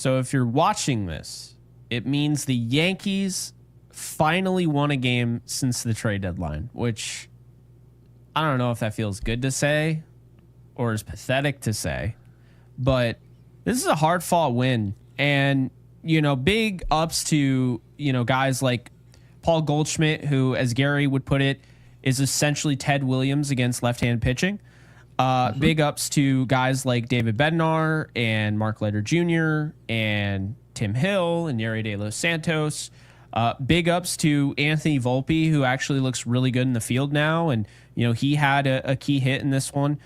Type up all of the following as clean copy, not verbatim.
So if you're watching this, it means the Yankees finally won a game since the trade deadline, which I don't know if that feels good to say or is pathetic to say, but this is a hard-fought win. And, big ups to, guys like Paul Goldschmidt, who, as Gary would put it, is essentially Ted Williams against left-hand pitching. Big ups to guys like David Bednar and Mark Leiter Jr. and Tim Hill and Yeri De Los Santos. Big ups to Anthony Volpe, who actually looks really good in the field now. And, he had a key hit in this one.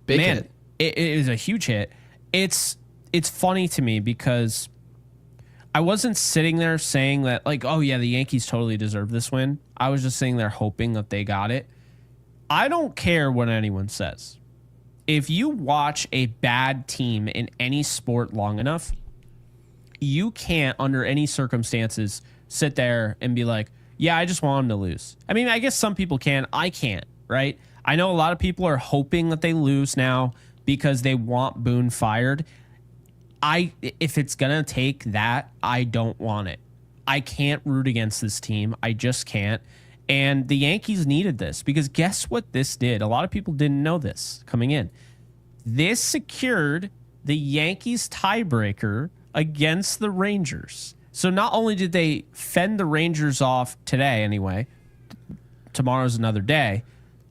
Big hit. It is a huge hit. It's funny to me because I wasn't sitting there saying that, like, oh, yeah, the Yankees totally deserve this win. I was just sitting there hoping that they got it. I don't care what anyone says. If you watch a bad team in any sport long enough, you can't, under any circumstances, sit there and be like, yeah, I just want them to lose. I mean, I guess some people can. I can't, right? I know a lot of people are hoping that they lose now because they want Boone fired. If it's going to take that, I don't want it. I can't root against this team. I just can't. And the Yankees needed this because guess what this did? A lot of people didn't know this coming in. This secured the Yankees tiebreaker against the Rangers. So not only did they fend the Rangers off today anyway, tomorrow's another day,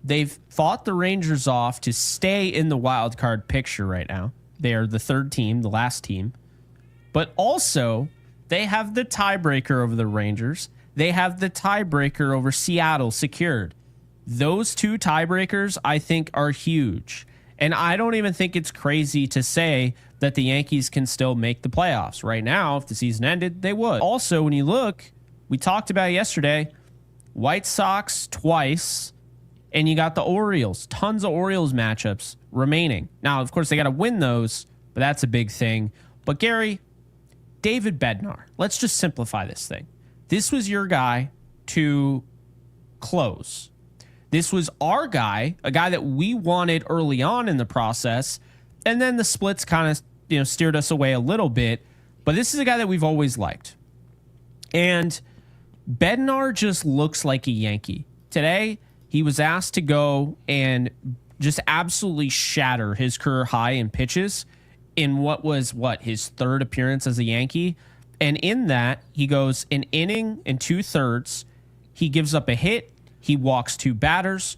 they've fought the Rangers off to stay in the wild card picture right now. They are the third team, the last team. But also, they have the tiebreaker over the Rangers. They have the tiebreaker over Seattle secured. Those two tiebreakers, I think, are huge. And I don't even think it's crazy to say that the Yankees can still make the playoffs. Right now, if the season ended, they would. Also, when you look, we talked about it yesterday, White Sox twice, and you got the Orioles. Tons of Orioles matchups remaining. Now, of course, they got to win those, but that's a big thing. But Gary, David Bednar, let's just simplify this thing. This was your guy to close. This was our guy, a guy that we wanted early on in the process, and then the splits kind of steered us away a little bit. But this is a guy that we've always liked. And Bednar just looks like a Yankee. Today, he was asked to go and just absolutely shatter his career high in pitches in what was his third appearance as a Yankee. And in that, he goes an inning and 2/3. He gives up a hit. He walks 2 batters,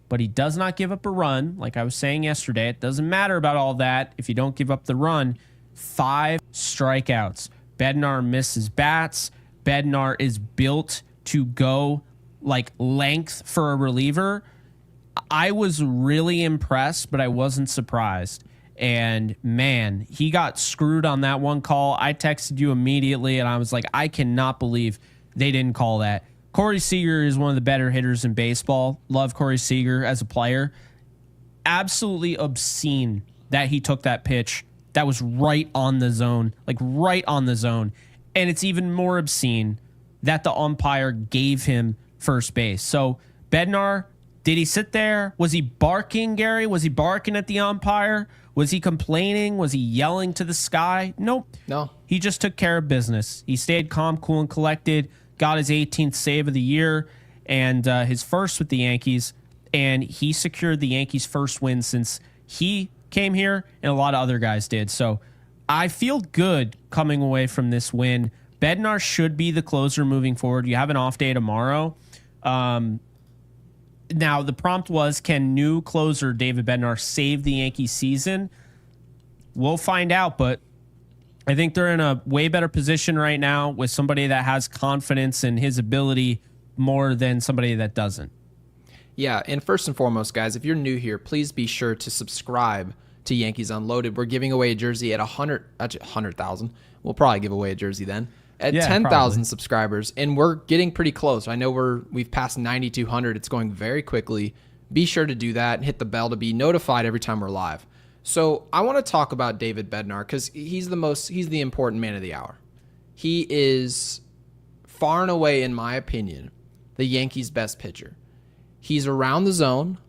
but he does not give up a run. Like I was saying yesterday, it doesn't matter about all that if you don't give up the run. 5 strikeouts. Bednar misses bats. Bednar is built to go like length for a reliever. I was really impressed, but I wasn't surprised. And man, he got screwed on that one call. I texted you immediately and I was like, I cannot believe they didn't call that. Corey Seager is one of the better hitters in baseball. Love Corey Seager as a player. Absolutely obscene that he took that pitch that was right on the zone, like right on the zone. And it's even more obscene that the umpire gave him first base. So Bednar, did he sit there? Was he barking, Gary? Was he barking at the umpire? Was he complaining? Was he yelling to the sky? Nope. No. He just took care of business. He stayed calm, cool, and collected, got his 18th save of the year, and his first with the Yankees, and he secured the Yankees' first win since he came here, and a lot of other guys did. So I feel good coming away from this win. Bednar should be the closer moving forward. You have an off day tomorrow. Now, the prompt was, can new closer David Bednar save the Yankees season? We'll find out, but I think they're in a way better position right now with somebody that has confidence in his ability more than somebody that doesn't. Yeah, and first and foremost, guys, if you're new here, please be sure to subscribe to Yankees Unloaded. We're giving away a jersey at 100,000. We'll probably give away a jersey then. At 10,000 subscribers, and we're getting pretty close. I know we've passed 9,200. It's going very quickly. Be sure to do that and hit the bell to be notified every time we're live. So I want to talk about David Bednar because he's the important man of the hour. He is far and away, in my opinion, the Yankees' best pitcher. He's around the zone,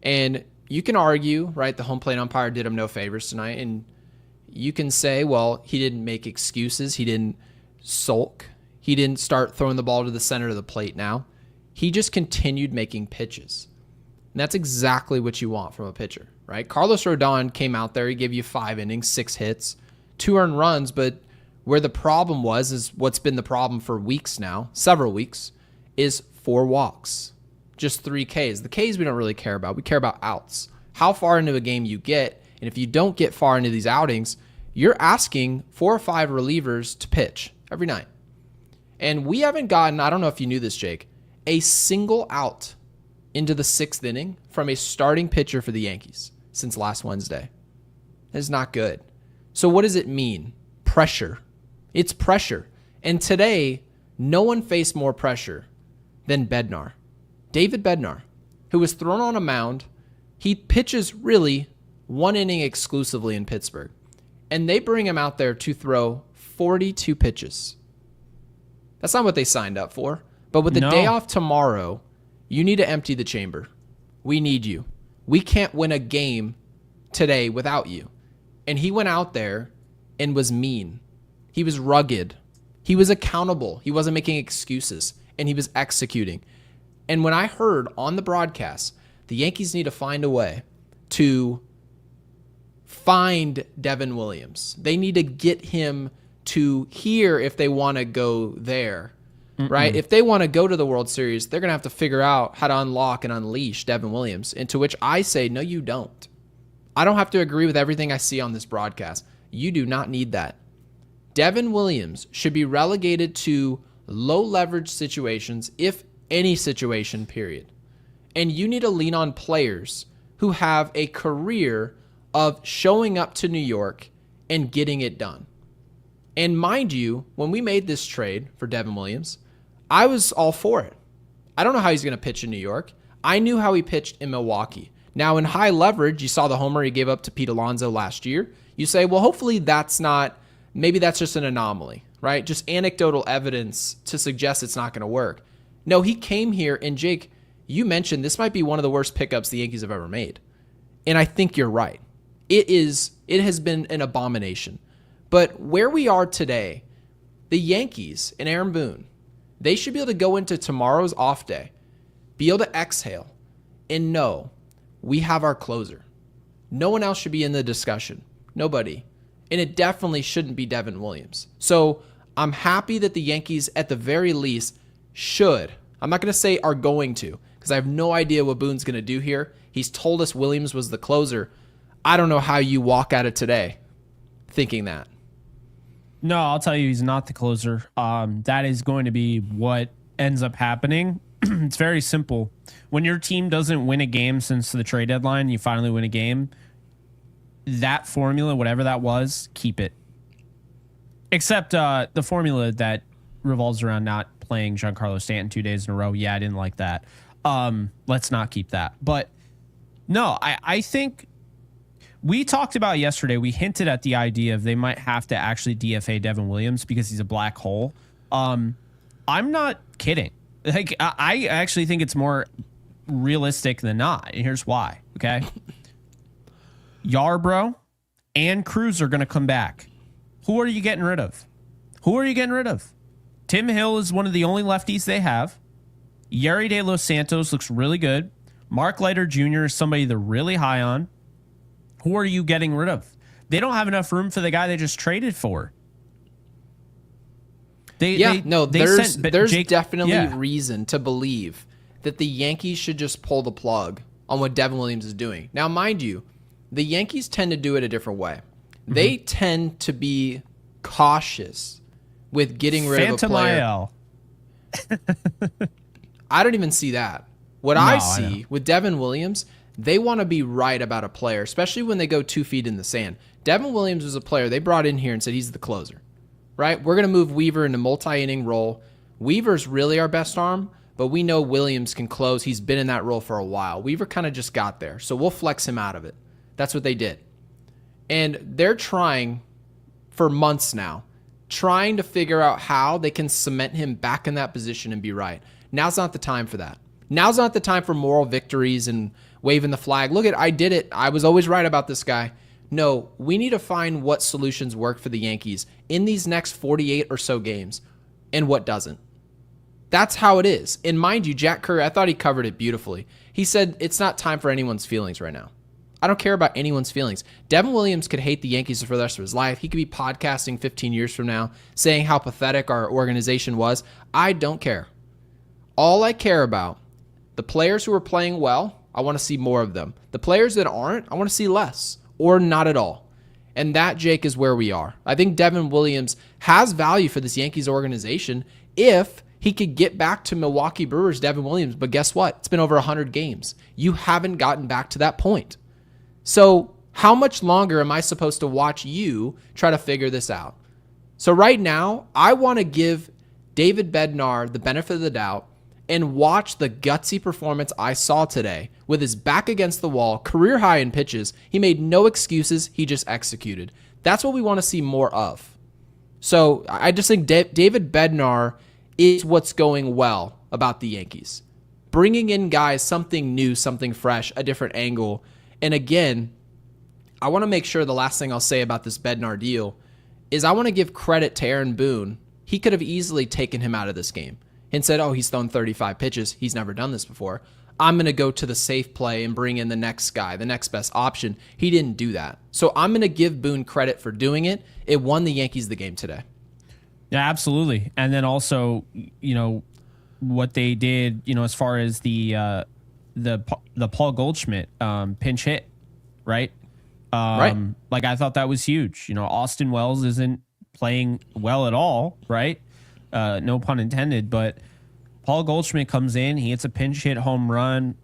and you can argue, right, the home plate umpire did him no favors tonight, and you can say, well, he didn't make excuses. He didn't sulk. He didn't start throwing the ball to the center of the plate now. He just continued making pitches. And that's exactly what you want from a pitcher, right? Carlos Rodon came out there. He gave you 5 innings, 6 hits, 2 earned runs. But where the problem was, is what's been the problem for weeks now, several weeks, is 4 walks, just 3 Ks. The Ks we don't really care about. We care about outs. How far into a game you get. And if you don't get far into these outings, you're asking 4 or 5 relievers to pitch every night. And we haven't gotten, I don't know if you knew this, Jake, a single out into the 6th inning from a starting pitcher for the Yankees since last Wednesday. That is not good. So what does it mean? Pressure. It's pressure. And today, no one faced more pressure than Bednar. David Bednar, who was thrown on a mound. He pitches really 1 inning exclusively in Pittsburgh. And they bring him out there to throw 42 pitches. That's not what they signed up for. But with the day off tomorrow, you need to empty the chamber. We need you. We can't win a game today without you. And he went out there and was mean. He was rugged. He was accountable. He wasn't making excuses. And he was executing. And when I heard on the broadcast, the Yankees need to find a way to find Devin Williams. They need to get him to here if they want to go there, right? If they want to go to the World Series, they're going to have to figure out how to unlock and unleash Devin Williams, and to which I say, no, you don't. I don't have to agree with everything I see on this broadcast. You do not need that. Devin Williams should be relegated to low leverage situations, if any situation, period. And you need to lean on players who have a career of showing up to New York and getting it done. And mind you, when we made this trade for Devin Williams, I was all for it. I don't know how he's going to pitch in New York. I knew how he pitched in Milwaukee. Now, in high leverage, you saw the homer he gave up to Pete Alonso last year. You say, well, hopefully maybe that's just an anomaly, right? Just anecdotal evidence to suggest it's not going to work. No, he came here, and Jake, you mentioned this might be one of the worst pickups the Yankees have ever made. And I think you're right. It has been an abomination. But where we are today, the Yankees and Aaron Boone, they should be able to go into tomorrow's off day, be able to exhale, and know we have our closer. No one else should be in the discussion. Nobody. And it definitely shouldn't be Devin Williams. So I'm happy that the Yankees, at the very least, should. I'm not going to say are going to, because I have no idea what Boone's going to do here. He's told us Williams was the closer. I don't know how you walk at it today thinking that. No, I'll tell you, he's not the closer. That is going to be what ends up happening. It's very simple. When your team doesn't win a game since the trade deadline, you finally win a game. That formula, whatever that was, keep it. Except the formula that revolves around not playing Giancarlo Stanton 2 days in a row. Yeah, I didn't like that. Let's not keep that. But no, I think we talked about yesterday, we hinted at the idea of they might have to actually DFA Devin Williams because he's a black hole. I'm not kidding. Like, I actually think it's more realistic than not. And here's why, okay? Yarbrough and Cruz are going to come back. Who are you getting rid of? Who are you getting rid of? Tim Hill is one of the only lefties they have. Yeri De Los Santos looks really good. Mark Leiter Jr. is somebody they're really high on. Who are you getting rid of? They don't have enough room for the guy they just traded for. There's definitely reason to believe that the Yankees should just pull the plug on what Devin Williams is doing. Now, mind you, the Yankees tend to do it a different way. Mm-hmm. They tend to be cautious with getting rid of a player. I don't even see that. I see with Devin Williams, they want to be right about a player, especially when they go 2 feet in the sand. Devin Williams was a player they brought in here and said he's the closer, right? We're going to move Weaver into multi-inning role. Weaver's really our best arm, but we know Williams can close. He's been in that role for a while. Weaver kind of just got there, so we'll flex him out of it. That's what they did. And they're trying for months now, trying to figure out how they can cement him back in that position and be right. Now's not the time for that. Now's not the time for moral victories and waving the flag. Look, I did it. I was always right about this guy. No, we need to find what solutions work for the Yankees in these next 48 or so games and what doesn't. That's how it is. And mind you, Jack Curry, I thought he covered it beautifully. He said it's not time for anyone's feelings right now. I don't care about anyone's feelings. Devin Williams could hate the Yankees for the rest of his life. He could be podcasting 15 years from now saying how pathetic our organization was. I don't care. All I care about, the players who are playing well, I want to see more of them. The players that aren't, I want to see less or not at all. And that, Jake, is where we are. I think Devin Williams has value for this Yankees organization if he could get back to Milwaukee Brewers Devin Williams. But guess what? It's been over 100 games. You haven't gotten back to that point. So how much longer am I supposed to watch you try to figure this out? So right now, I want to give David Bednar the benefit of the doubt and watch the gutsy performance I saw today with his back against the wall, career high in pitches. He made no excuses. He just executed. That's what we want to see more of. So I just think David Bednar is what's going well about the Yankees. Bringing in guys, something new, something fresh, a different angle. And again, I want to make sure the last thing I'll say about this Bednar deal is I want to give credit to Aaron Boone. He could have easily taken him out of this game and said, oh, he's thrown 35 pitches. He's never done this before. I'm going to go to the safe play and bring in the next guy, the next best option. He didn't do that. So I'm going to give Boone credit for doing it. It won the Yankees the game today. Yeah, absolutely. And then also, what they did, as far as the Paul Goldschmidt pinch hit, right? Right. Like I thought that was huge. Austin Wells isn't playing well at all, right? No pun intended, but Paul Goldschmidt comes in, he hits a pinch hit home run.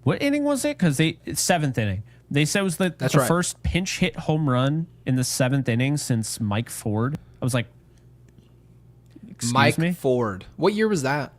What inning was it? Because it's seventh inning. They said it was the first pinch hit home run in the seventh inning since Mike Ford. I was like, excuse me? Ford. What year was that?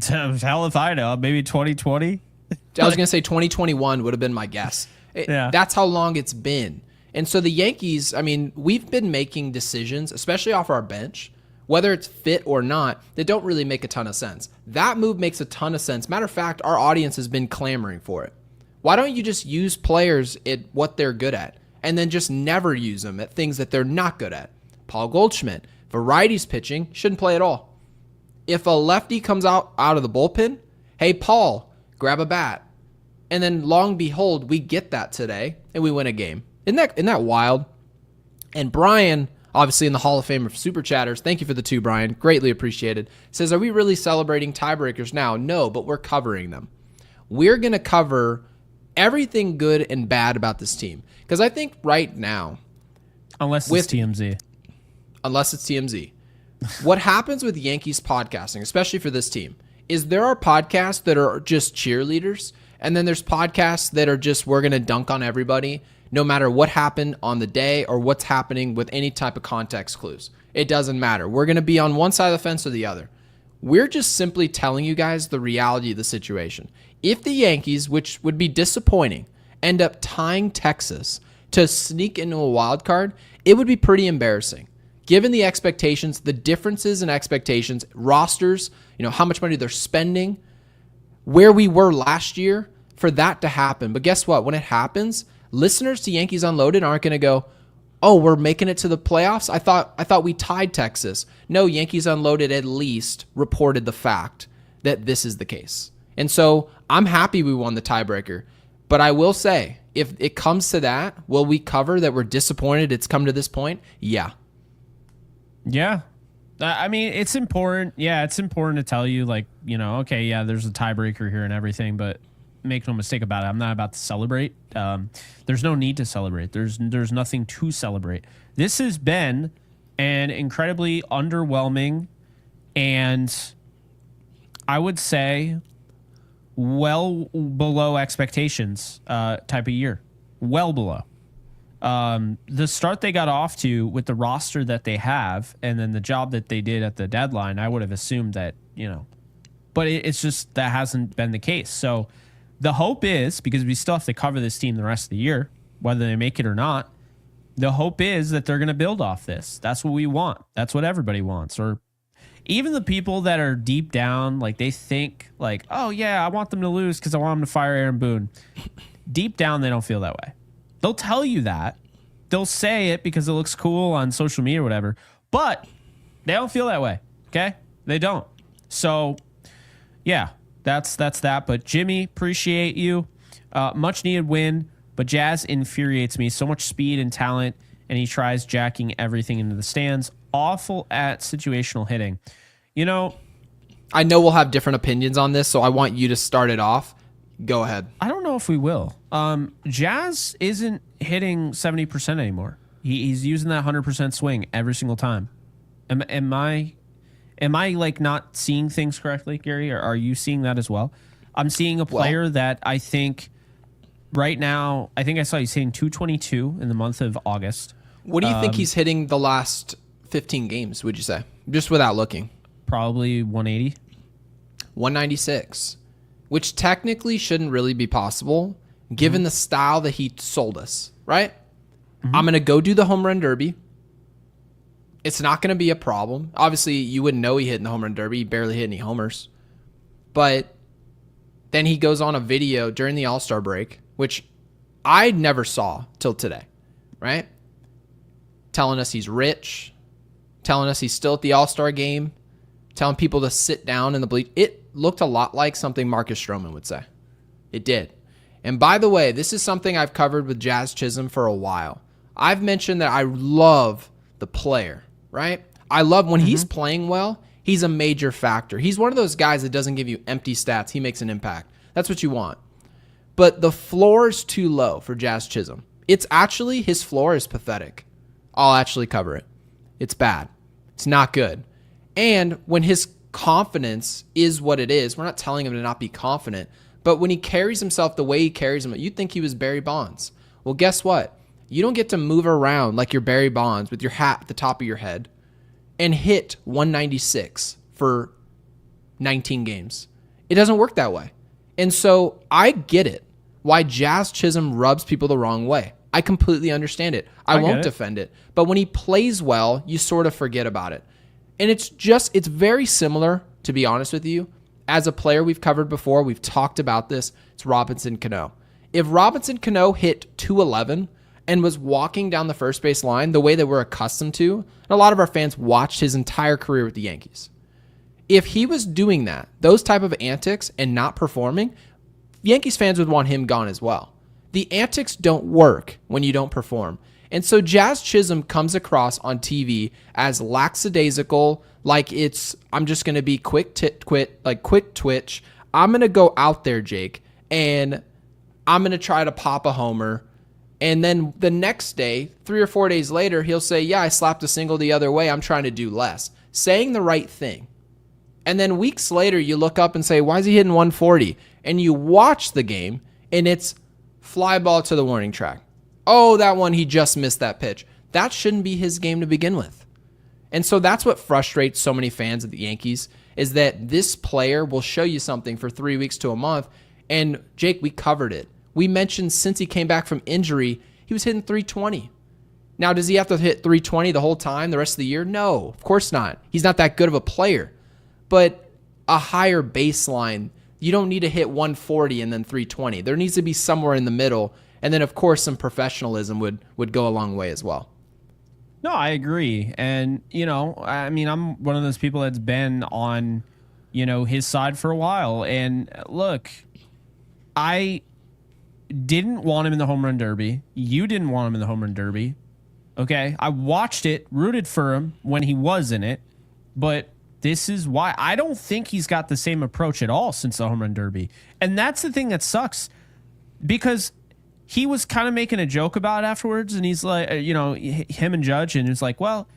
Hell if I know. Maybe 2020. I was going to say 2021 would have been my guess. That's how long it's been. And so the Yankees, we've been making decisions, especially off our bench, whether it's fit or not, that don't really make a ton of sense. That move makes a ton of sense. Matter of fact, our audience has been clamoring for it. Why don't you just use players at what they're good at and then just never use them at things that they're not good at? Paul Goldschmidt, if a righty's pitching, shouldn't play at all. If a lefty comes out of the bullpen, hey, Paul, grab a bat. And then long behold, we get that today and we win a game. Isn't that wild? And Brian, obviously in the Hall of Fame of Super Chatters, thank you for the 2, Brian. Greatly appreciated. Says, are we really celebrating tiebreakers now? No, but we're covering them. We're going to cover everything good and bad about this team. Because I think right now, unless it's TMZ. What happens with Yankees podcasting, especially for this team, is there are podcasts that are just cheerleaders, and then there's podcasts that are just, we're going to dunk on everybody, no matter what happened on the day or what's happening with any type of context clues. It doesn't matter. We're going to be on one side of the fence or the other. We're just simply telling you guys the reality of the situation. If the Yankees, which would be disappointing, end up tying Texas to sneak into a wild card, it would be pretty embarrassing. Given the expectations, the differences in expectations, rosters, how much money they're spending, where we were last year, for that to happen. But guess what? When it happens, listeners to Yankees Unloaded aren't going to go, oh, we're making it to the playoffs? I thought we tied Texas. No, Yankees Unloaded at least reported the fact that this is the case. And so I'm happy we won the tiebreaker. But I will say, if it comes to that, will we cover that we're disappointed it's come to this point? Yeah. Yeah. It's important. Yeah, it's important to tell you, okay, yeah, there's a tiebreaker here and everything, but make no mistake about it. I'm not about to celebrate. There's no need to celebrate. There's nothing to celebrate. This has been an incredibly underwhelming and I would say well below expectations type of year. Well below. The start they got off to with the roster that they have and then the job that they did at the deadline, I would have assumed that, but it's just that hasn't been the case. So the hope is, because we still have to cover this team the rest of the year, whether they make it or not, the hope is that they're going to build off this. That's what we want. That's what everybody wants. Or even the people that are deep down, they think oh yeah, I want them to lose because I want them to fire Aaron Boone. Deep down, they don't feel that way. They'll tell you that. They'll say it because it looks cool on social media or whatever. But they don't feel that way, okay? They don't. So, yeah, that's that. But Jimmy, appreciate you. Much needed win, but Jazz infuriates me. So much speed and talent, and he tries jacking everything into the stands. Awful at situational hitting. You know, I know we'll have different opinions on this, so I want you to start it off. Go ahead. I don't know if we will. Jazz isn't hitting 70% anymore. He's using that 100% swing every single time. Am I like not seeing things correctly, Gary? Or are you seeing that as well? I'm seeing a player that I think right now, I think I saw he's hitting 222 in the month of August. What do you think he's hitting the last 15 games, would you say? Just without looking. Probably 180. 196, which technically shouldn't really be possible given the style that he sold us, right? I'm going to go do the home run derby. It's not going to be a problem. Obviously, you wouldn't know he hit in the home run derby. He barely hit any homers. But then he goes on a video during the All-Star break, which I never saw till today, right? Telling us he's rich, telling us he's still at the All-Star game, telling people to sit down in the bleachers. It looked a lot like something Marcus Stroman would say. It did. And by the way, this is something I've covered with Jazz Chisholm for a while. I've mentioned that I love the player, right? I love when he's playing well, he's a major factor. He's one of those guys that doesn't give you empty stats. He makes an impact. That's what you want. But the floor is too low for Jazz Chisholm. It's actually, his floor is pathetic. I'll actually cover it. It's bad. It's not good. And when his confidence is what it is, we're not telling him to not be confident, but when he carries himself the way he carries him, you'd think he was Barry Bonds. Well, guess what? You don't get to move around like you're Barry Bonds with your hat at the top of your head and hit 196 for 19 games. It doesn't work that way. And so I get it why Jazz Chisholm rubs people the wrong way. I completely understand it. I won't defend it. But when he plays well, you sort of forget about it. And it's very similar, to be honest with you. As a player we've covered before, we've talked about this. It's Robinson Cano. If Robinson Cano hit 211 and was walking down the first base line the way that we're accustomed to, and a lot of our fans watched his entire career with the Yankees. If he was doing that, those type of antics and not performing, Yankees fans would want him gone as well. The antics don't work when you don't perform. And so Jazz Chisholm comes across on TV as lackadaisical, like I'm just going to be quick twitch. I'm going to go out there, Jake, and I'm going to try to pop a homer. And then the next day, 3 or 4 days later, he'll say, yeah, I slapped a single the other way. I'm trying to do less. Saying the right thing. And then weeks later, you look up and say, why is he hitting 140? And you watch the game, and it's fly ball to the warning track. Oh, that one, he just missed that pitch. That shouldn't be his game to begin with. And so that's what frustrates so many fans of the Yankees, is that this player will show you something for 3 weeks to a month. And Jake, we covered it. We mentioned since he came back from injury, he was hitting 320. Now, does he have to hit 320 the whole time, the rest of the year? No, of course not. He's not that good of a player. But a higher baseline, you don't need to hit 140 and then 320. There needs to be somewhere in the middle. And then, of course, some professionalism would go a long way as well. No, I agree. And, I mean, I'm one of those people that's been on, his side for a while. And look, I didn't want him in the home run derby. You didn't want him in the home run derby. Okay? I watched it, rooted for him when he was in it. But this is why I don't think he's got the same approach at all since the home run derby. And that's the thing that sucks, because he was kind of making a joke about it afterwards, and he's like, him and Judge, and it's like, well,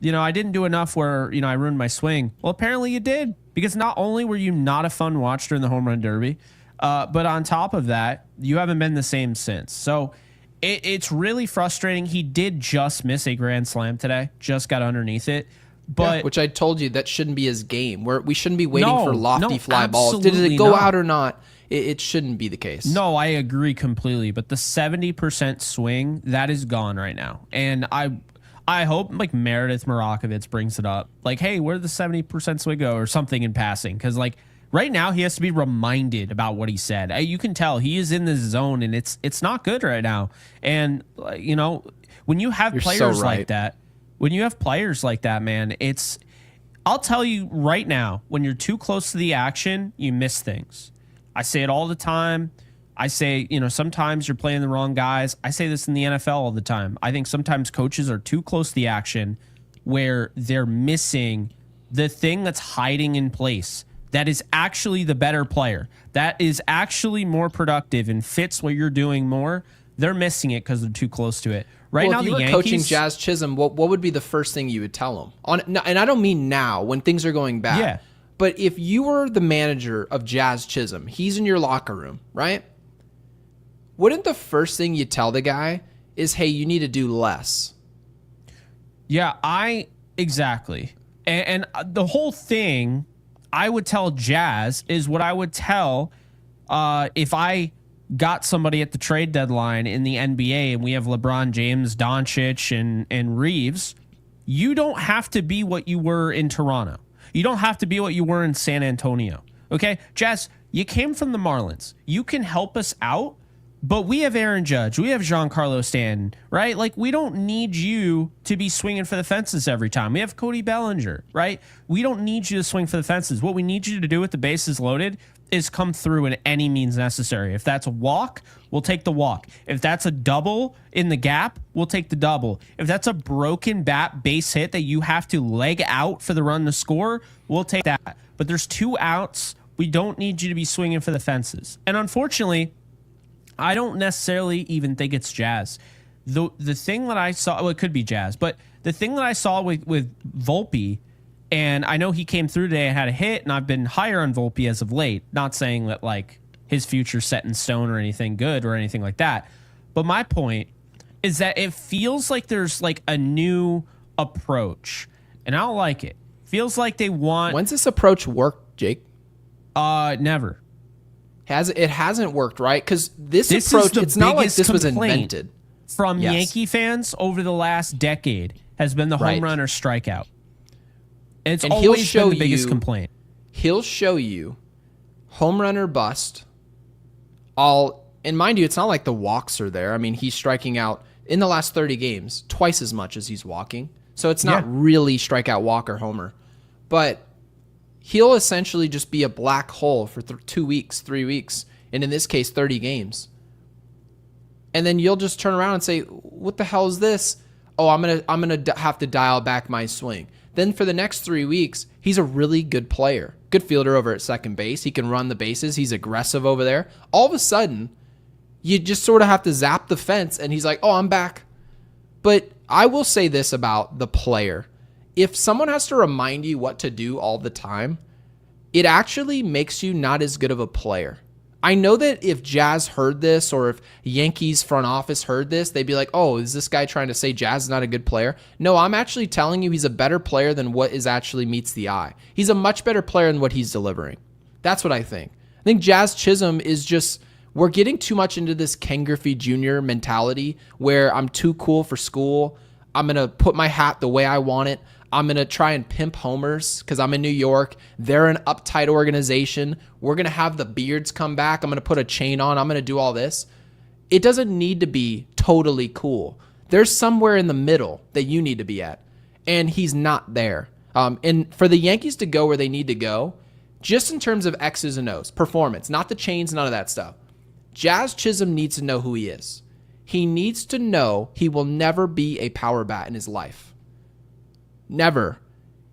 I didn't do enough where, I ruined my swing. Well, apparently you did, because not only were you not a fun watch during the home run derby, but on top of that, you haven't been the same since. So it's really frustrating. He did just miss a grand slam today, just got underneath it. But yeah, which I told you that shouldn't be his game. We shouldn't be waiting for lofty fly balls. Did it go out or not? It shouldn't be the case. No, I agree completely. But the 70% swing, that is gone right now. And I hope like Meredith Marakovitz brings it up. Like, hey, where did the 70% swing go, or something in passing? Because like Right now, he has to be reminded about what he said. You can tell he is in this zone, and it's not good right now. And when you have players like that, man, I'll tell you right now, when you're too close to the action, you miss things. I say it all the time. I say, sometimes you're playing the wrong guys. I say this in the NFL all the time. I think sometimes coaches are too close to the action where they're missing the thing that's hiding in place that is actually the better player, that is actually more productive and fits what you're doing more. They're missing it because they're too close to it. Right now, if you were coaching Jazz Chisholm, what would be the first thing you would tell him? And I don't mean now when things are going bad. Yeah. But if you were the manager of Jazz Chisholm, he's in your locker room, right? Wouldn't the first thing you tell the guy is, hey, you need to do less? Yeah, exactly. And the whole thing I would tell Jazz is what I would tell if I got somebody at the trade deadline in the NBA and we have LeBron James, Doncic, and Reeves. You don't have to be what you were in Toronto. You don't have to be what you were in San Antonio. Okay? Jazz, you came from the Marlins. You can help us out, but we have Aaron Judge. We have Giancarlo Stanton, right? Like, we don't need you to be swinging for the fences every time. We have Cody Bellinger, right? We don't need you to swing for the fences. What we need you to do with the bases loaded is come through in any means necessary. If that's a walk, we'll take the walk. If that's a double in the gap, we'll take the double. If that's a broken bat base hit that you have to leg out for the run to score, we'll take that. But there's 2 outs. We don't need you to be swinging for the fences. And unfortunately, I don't necessarily even think it's Jazz. The thing that I saw, well, it could be Jazz, but the thing that I saw with Volpe, and I know he came through today and had a hit, and I've been higher on Volpe as of late. Not saying that like his future's set in stone or anything good or anything like that. But my point is that it feels like there's like a new approach, and I don't like it. Feels like they want. When's this approach work, Jake? Never. It hasn't worked, right? Because this approach, it's not like this was invented. From Yankee fans over the last decade has been the home run or strikeout. It's always been the biggest complaint. He'll show you home run or bust. And mind you, it's not like the walks are there. I mean, he's striking out in the last 30 games twice as much as he's walking. So it's not really strikeout, walk, or homer. But he'll essentially just be a black hole for 2 weeks, 3 weeks, and in this case, 30 games. And then you'll just turn around and say, what the hell is this? Oh, I'm gonna have to dial back my swing. Then for the next 3 weeks, he's a really good player. Good fielder over at second base. He can run the bases. He's aggressive over there. All of a sudden, you just sort of have to zap the fence, and he's like, oh, I'm back. But I will say this about the player. If someone has to remind you what to do all the time, it actually makes you not as good of a player. I know that if Jazz heard this or if Yankees front office heard this, they'd be like, oh, is this guy trying to say Jazz is not a good player? No, I'm actually telling you he's a better player than what is actually meets the eye. He's a much better player than what he's delivering. That's what I think. I think Jazz Chisholm is just, we're getting too much into this Ken Griffey Jr. mentality where I'm too cool for school. I'm going to put my hat the way I want it. I'm going to try and pimp homers because I'm in New York. They're an uptight organization. We're going to have the beards come back. I'm going to put a chain on. I'm going to do all this. It doesn't need to be totally cool. There's somewhere in the middle that you need to be at, and he's not there. And for the Yankees to go where they need to go, just in terms of X's and O's, performance, not the chains, none of that stuff, Jazz Chisholm needs to know who he is. He needs to know he will never be a power bat in his life. Never.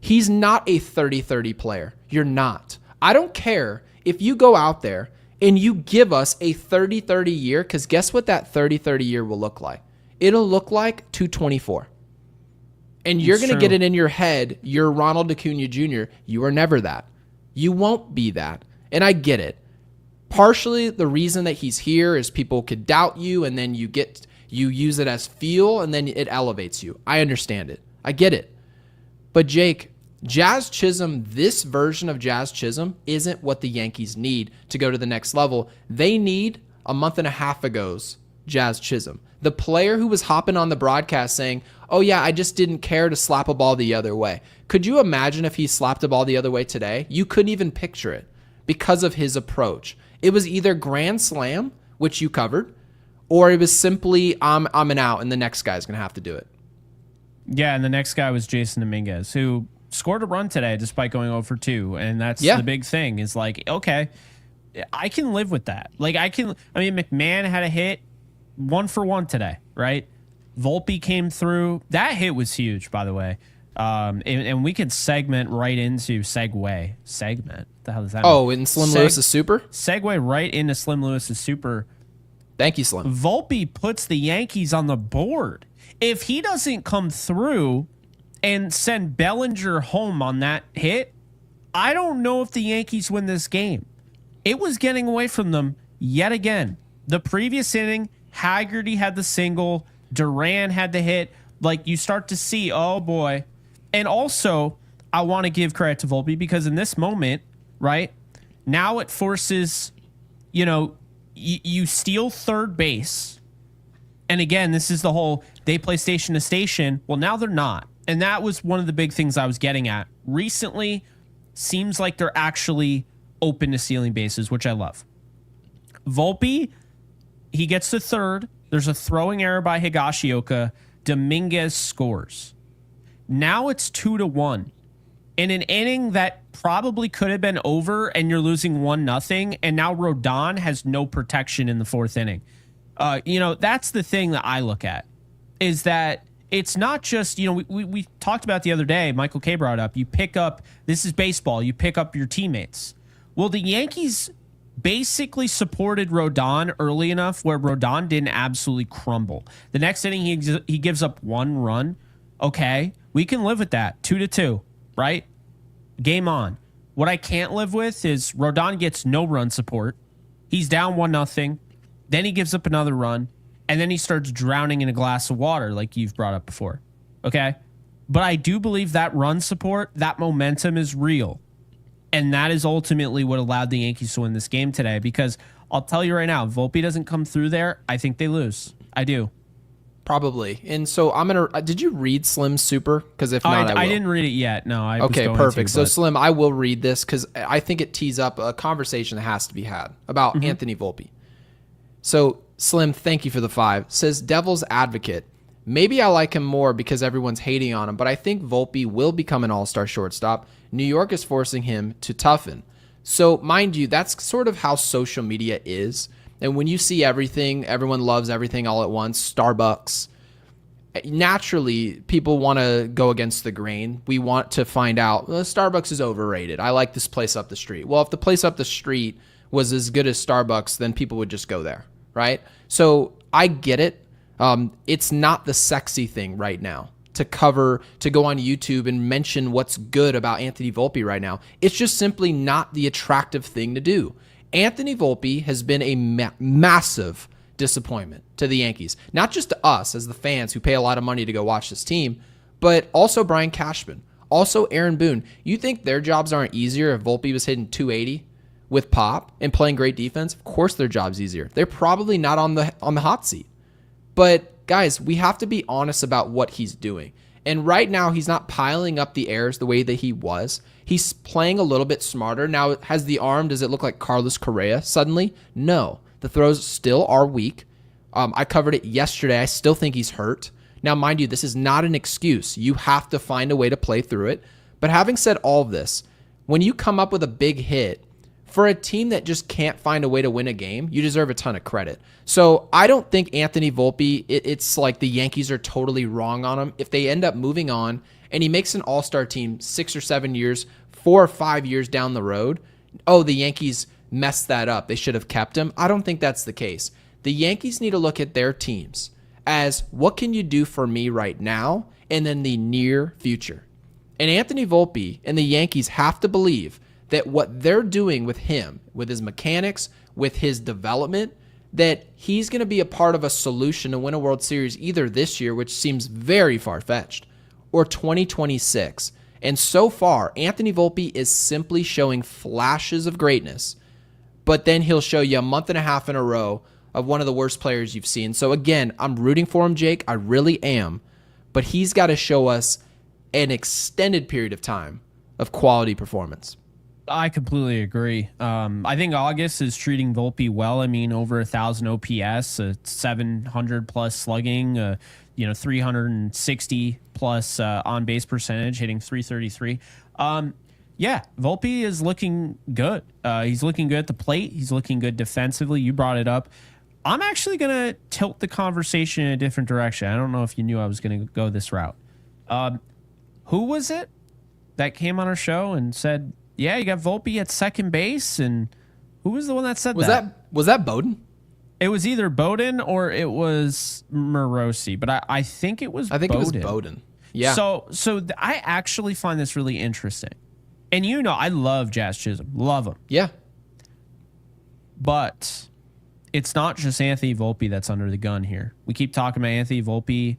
He's not a 30-30 player. You're not. I don't care if you go out there and you give us a 30-30 year, because guess what that 30-30 year will look like? It'll look like 224. And you're going to get it in your head, you're Ronald Acuna Jr. You are never that. You won't be that. And I get it. Partially, the reason that he's here is people could doubt you, and then you use it as fuel, and then it elevates you. I understand it. I get it. But Jake, Jazz Chisholm, this version of Jazz Chisholm isn't what the Yankees need to go to the next level. They need a month and a half ago's Jazz Chisholm. The player who was hopping on the broadcast saying, oh yeah, I just didn't care to slap a ball the other way. Could you imagine if he slapped a ball the other way today? You couldn't even picture it because of his approach. It was either grand slam, which you covered, or it was simply I'm an out and the next guy's going to have to do it. Yeah, and the next guy was Jason Dominguez, who scored a run today despite going 0 for 2. And that's the big thing is like, okay, I can live with that. Like McMahon had a hit 1 for 1 today, right? Volpe came through. That hit was huge, by the way. And we could segment right into segment. The hell does that mean? Oh, in Slim Lewis's super? Segue right into Slim Lewis's super. Thank you, Slim. Volpe puts the Yankees on the board. If he doesn't come through and send Bellinger home on that hit, I don't know if the Yankees win this game. It was getting away from them yet again. The previous inning, Haggerty had the single, Duran had the hit. Like, you start to see, oh boy. And also, I want to give credit to Volpe because in this moment, right, now it forces, you steal third base. And again, this is the whole they play station to station. Well, now they're not. And that was one of the big things I was getting at. Recently, seems like they're actually open to stealing bases, which I love. Volpe, he gets to third. There's a throwing error by Higashioka. Dominguez scores. Now it's 2-1. In an inning that probably could have been over and you're losing 1-0, and now Rodon has no protection in the fourth inning. That's the thing that I look at, is that it's not just, we talked about the other day, Michael K brought up, you pick up, this is baseball, you pick up your teammates. Well, the Yankees basically supported Rodon early enough where Rodon didn't absolutely crumble. The next inning, he gives up 1 run. Okay, we can live with that. 2-2, right? Game on. What I can't live with is Rodon gets no run support. He's down 1-0. Then he gives up another run, and then he starts drowning in a glass of water like you've brought up before. Okay? But I do believe that run support, that momentum is real. And that is ultimately what allowed the Yankees to win this game today, because I'll tell you right now, Volpe doesn't come through there, I think they lose. I do. Probably. And so did you read Slim's super? Because if not, I will. I didn't read it yet. No, Okay, perfect. So Slim, I will read this because I think it tees up a conversation that has to be had about Anthony Volpe. So Slim, thank you for the 5. Says Devil's Advocate. Maybe I like him more because everyone's hating on him, but I think Volpe will become an all-star shortstop. New York is forcing him to toughen. So mind you, that's sort of how social media is. And when you see everything, everyone loves everything all at once, Starbucks, naturally people want to go against the grain. We want to find out, well, Starbucks is overrated. I like this place up the street. Well, if the place up the street was as good as Starbucks, then people would just go there, right? So I get it. It's not the sexy thing right now to go on YouTube and mention what's good about Anthony Volpe right now. It's just simply not the attractive thing to do. Anthony Volpe has been a massive disappointment to the Yankees. Not just to us as the fans who pay a lot of money to go watch this team, but also Brian Cashman, also Aaron Boone. You think their jobs aren't easier if Volpe was hitting 280 with pop and playing great defense? Of course their job's easier. They're probably not on the hot seat. But guys, we have to be honest about what he's doing. And right now, he's not piling up the errors the way that he was. He's playing a little bit smarter. Now, has the arm, does it look like Carlos Correa suddenly? No. The throws still are weak. I covered it yesterday. I still think he's hurt. Now, mind you, this is not an excuse. You have to find a way to play through it. But having said all of this, when you come up with a big hit, for a team that just can't find a way to win a game, you deserve a ton of credit. So I don't think Anthony Volpe, it's like the Yankees are totally wrong on him. If they end up moving on and he makes an all-star team 6 or 7 years, 4 or 5 years down the road, oh, the Yankees messed that up, they should have kept him. I don't think that's the case. The Yankees need to look at their teams as what can you do for me right now and then the near future. And Anthony Volpe and the Yankees have to believe that what they're doing with him, with his mechanics, with his development, that he's going to be a part of a solution to win a World Series either this year, which seems very far-fetched, or 2026. And so far, Anthony Volpe is simply showing flashes of greatness, but then he'll show you a month and a half in a row of one of the worst players you've seen. So again, I'm rooting for him, Jake. I really am. But he's got to show us an extended period of time of quality performance. I completely agree. I think August is treating Volpe well. I mean, over 1,000 OPS, 700 plus slugging, 360 plus on base percentage, hitting 333. Yeah, Volpe is looking good. He's looking good at the plate. He's looking good defensively. You brought it up. I'm actually going to tilt the conversation in a different direction. I don't know if you knew I was going to go this route. Who was it that came on our show and said, yeah, you got Volpe at second base? And who was the one that said that? Was that Bowden? It was either Bowden or it was Morosi, but I think it was Bowden. It was Bowden. Yeah. So I actually find this really interesting. And I love Jazz Chisholm. Love him. Yeah. But it's not just Anthony Volpe that's under the gun here. We keep talking about Anthony Volpe.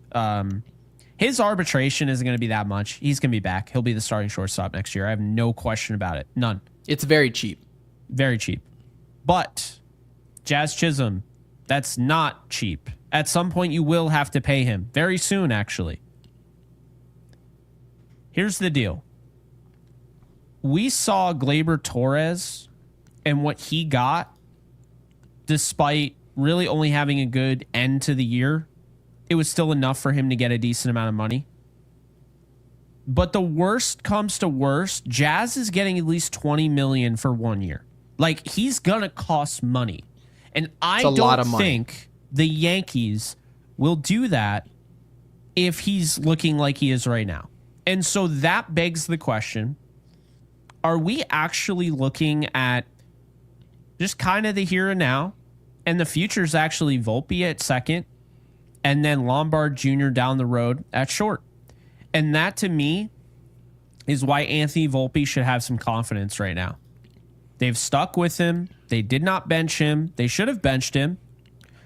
His arbitration isn't going to be that much. He's going to be back. He'll be the starting shortstop next year. I have no question about it. None. It's very cheap. Very cheap. But Jazz Chisholm, that's not cheap. At some point, you will have to pay him. Very soon, actually. Here's the deal. We saw Gleyber Torres and what he got, despite really only having a good end to the year. It was still enough for him to get a decent amount of money. But the worst comes to worst, Jazz is getting at least $20 million for 1 year. Like, he's going to cost money. And I don't think the Yankees will do that if he's looking like he is right now. And so that begs the question, are we actually looking at just kind of the here and now, and the future is actually Volpe at second, and then Lombard Jr. down the road at short? And that, to me, is why Anthony Volpe should have some confidence right now. They've stuck with him. They did not bench him. They should have benched him.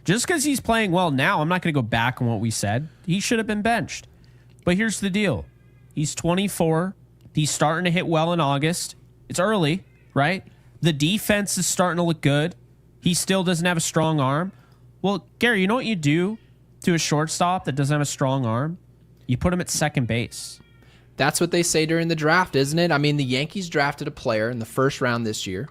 Just because he's playing well now, I'm not going to go back on what we said. He should have been benched. But here's the deal. He's 24. He's starting to hit well in August. It's early, right? The defense is starting to look good. He still doesn't have a strong arm. Well, Gary, you know what you do to a shortstop that doesn't have a strong arm? You put him at second base. That's what they say during the draft, isn't it? I mean, the Yankees drafted a player in the first round this year.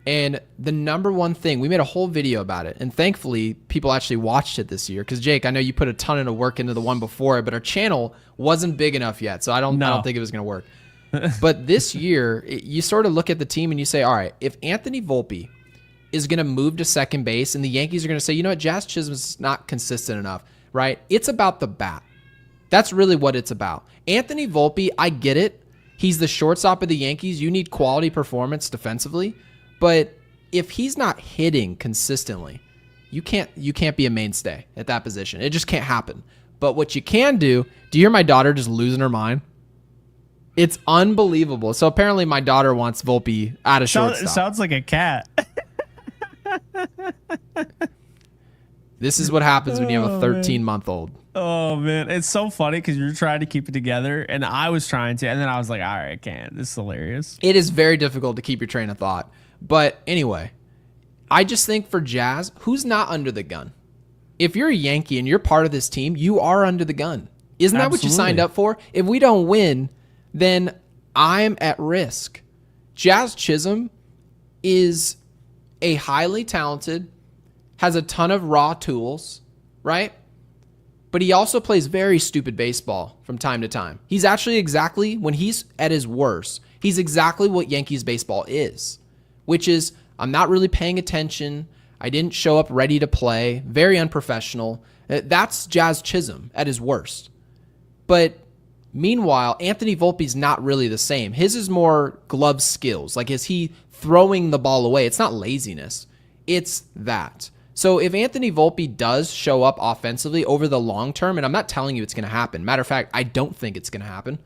And the number one thing, we made a whole video about it. And thankfully, people actually watched it this year. Because, Jake, I know you put a ton of work into the one before it, but our channel wasn't big enough yet. So I don't think it was going to work. But this year, you sort of look at the team and you say, all right, if Anthony Volpe is going to move to second base and the Yankees are going to say, you know what, Jazz Chisholm's not consistent enough, right? It's about the bat. That's really what it's about. Anthony Volpe, I get it. He's the shortstop of the Yankees. You need quality performance defensively. But if he's not hitting consistently, you can't be a mainstay at that position. It just can't happen. But what you can do you hear my daughter just losing her mind? It's unbelievable. So apparently my daughter wants Volpe out of shortstop. Sounds like a cat. This is what happens when you have a 13-month-old. Oh, man. It's so funny because you're trying to keep it together, and I was trying to, and then I was like, all right, I can't. This is hilarious. It is very difficult to keep your train of thought. But anyway, I just think for Jazz, who's not under the gun? If you're a Yankee and you're part of this team, you are under the gun. Isn't that what you signed up for? If we don't win, then I'm at risk. Jazz Chisholm is a highly talented, has a ton of raw tools, right? But he also plays very stupid baseball from time to time. He's actually exactly, when he's at his worst, he's exactly what Yankees baseball is, which is, I'm not really paying attention. I didn't show up ready to play. Very unprofessional. That's Jazz Chisholm at his worst. But meanwhile, Anthony Volpe's not really the same. His is more glove skills. Like, is he throwing the ball away? It's not laziness. It's that. So if Anthony Volpe does show up offensively over the long term, and I'm not telling you it's going to happen. Matter of fact, I don't think it's going to happen.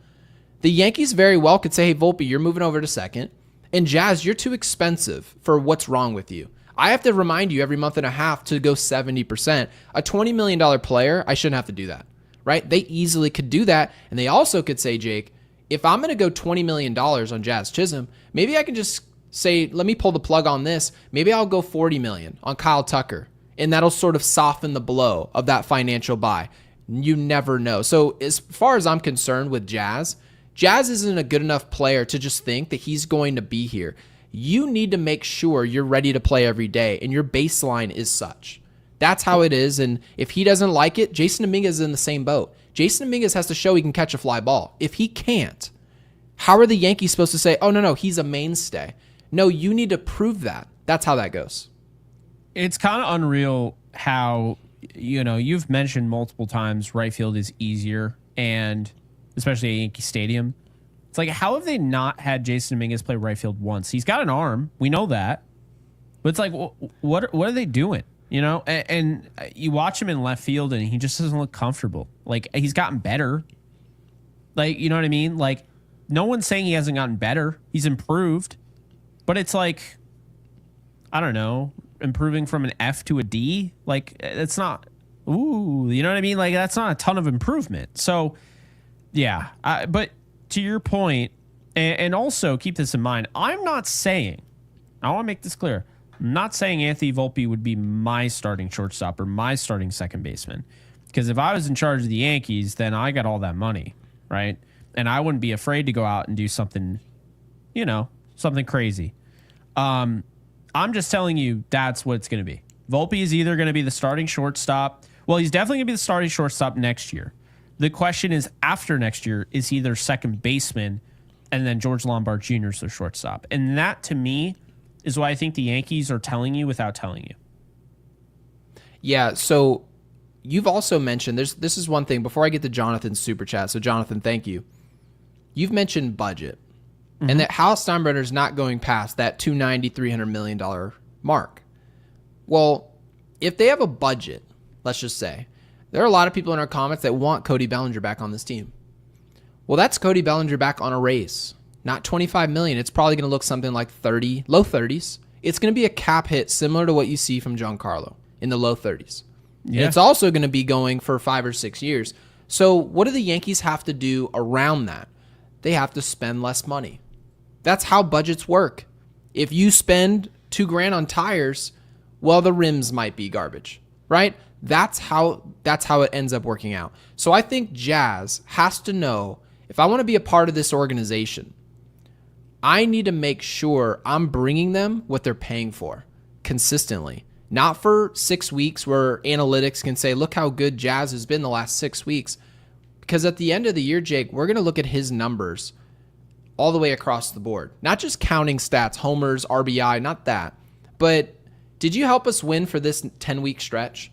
The Yankees very well could say, hey, Volpe, you're moving over to second. And Jazz, you're too expensive for what's wrong with you. I have to remind you every month and a half to go 70%. A $20 million player, I shouldn't have to do that, right? They easily could do that. And they also could say, Jake, if I'm going to go $20 million on Jazz Chisholm, maybe I can just say, let me pull the plug on this. Maybe I'll go $40 million on Kyle Tucker. And that'll sort of soften the blow of that financial buy. You never know. So as far as I'm concerned with Jazz, Jazz isn't a good enough player to just think that he's going to be here. You need to make sure you're ready to play every day, and your baseline is such. That's how it is, and if he doesn't like it, Jason Dominguez is in the same boat. Jason Dominguez has to show he can catch a fly ball. If he can't, how are the Yankees supposed to say, oh, no, he's a mainstay? No, you need to prove that. That's how that goes. It's kind of unreal how, you've mentioned multiple times right field is easier, and especially at Yankee Stadium. It's like, how have they not had Jason Dominguez play right field once? He's got an arm. We know that. But it's like, what are they doing? And you watch him in left field, and he just doesn't look comfortable. Like, he's gotten better. Like, you know what I mean? Like, no one's saying he hasn't gotten better. He's improved. But it's like, I don't know, improving from an F to a D. Like, it's not, you know what I mean? Like, that's not a ton of improvement. So, yeah. But to your point, and also keep this in mind, I'm not saying, I want to make this clear, I'm not saying Anthony Volpe would be my starting shortstop or my starting second baseman. Because if I was in charge of the Yankees, then I got all that money, right? And I wouldn't be afraid to go out and do something, something crazy. I'm just telling you that's what it's going to be. Volpe is either going to be the starting shortstop. Well, he's definitely going to be the starting shortstop next year. The question is, after next year, is he their second baseman, and then George Lombard Jr. is their shortstop. And that, to me, is what I think the Yankees are telling you without telling you. Yeah, so you've also mentioned, this is one thing, before I get to Jonathan's super chat, so Jonathan, thank you. You've mentioned budget, and that Hal Steinbrenner's not going past that $290, $300 million mark. Well, if they have a budget, let's just say, there are a lot of people in our comments that want Cody Bellinger back on this team. Well, that's Cody Bellinger back on a raise. Not $25 million. It's probably going to look something like 30, low 30s. It's going to be a cap hit similar to what you see from Giancarlo in the low 30s. Yeah. And it's also going to be going for 5 or 6 years. So what do the Yankees have to do around that? They have to spend less money. That's how budgets work. If you spend $2,000 on tires, well, the rims might be garbage, right? That's how it ends up working out. So I think Jazz has to know, if I want to be a part of this organization, I need to make sure I'm bringing them what they're paying for consistently. Not for 6 weeks where analytics can say, look how good Jazz has been the last 6 weeks. Because at the end of the year, Jake, we're going to look at his numbers all the way across the board. Not just counting stats, homers, RBI, not that. But did you help us win for this 10-week stretch?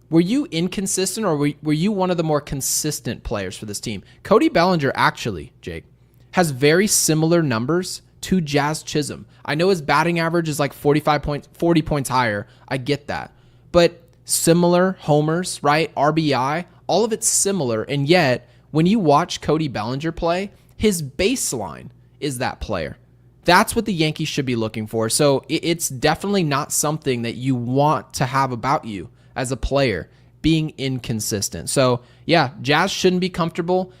Were you inconsistent, or were you one of the more consistent players for this team? Cody Bellinger, actually, Jake, has very similar numbers to Jazz Chisholm. I know his batting average is like 40 points higher. I get that. But similar homers, right? RBI, all of it's similar. And yet, when you watch Cody Bellinger play, his baseline is that player. That's what the Yankees should be looking for. So it's definitely not something that you want to have about you as a player, being inconsistent. So, yeah, Jazz shouldn't be comfortable.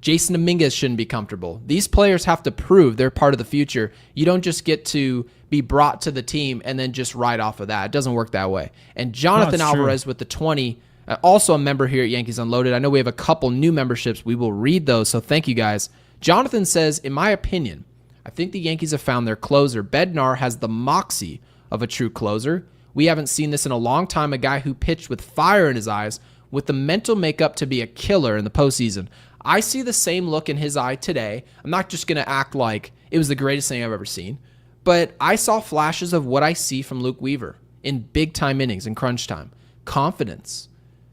Jason Dominguez shouldn't be comfortable. These players have to prove they're part of the future. You don't just get to be brought to the team and then just ride off of that. It doesn't work that way. And Jonathan Alvarez with the 20, also a member here at Yankees Unloaded. I know we have a couple new memberships. We will read those, so thank you guys. Jonathan says, in my opinion, I think the Yankees have found their closer. Bednar has the moxie of a true closer. We haven't seen this in a long time, a guy who pitched with fire in his eyes, with the mental makeup to be a killer in the postseason. I see the same look in his eye today. I'm not just going to act like it was the greatest thing I've ever seen, but I saw flashes of what I see from Luke Weaver in big-time innings in crunch time. Confidence.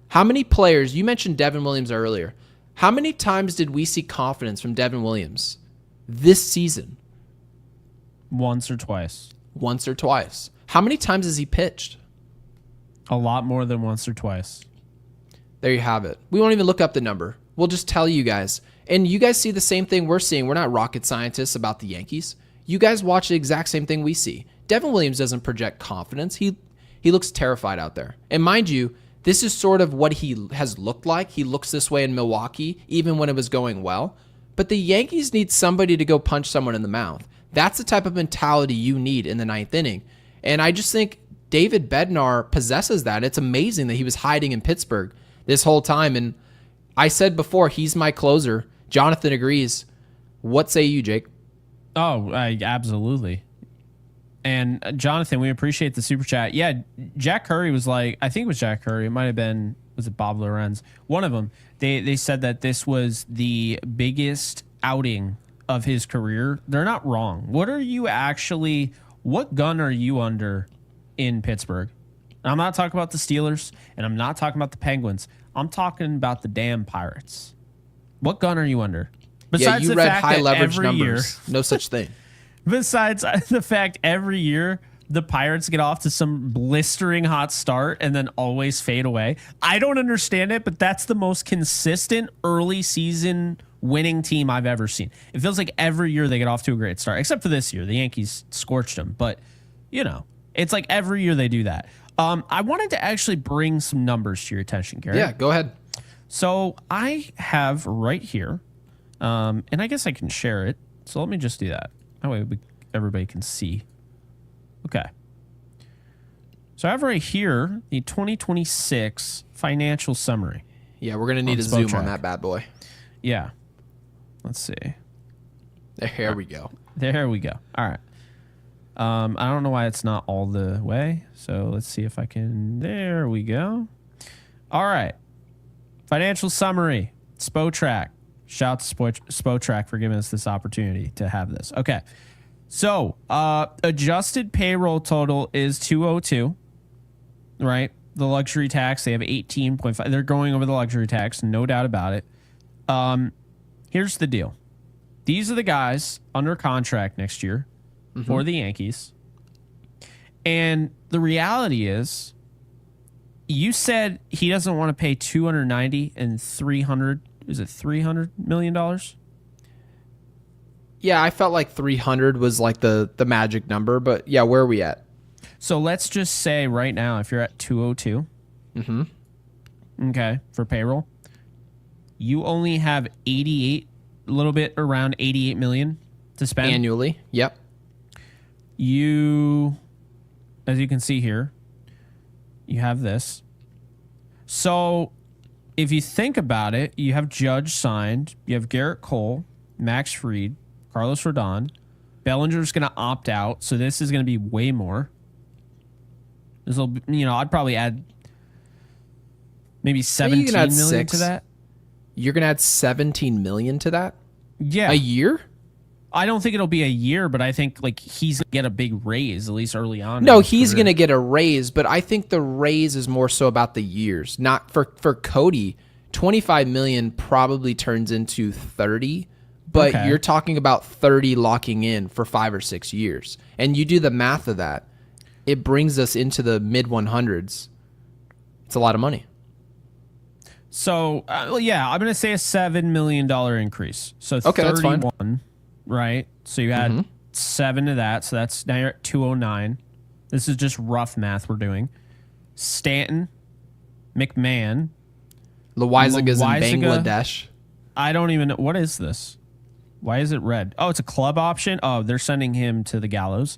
How many players, you mentioned Devin Williams earlier, how many times did we see confidence from Devin Williams this season? Once or twice. Once or twice. How many times has he pitched? A lot more than once or twice. There you have it. We won't even look up the number. We'll just tell you guys. And you guys see the same thing we're seeing. We're not rocket scientists about the Yankees. You guys watch the exact same thing we see. Devin Williams doesn't project confidence. He looks terrified out there. And mind you, this is sort of what he has looked like. He looks this way in Milwaukee, even when it was going well. But the Yankees need somebody to go punch someone in the mouth. That's the type of mentality you need in the ninth inning. And I just think David Bednar possesses that. It's amazing that he was hiding in Pittsburgh this whole time. And I said before, he's my closer. Jonathan agrees. What say you, Jake? Oh, absolutely. And Jonathan, we appreciate the super chat. Yeah, Jack Curry was like, I think it was Jack Curry. It might have been, was it Bob Lorenz? One of them. They said that this was the biggest outing of his career. They're not wrong. What gun are you under in Pittsburgh? I'm not talking about the Steelers, and I'm not talking about the Penguins. I'm talking about the damn Pirates. What gun are you under? Besides you read high leverage numbers. No such thing. Besides the fact every year the Pirates get off to some blistering hot start and then always fade away. I don't understand it, but that's the most consistent early season winning team I've ever seen. It feels like every year they get off to a great start, except for this year. The Yankees scorched them, but it's like every year they do that. I wanted to actually bring some numbers to your attention, Garrett. Yeah, go ahead. So I have right here, and I guess I can share it. So let me just do that. That way everybody can see. Okay. So I have right here the 2026 financial summary. Yeah, we're going to need a zoom on that bad boy. Yeah. Let's see. There we go. There we go. All right. I don't know why it's not all the way. So let's see if I can. There we go. All right. Financial summary. Spotrac. Shout out to Spotrac for giving us this opportunity to have this. Okay. So, adjusted payroll total is 202, right? The luxury tax, they have 18.5. They're going over the luxury tax, no doubt about it. Here's the deal. These are the guys under contract next year for the Yankees. And the reality is, you said he doesn't want to pay 290 and 300. Is it $300 million? Yeah, I felt like 300 was like the magic number, but yeah, where are we at? So let's just say right now, if you're at 202, okay, for payroll, you only have 88, a little bit around 88 million to spend annually. Yep. You, as you can see here, you have this. So if you think about it, you have Judge signed, you have Garrett Cole, Max Fried, Carlos Rodon. Bellinger's going to opt out, so this is going to be way more. This will, I'd probably add maybe 17 million to that. You're going to add 17 million to that? Yeah. A year? I don't think it'll be a year, but I think like he's going to get a big raise, at least early on. No, he's going to get a raise, but I think the raise is more so about the years. Not for Cody, 25 million probably turns into 30, but you're talking about 30 locking in for 5 or 6 years. And you do the math of that, it brings us into the mid 100s. It's a lot of money. So, I'm going to say a $7 million increase. So okay, 31, that's fine. Right? So you add 7 to that. So that's now you're at 209. This is just rough math we're doing. Stanton, McMahon. Loizaga in Bangladesh. I don't even know. What is this? Why is it red? Oh, it's a club option. Oh, they're sending him to the gallows.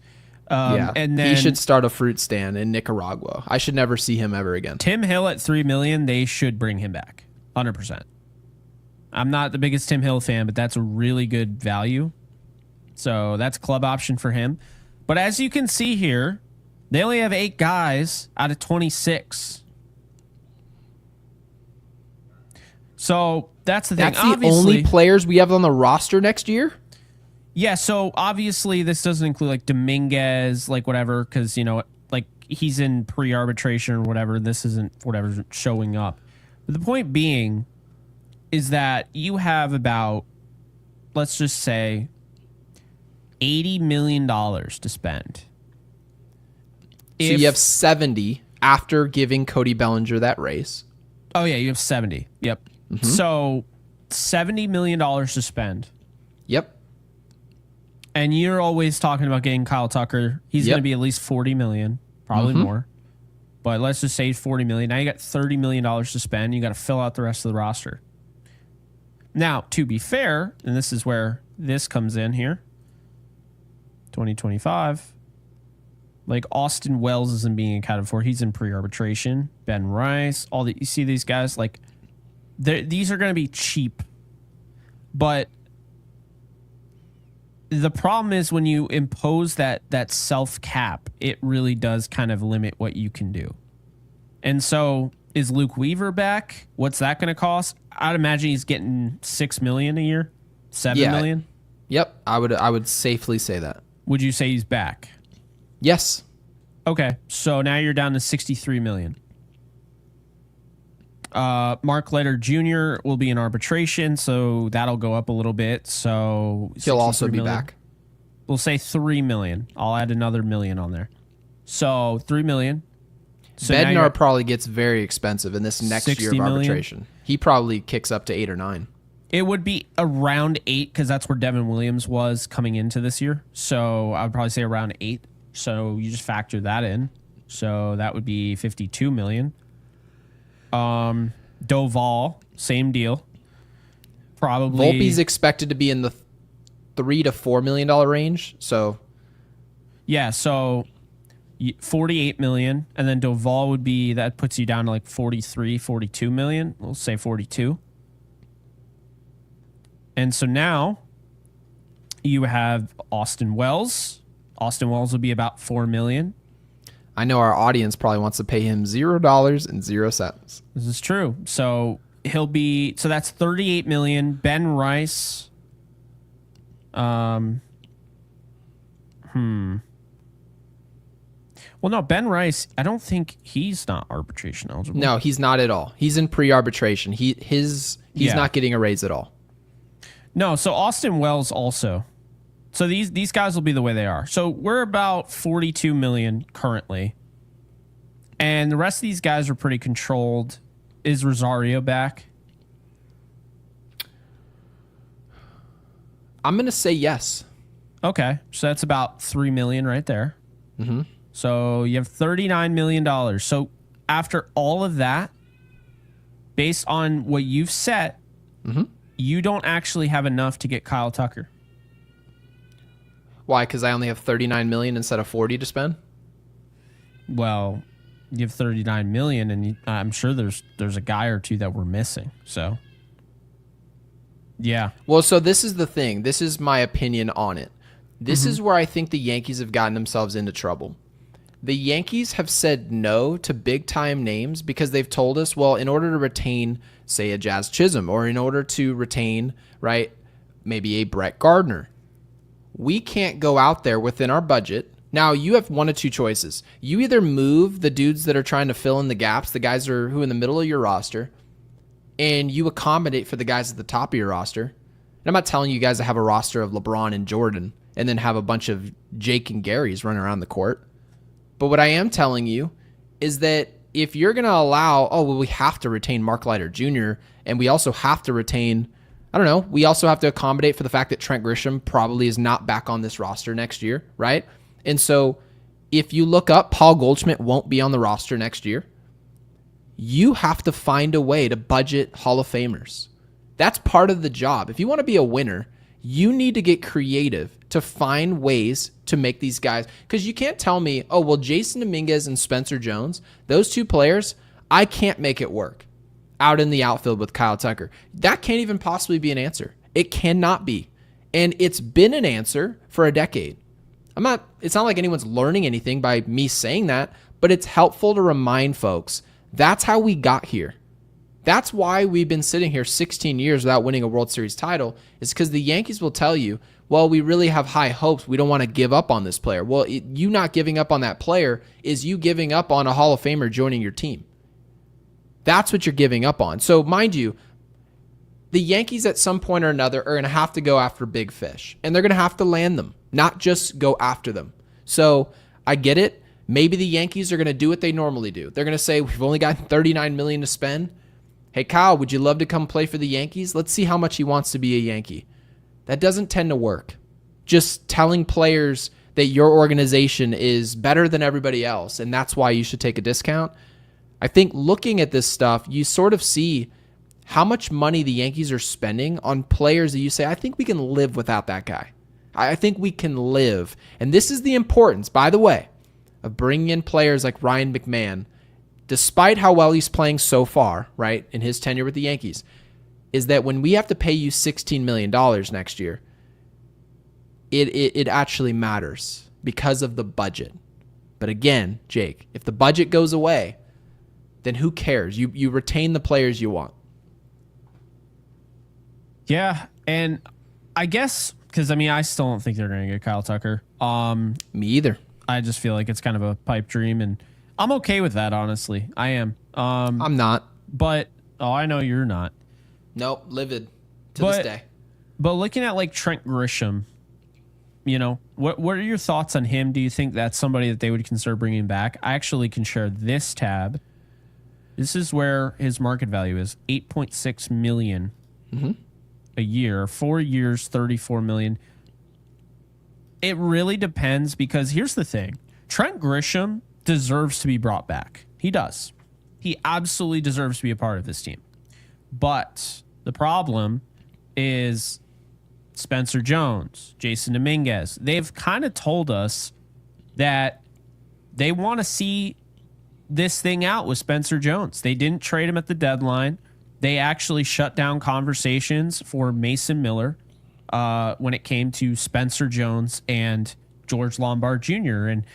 And then he should start a fruit stand in Nicaragua. I should never see him ever again. Tim Hill at $3 million. They should bring him back. 100%. I'm not the biggest Tim Hill fan, but that's a really good value. So that's club option for him. But as you can see here, they only have 8 guys out of 26. So that's the thing. That's the only players we have on the roster next year? Yeah, so obviously this doesn't include like Dominguez, like whatever, because, like he's in pre-arbitration or whatever. This isn't whatever's showing up. But the point being is that you have about, let's just say, $80 million to spend. So you have 70 after giving Cody Bellinger that raise. Oh, yeah, you have 70. Yep. So $70 million to spend. Yep. And you're always talking about getting Kyle Tucker. He's going to be at least $40 million, probably more. But let's just say $40 million. Now you got $30 million to spend. You got to fill out the rest of the roster. Now, to be fair, and this is where this comes in here, 2025, like Austin Wells isn't being accounted for. He's in pre-arbitration. Ben Rice, you see these guys, like these are going to be cheap. But the problem is when you impose that self cap, it really does kind of limit what you can do. And so is Luke Weaver back? What's that going to cost? I'd imagine he's getting $6 million a year, $7 million. Yep, I would safely say that. Would you say he's back? Yes. Okay, so now you're down to $63 million. Mark Leiter Jr. will be in arbitration, so that'll go up a little bit. So he'll also be back. We'll say $3 million. I'll add another $1 million on there. So $3 million. So Bednar probably gets very expensive in this next year of arbitration. Million. He probably kicks up to 8 or 9. It would be around 8 because that's where Devin Williams was coming into this year. So I would probably say around 8. So you just factor that in. So that would be $52 million. Doval, same deal. Probably. Volpe's expected to be in the $3 to $4 million range. So yeah, so $48 million, and then Doval would be, that puts you down to like $42 million. We'll say 42. And so now you have Austin Wells. Austin Wells would be about $4 million. I know our audience probably wants to pay him $0.00. This is true. So he'll be, so that's $38 million. Ben Rice. Well, no, Ben Rice, I don't think he's not arbitration eligible. No, he's not at all. He's in pre-arbitration. He's not getting a raise at all. No, so Austin Wells also. So these guys will be the way they are. So we're about $42 million currently. And the rest of these guys are pretty controlled. Is Rosario back? I'm going to say yes. Okay, so that's about $3 million right there. Mm-hmm. So you have $39 million. So after all of that, based on what you've set, you don't actually have enough to get Kyle Tucker. Why? Because I only have $39 million instead of 40 to spend? Well, you have $39 million, and I'm sure there's a guy or two that we're missing. So, yeah. Well, so this is the thing. This is my opinion on it. This is where I think the Yankees have gotten themselves into trouble. The Yankees have said no to big-time names because they've told us, well, in order to retain, say, a Jazz Chisholm, or in order to retain, right, maybe a Brett Gardner, we can't go out there within our budget. Now, you have one of two choices. You either move the dudes that are trying to fill in the gaps, the guys who are in the middle of your roster, and you accommodate for the guys at the top of your roster. And I'm not telling you guys to have a roster of LeBron and Jordan and then have a bunch of Jake and Garys running around the court. But what I am telling you is that if you're going to allow, we have to retain Mark Leiter Jr., and we also have to retain, we also have to accommodate for the fact that Trent Grisham probably is not back on this roster next year, right? And so if you look up, Paul Goldschmidt won't be on the roster next year. You have to find a way to budget Hall of Famers. That's part of the job. If you want to be a winner, you need to get creative to find ways to make these guys, because you can't tell me, Jason Dominguez and Spencer Jones, those two players, I can't make it work out in the outfield with Kyle Tucker. That can't even possibly be an answer. It cannot be. And it's been an answer for a decade. It's not like anyone's learning anything by me saying that, but it's helpful to remind folks that's how we got here. That's why we've been sitting here 16 years without winning a World Series title, is because the Yankees will tell you, we really have high hopes. We don't want to give up on this player. Well, you not giving up on that player is you giving up on a Hall of Famer joining your team. That's what you're giving up on. So mind you, the Yankees at some point or another are going to have to go after big fish, and they're going to have to land them, not just go after them. So I get it. Maybe the Yankees are going to do what they normally do. They're going to say, we've only got $39 million to spend. Hey, Kyle, would you love to come play for the Yankees? Let's see how much he wants to be a Yankee. That doesn't tend to work. Just telling players that your organization is better than everybody else, and that's why you should take a discount. I think looking at this stuff, you sort of see how much money the Yankees are spending on players that you say, I think we can live without that guy. I think we can live. And this is the importance, by the way, of bringing in players like Ryan McMahon. Despite how well he's playing so far, right, in his tenure with the Yankees, is that when we have to pay you $16 million next year, it actually matters because of the budget. But again, Jake, if the budget goes away, then who cares? You retain the players you want. Yeah, and I guess because I still don't think they're going to get Kyle Tucker. Me either. I just feel like it's kind of a pipe dream, and I'm okay with that. Honestly, I am. I'm not. But I know you're not. Nope, livid to this day. But looking at like Trent Grisham, what are your thoughts on him? Do you think that's somebody that they would consider bringing back? I actually can share this tab. This is where his market value is $8.6 million a year, 4 years, $34 million. It really depends because here's the thing: Trent Grisham deserves to be brought back. He does. He absolutely deserves to be a part of this team. But the problem is Spencer Jones, Jason Dominguez. They've kind of told us that they want to see this thing out with Spencer Jones. They didn't trade him at the deadline. They actually shut down conversations for Mason Miller when it came to Spencer Jones and George Lombard Jr. And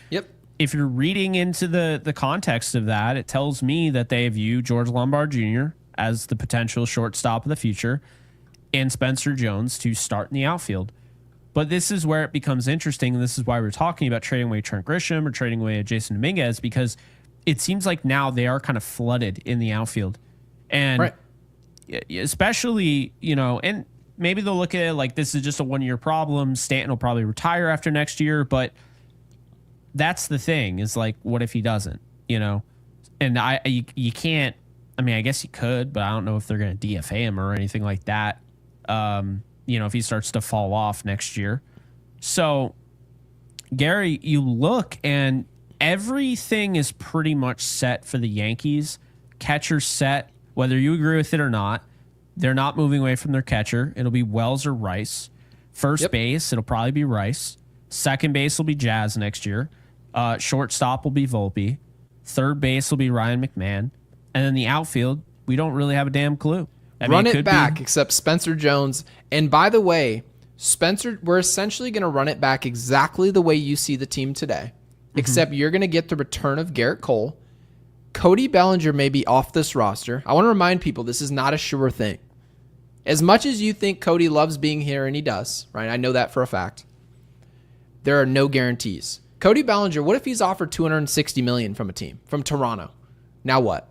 if you're reading into the context of that, it tells me that they view George Lombard Jr. as the potential shortstop of the future and Spencer Jones to start in the outfield. But this is where it becomes interesting, and this is why we're talking about trading away Trent Grisham or trading away Jason Dominguez, because it seems like now they are kind of flooded in the outfield. And especially, and maybe they'll look at it like this is just a one-year problem. Stanton will probably retire after next year, but that's the thing is like, what if he doesn't, And you can't, I guess you could, but I don't know if they're going to DFA him or anything like that. If he starts to fall off next year. So, Gary, you look and everything is pretty much set for the Yankees. Catcher set, whether you agree with it or not. They're not moving away from their catcher. It'll be Wells or Rice. First base, it'll probably be Rice. Second base will be Jazz next year. Shortstop will be Volpe. Third base will be Ryan McMahon. And then the outfield, we don't really have a damn clue. Run it back, except Spencer Jones. And by the way, Spencer, we're essentially going to run it back exactly the way you see the team today, except you're going to get the return of Garrett Cole. Cody Bellinger may be off this roster. I want to remind people this is not a sure thing. As much as you think Cody loves being here, and he does, right? I know that for a fact. There are no guarantees. Cody Bellinger, what if he's offered $260 million from a team, from Toronto? Now what?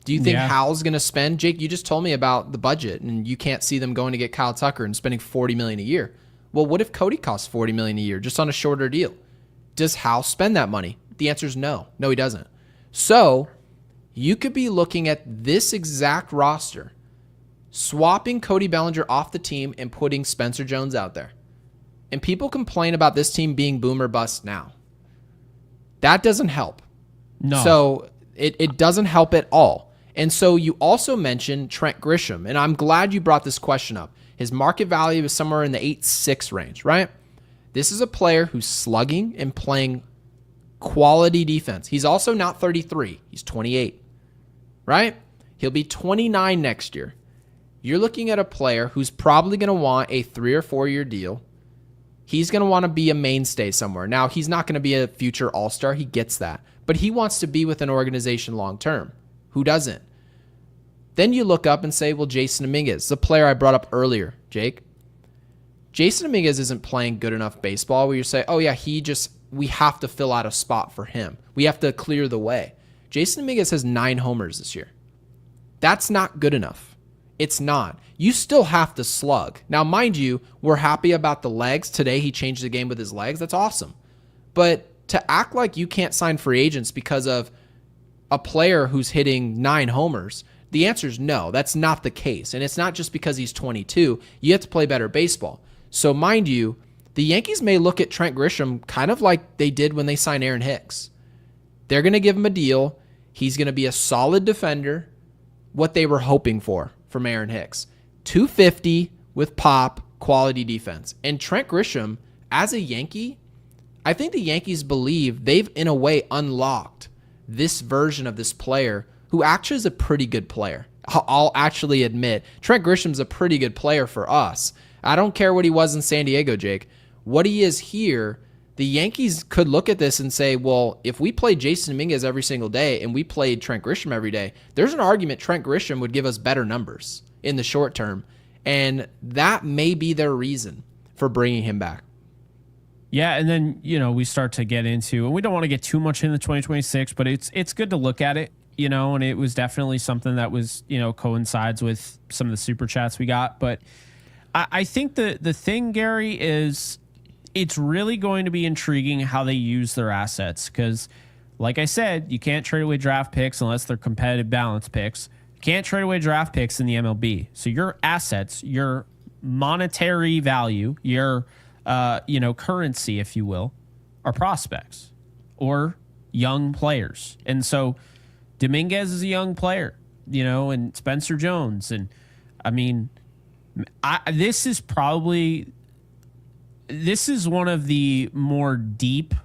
Do you think Hal's going to spend? Jake, you just told me about the budget, and you can't see them going to get Kyle Tucker and spending $40 million a year. Well, what if Cody costs $40 million a year just on a shorter deal? Does Hal spend that money? The answer is no. No, he doesn't. So you could be looking at this exact roster, swapping Cody Bellinger off the team and putting Spencer Jones out there. And people complain about this team being boom or bust now. That doesn't help. No. So it doesn't help at all. And so you also mentioned Trent Grisham, and I'm glad you brought this question up. His market value is somewhere in the 8.6 range, right? This is a player who's slugging and playing quality defense. He's also not 33. He's 28, right? He'll be 29 next year. You're looking at a player who's probably going to want a 3 or 4 year deal. He's going to want to be a mainstay somewhere. Now, he's not going to be a future all-star. He gets that. But he wants to be with an organization long-term. Who doesn't? Then you look up and say, well, Jason Dominguez, the player I brought up earlier, Jake. Jason Dominguez isn't playing good enough baseball where you say, oh, yeah, we have to fill out a spot for him. We have to clear the way. Jason Dominguez has 9 homers this year. That's not good enough. It's not. You still have to slug. Now, mind you, we're happy about the legs. Today, he changed the game with his legs. That's awesome. But to act like you can't sign free agents because of a player who's hitting 9 homers, the answer is no. That's not the case. And it's not just because he's 22. You have to play better baseball. So, mind you, the Yankees may look at Trent Grisham kind of like they did when they signed Aaron Hicks. They're going to give him a deal. He's going to be a solid defender, what they were hoping for from Aaron Hicks. 250 with pop, quality defense. And Trent Grisham, as a Yankee, I think the Yankees believe they've, in a way, unlocked this version of this player who actually is a pretty good player. I'll actually admit Trent Grisham's a pretty good player for us. I don't care what he was in San Diego, Jake. What he is here, the Yankees could look at this and say, well, if we played Jason Dominguez every single day and we played Trent Grisham every day, there's an argument Trent Grisham would give us better numbers in the short term. And that may be their reason for bringing him back. Yeah, and then, we start to get into, and we don't want to get too much into 2026, but it's good to look at it, and it was definitely something that was, coincides with some of the super chats we got. But I think the thing, Gary, is it's really going to be intriguing how they use their assets because, like I said, you can't trade away draft picks unless they're competitive balance picks. You can't trade away draft picks in the MLB. So your assets, your monetary value, your currency, if you will, are prospects or young players. And so Dominguez is a young player, and Spencer Jones. And I mean, this is one of the more deep,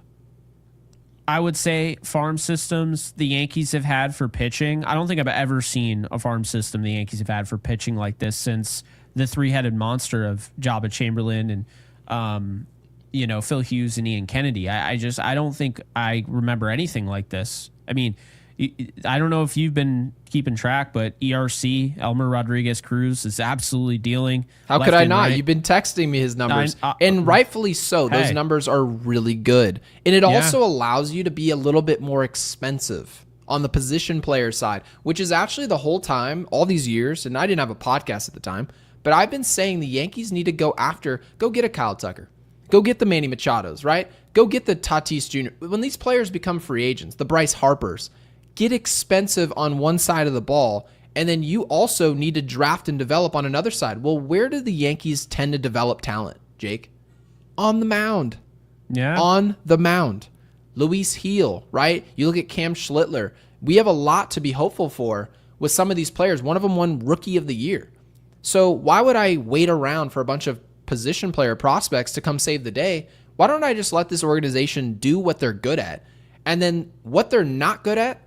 I would say, farm systems the Yankees have had for pitching. I don't think I've ever seen a farm system the Yankees have had for pitching like this since the three-headed monster of Jabba Chamberlain and Phil Hughes and Ian Kennedy. I don't think I remember anything like this. I mean, I don't know if you've been keeping track, but ERC, Elmer Rodriguez Cruz, is absolutely dealing. How could I not? Right. You've been texting me his numbers, and rightfully so. Those numbers are really good. And it also allows you to be a little bit more expensive on the position player side, which is actually the whole time, all these years, and I didn't have a podcast at the time, but I've been saying the Yankees need to go get a Kyle Tucker. Go get the Manny Machados, right? Go get the Tatis Jr. When these players become free agents, the Bryce Harpers, get expensive on one side of the ball, and then you also need to draft and develop on another side. Well, where do the Yankees tend to develop talent, Jake? On the mound. Yeah. On the mound. Luis Heel, right? You look at Cam Schlittler. We have a lot to be hopeful for with some of these players. One of them won Rookie of the Year. So why would I wait around for a bunch of position player prospects to come save the day? Why don't I just let this organization do what they're good at? And then what they're not good at,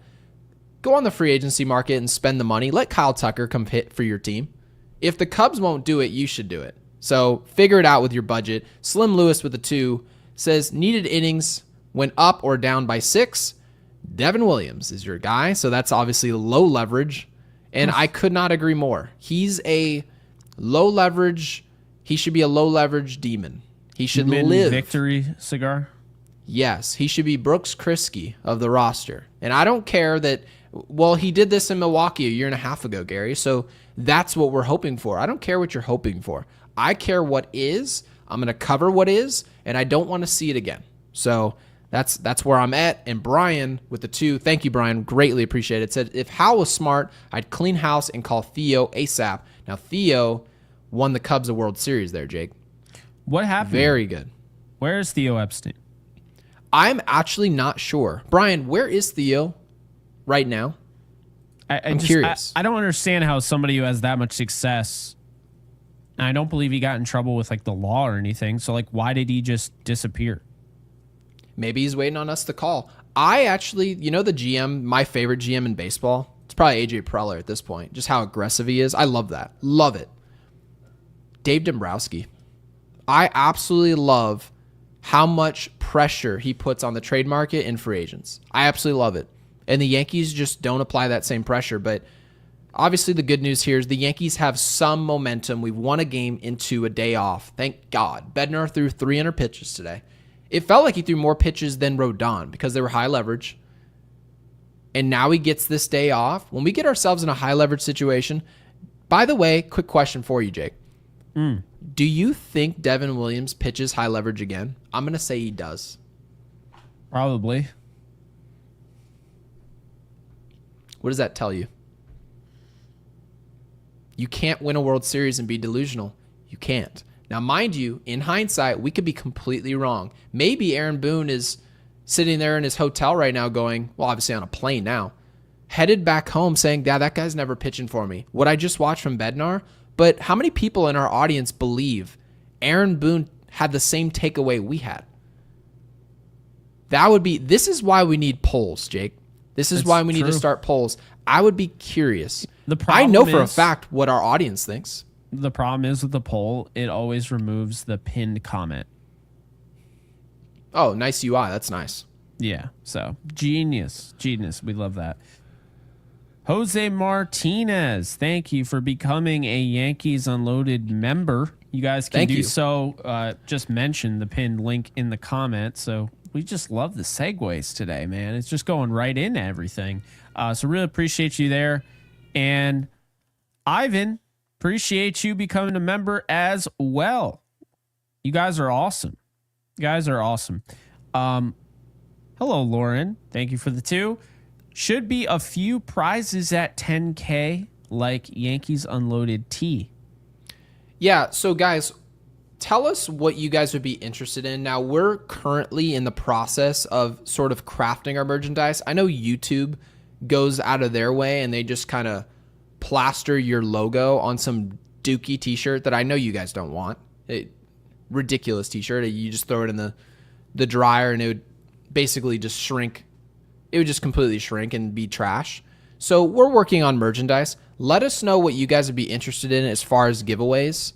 go on the free agency market and spend the money. Let Kyle Tucker come hit for your team. If the Cubs won't do it, you should do it. So figure it out with your budget. Slim Lewis with a 2 says needed innings went up or down by 6. Devin Williams is your guy. So that's obviously low leverage. And I could not agree more. He's a low leverage. He should be a low leverage demon. He should live. Victory cigar? Yes. He should be Brooks Kriske of the roster. And I don't care that, well, he did this in Milwaukee a year and a half ago, Gary. So that's what we're hoping for. I don't care what you're hoping for. I care what is. I'm going to cover what is, and I don't want to see it again. So that's where I'm at. And Brian with the 2, thank you, Brian. Greatly appreciate it. Said, if Hal was smart, I'd clean house and call Theo ASAP. Now, Theo won the Cubs a World Series there, Jake. What happened? Very good. Where is Theo Epstein? I'm actually not sure. Brian, where is Theo right now? I'm curious. I don't understand how somebody who has that much success, and I don't believe he got in trouble with like the law or anything. So like, why did he just disappear? Maybe he's waiting on us to call. I actually, the GM, my favorite GM in baseball, it's probably AJ Preller at this point. Just how aggressive he is. I love that. Love it. Dave Dombrowski. I absolutely love how much pressure he puts on the trade market and free agents. I absolutely love it. And the Yankees just don't apply that same pressure. But obviously the good news here is the Yankees have some momentum. We've won a game into a day off. Thank God. Bednar threw 300 pitches today. It felt like he threw more pitches than Rodon because they were high leverage. And now he gets this day off. When we get ourselves in a high leverage situation, by the way, quick question for you, Jake. Do you think Devin Williams pitches high leverage again? I'm going to say he does. Probably. What does that tell you? You can't win a World Series and be delusional. You can't. Now, mind you, in hindsight, we could be completely wrong. Maybe Aaron Boone is sitting there in his hotel right now going, well, obviously on a plane now, headed back home saying, yeah, that guy's never pitching for me. What I just watched from Bednar. But how many people in our audience believe Aaron Boone had the same takeaway we had? This is why we need polls, Jake. This is why we need to start polls. I would be curious. I know for a fact what our audience thinks. The problem is with the poll, it always removes the pinned comment. Oh, nice UI. That's nice. Yeah. So genius. We love that. Jose Martinez, thank you for becoming a Yankees Unloaded member. You guys can do so. Just mention the pinned link in the comments. So we just love the segues today, man. It's just going right into everything. So really appreciate you there. And Ivan, appreciate you becoming a member as well. You guys are awesome. Hello, Lauren. Thank you for the 2. Should be a few prizes at 10K like Yankees Unloaded T. Yeah, so guys, tell us what you guys would be interested in. Now, we're currently in the process of sort of crafting our merchandise. I know YouTube goes out of their way and they just kind of plaster your logo on some dookie t-shirt that I know you guys don't want. Ridiculous t-shirt. You just throw it in the dryer and it would basically just shrink. It would just completely shrink and be trash. So we're working on merchandise. Let us know what you guys would be interested in as far as giveaways,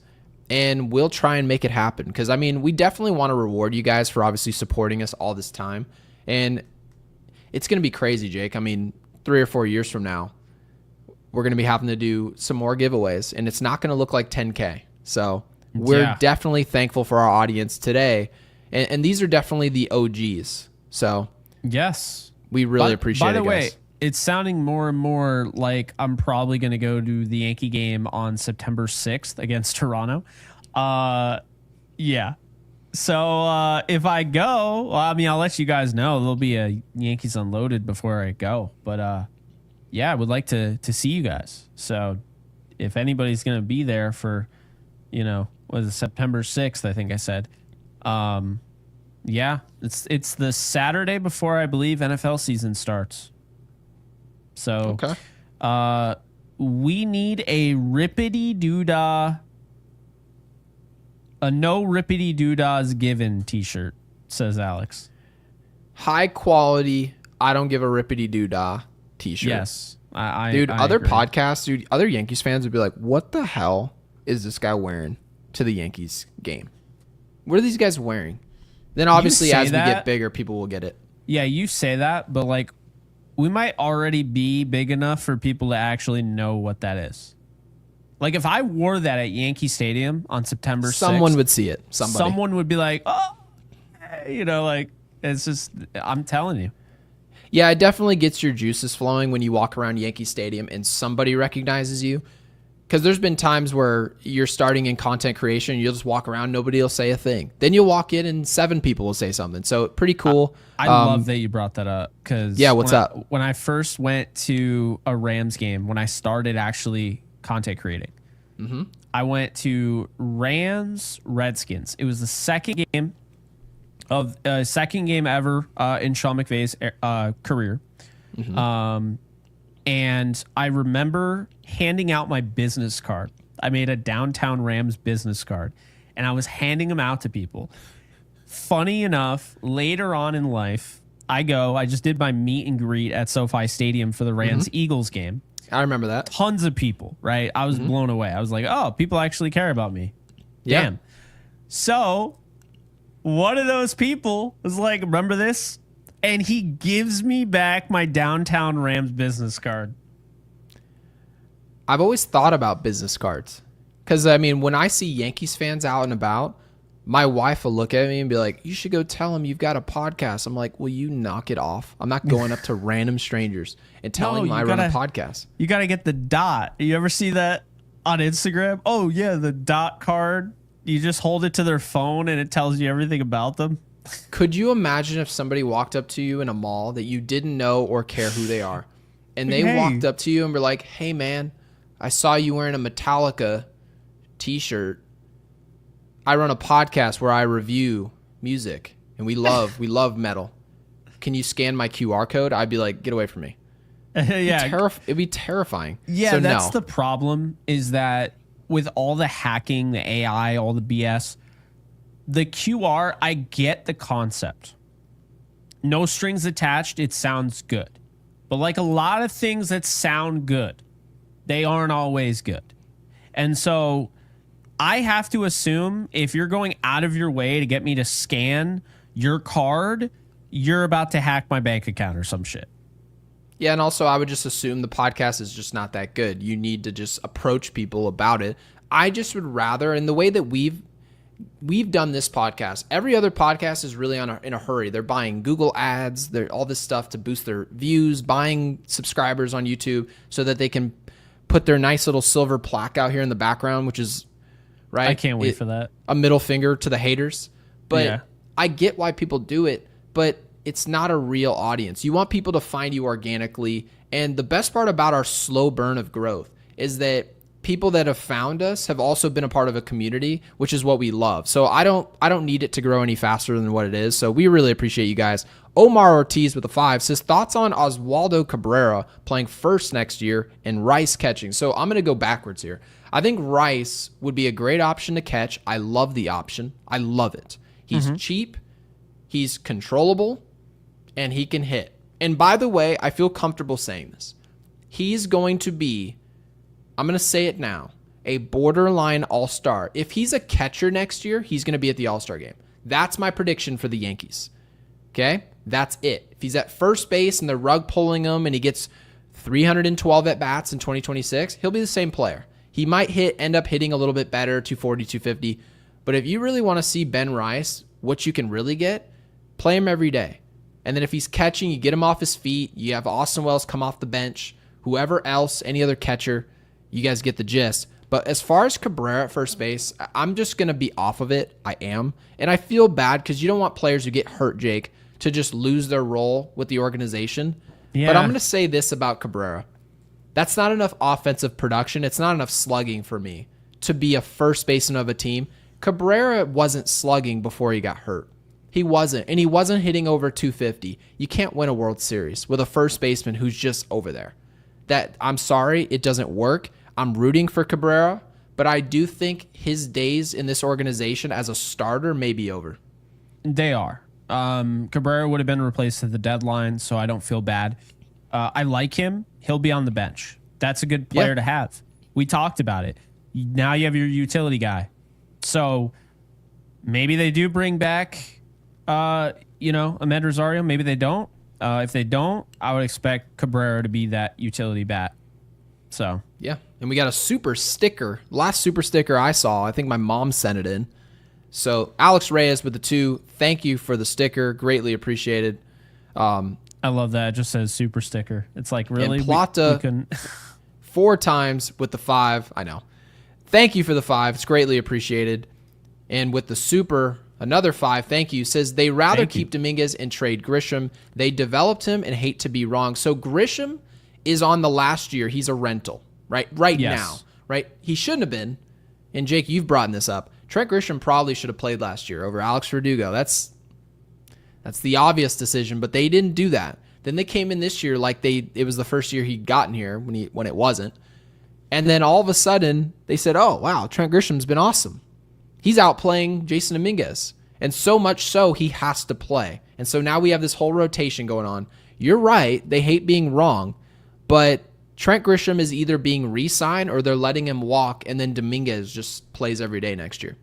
and we'll try and make it happen. Because, I mean, we definitely want to reward you guys for obviously supporting us all this time. And it's going to be crazy, Jake. I mean, 3 or 4 years from now, we're going to be having to do some more giveaways, and it's not going to look like 10K. So we're definitely thankful for our audience today. And these are definitely the OGs. So yes. We really appreciate it, guys. By the way, it's sounding more and more like I'm probably going to go to the Yankee game on September 6th against Toronto. Yeah. So if I go, well, I mean, I'll let you guys know. There'll be a Yankees Unloaded before I go. But yeah, I would like to see you guys. So if anybody's going to be there for, was it September 6th, I think I said. Yeah, it's the Saturday before I believe NFL season starts. So, we need a rippity doodah, a no rippity doodahs given T-shirt, says Alex. High quality, I don't give a rippity doodah T-shirt. Yes, I other agree. Podcasts, other Yankees fans would be like, "What the hell is this guy wearing to the Yankees game? What are these guys wearing?" Then obviously as we get bigger, people will get it. Yeah, you say that, but like we might already be big enough for people to actually know what that is. Like if I wore that at Yankee Stadium on September 6th, someone would see it. Someone would be like, "Oh," like it's just, I'm telling you. Yeah, it definitely gets your juices flowing when you walk around Yankee Stadium and somebody recognizes you. Because there's been times where you're starting in content creation, you'll just walk around, nobody will say a thing. Then you'll walk in and 7 people will say something. So pretty cool. I love that you brought that up. Because what's up? When I first went to a Rams game, when I started actually content creating, I went to Rams Redskins. It was the second game ever in Sean McVay's career. And I remember handing out my business card. I made a Downtown Rams business card, and I was handing them out to people. Funny enough, later on in life, I just did my meet and greet at SoFi Stadium for the Rams-Eagles game. I remember that. Tons of people, right? I was blown away. I was like, oh, people actually care about me. Yeah. Damn. So one of those people was like, remember this? And he gives me back my Downtown Rams business card. I've always thought about business cards. Because, I mean, when I see Yankees fans out and about, my wife will look at me and be like, "You should go tell them you've got a podcast." I'm like, "Will you knock it off? I'm not going up to random strangers and telling them I run a podcast." You got to get the dot. You ever see that on Instagram? Oh, yeah, the dot card. You just hold it to their phone and it tells you everything about them. Could you imagine if somebody walked up to you in a mall that you didn't know or care who they are, and they walked up to you and were like, "Hey, man, I saw you wearing a Metallica t-shirt. I run a podcast where I review music, and we love metal. Can you scan my QR code?" I'd be like, "Get away from me." It'd be terrifying. Yeah, so that's the problem, is that with all the hacking, the AI, all the BS, the QR, I get the concept. No strings attached, it sounds good. But like a lot of things that sound good, they aren't always good. And so I have to assume if you're going out of your way to get me to scan your card, you're about to hack my bank account or some shit. Yeah, and also I would just assume the podcast is just not that good. You need to just approach people about it. I just would rather, in the way that we've done this podcast, every other podcast is really in a hurry. They're buying Google ads, they're all this stuff to boost their views, buying subscribers on YouTube so that they can put their nice little silver plaque out here in the background, which is, right? I can't wait for that. A middle finger to the haters. But yeah. I get why people do it, but it's not a real audience. You want people to find you organically. And the best part about our slow burn of growth is that people that have found us have also been a part of a community, which is what we love. So I don't need it to grow any faster than what it is. So we really appreciate you guys. Omar Ortiz with a 5 says, thoughts on Oswaldo Cabrera playing first next year and Rice catching. So I'm going to go backwards here. I think Rice would be a great option to catch. I love the option. I love it. He's cheap, he's controllable, and he can hit. And by the way, I feel comfortable saying this. He's going to be, I'm going to say it now, a borderline all-star. If he's a catcher next year, he's going to be at the all-star game. That's my prediction for the Yankees. Okay? That's it. If he's at first base and they're rug pulling him and he gets 312 at-bats in 2026, he'll be the same player. He might end up hitting a little bit better, 240, 250. But if you really want to see Ben Rice, what you can really get, play him every day. And then if he's catching, you get him off his feet. You have Austin Wells come off the bench. Whoever else, any other catcher, you guys get the gist. But as far as Cabrera at first base, I'm just going to be off of it. I am. And I feel bad because you don't want players who get hurt, Jake, to just lose their role with the organization. Yeah. But I'm going to say this about Cabrera. That's not enough offensive production. It's not enough slugging for me to be a first baseman of a team. Cabrera wasn't slugging before he got hurt. He wasn't. And he wasn't hitting over 250. You can't win a World Series with a first baseman who's just over there. I'm sorry, it doesn't work. I'm rooting for Cabrera, but I do think his days in this organization as a starter may be over. They are. Cabrera would have been replaced at the deadline, so I don't feel bad. I like him. He'll be on the bench. That's a good player to have. We talked about it. Now you have your utility guy. So maybe they do bring back, Ahmed Rosario. Maybe they don't. If they don't, I would expect Cabrera to be that utility bat. So yeah, and we got a super sticker. Last super sticker I saw, I think my mom sent it in. So Alex Reyes with the 2. Thank you for the sticker. Greatly appreciated. I love that. It just says super sticker. It's like, really? And Plata 4 times with the 5. I know. Thank you for the 5. It's greatly appreciated. And with the super, another 5, thank you, says they rather keep Dominguez and trade Grisham. They developed him and hate to be wrong. So Grisham is on the last year. He's a rental, right? Now, right? He shouldn't have been. And Jake, you've brought this up. Trent Grisham probably should have played last year over Alex Verdugo. That's the obvious decision, but they didn't do that. Then they came in this year like it was the first year he'd gotten here when it wasn't. And then all of a sudden, they said, oh, wow, Trent Grisham's been awesome. He's outplaying Jason Dominguez. And so much so, he has to play. And so now we have this whole rotation going on. You're right. They hate being wrong. But Trent Grisham is either being re-signed or they're letting him walk, and then Dominguez just plays every day next year.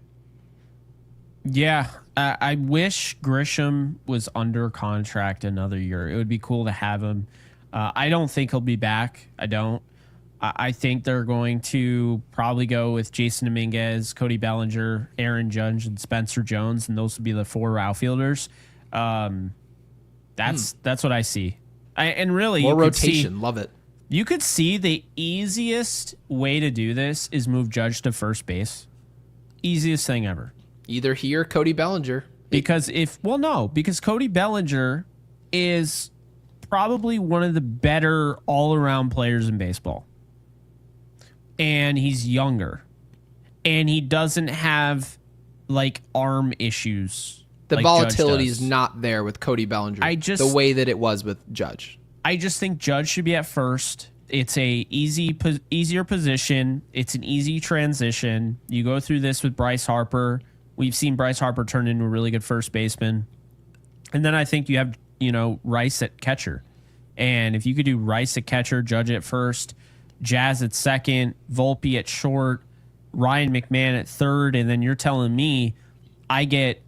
Yeah. I wish Grisham was under contract another year. It would be cool to have him. I don't think he'll be back. I don't. I think they're going to probably go with Jason Dominguez, Cody Bellinger, Aaron Judge, and Spencer Jones, and those would be the 4 outfielders. That's what I see. And really, more rotation. Love it. You could see the easiest way to do this is move Judge to first base. Easiest thing ever. Either he or Cody Bellinger. Because Cody Bellinger is probably one of the better all-around players in baseball. And he's younger. And he doesn't have, like, arm issues. The volatility is not there with Cody Bellinger the way that it was with Judge. I just think Judge should be at first. It's a easier position. It's an easy transition. You go through this with Bryce Harper. We've seen Bryce Harper turn into a really good first baseman. And then I think you have, Rice at catcher. And if you could do Rice at catcher, Judge at first, Jazz at second, Volpe at short, Ryan McMahon at third, and then you're telling me I get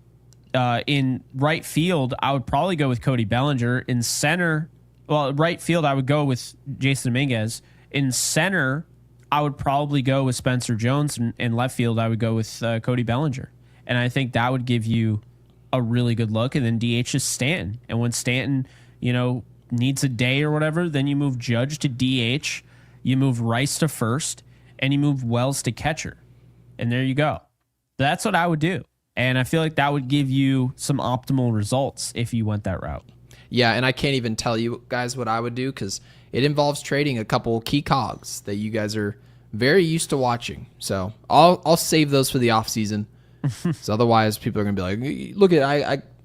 in right field, I would probably go with Cody Bellinger. In center, well, right field, I would go with Jason Dominguez. In center, I would probably go with Spencer Jones. And in left field, I would go with Cody Bellinger. And I think that would give you a really good look. And then DH is Stanton. And when Stanton, needs a day or whatever, then you move Judge to DH, you move Rice to first, and you move Wells to catcher. And there you go. That's what I would do. And I feel like that would give you some optimal results if you went that route. Yeah, and I can't even tell you guys what I would do because it involves trading a couple key cogs that you guys are very used to watching. So I'll save those for the offseason. So otherwise, people are going to be like, look at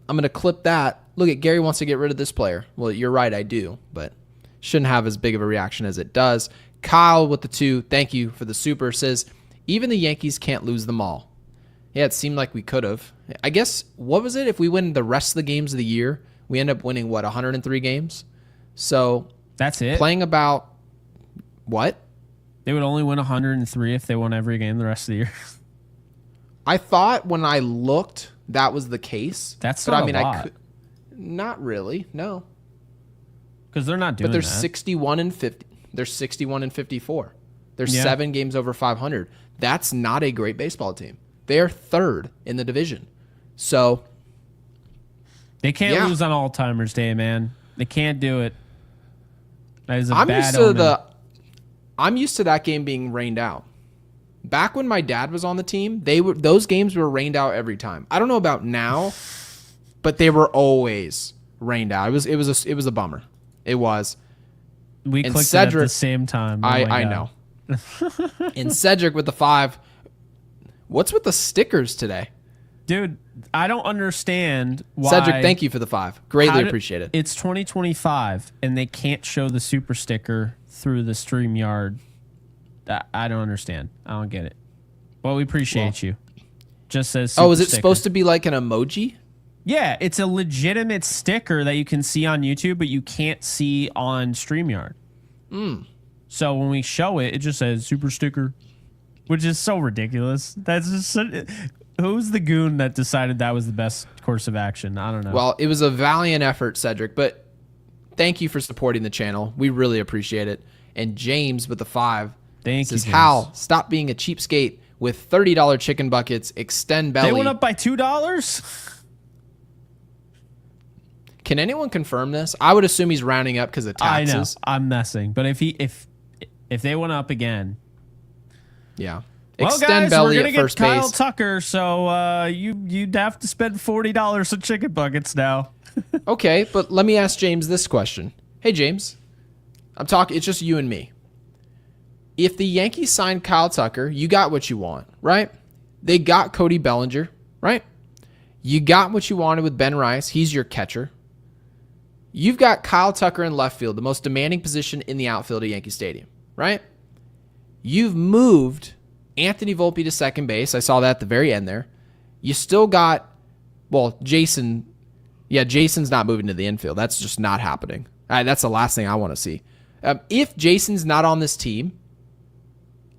I'm going to clip that. Look at Gary wants to get rid of this player. Well, you're right, I do, but shouldn't have as big of a reaction as it does. Kyle with the 2, thank you for the super, says, even the Yankees can't lose them all. Yeah, it seemed like we could have. I guess, what was it? If we win the rest of the games of the year, we end up winning, 103 games? So that's it. Playing about what? They would only win 103 if they won every game the rest of the year. I thought when I looked that was the case. That's not a lot. Not really, no. Because they're not doing that. But they're 61 and 50. They're 61 and 54. They're 7 games over 500. That's not a great baseball team. They're third in the division. So they can't lose on All-Timers Day, man. They can't do it. That is a bad omen. I'm used to that game being rained out. Back when my dad was on the team, those games were rained out every time. I don't know about now, but they were always rained out. It was a bummer. It was. We clicked Cedric, it at the same time. I know. And Cedric with the 5. What's with the stickers today? Dude, I don't understand why. Cedric, thank you for the 5. Greatly appreciate it. It's 2025, and they can't show the super sticker through the StreamYard. I don't understand. I don't get it. Well, we appreciate you. Just says super is it sticker. Supposed to be like an emoji? Yeah, it's a legitimate sticker that you can see on YouTube, but you can't see on StreamYard. So when we show it, it just says super sticker, which is so ridiculous. That's just who's the goon that decided that was the best course of action? I don't know. Well, it was a valiant effort, Cedric, but thank you for supporting the channel. We really appreciate it. And James with the 5 says, Hal, stop being a cheapskate with $30 chicken buckets. Extend belly. They went up by $2? Can anyone confirm this? I would assume he's rounding up because of taxes. I know. I'm messing. But if they went up again. Yeah. Well, Extend guys, belly we're going at to first get Kyle base. Tucker, so you'd have to spend $40 on chicken buckets now. Okay, but let me ask James this question. Hey, James. It's just you and me. If the Yankees signed Kyle Tucker, you got what you want, right? They got Cody Bellinger, right? You got what you wanted with Ben Rice. He's your catcher. You've got Kyle Tucker in left field, the most demanding position in the outfield at Yankee Stadium, right? You've moved Anthony Volpe to second base. I saw that at the very end there. You still got, Jason. Yeah, Jason's not moving to the infield. That's just not happening. That's the last thing I want to see. If Jason's not on this team,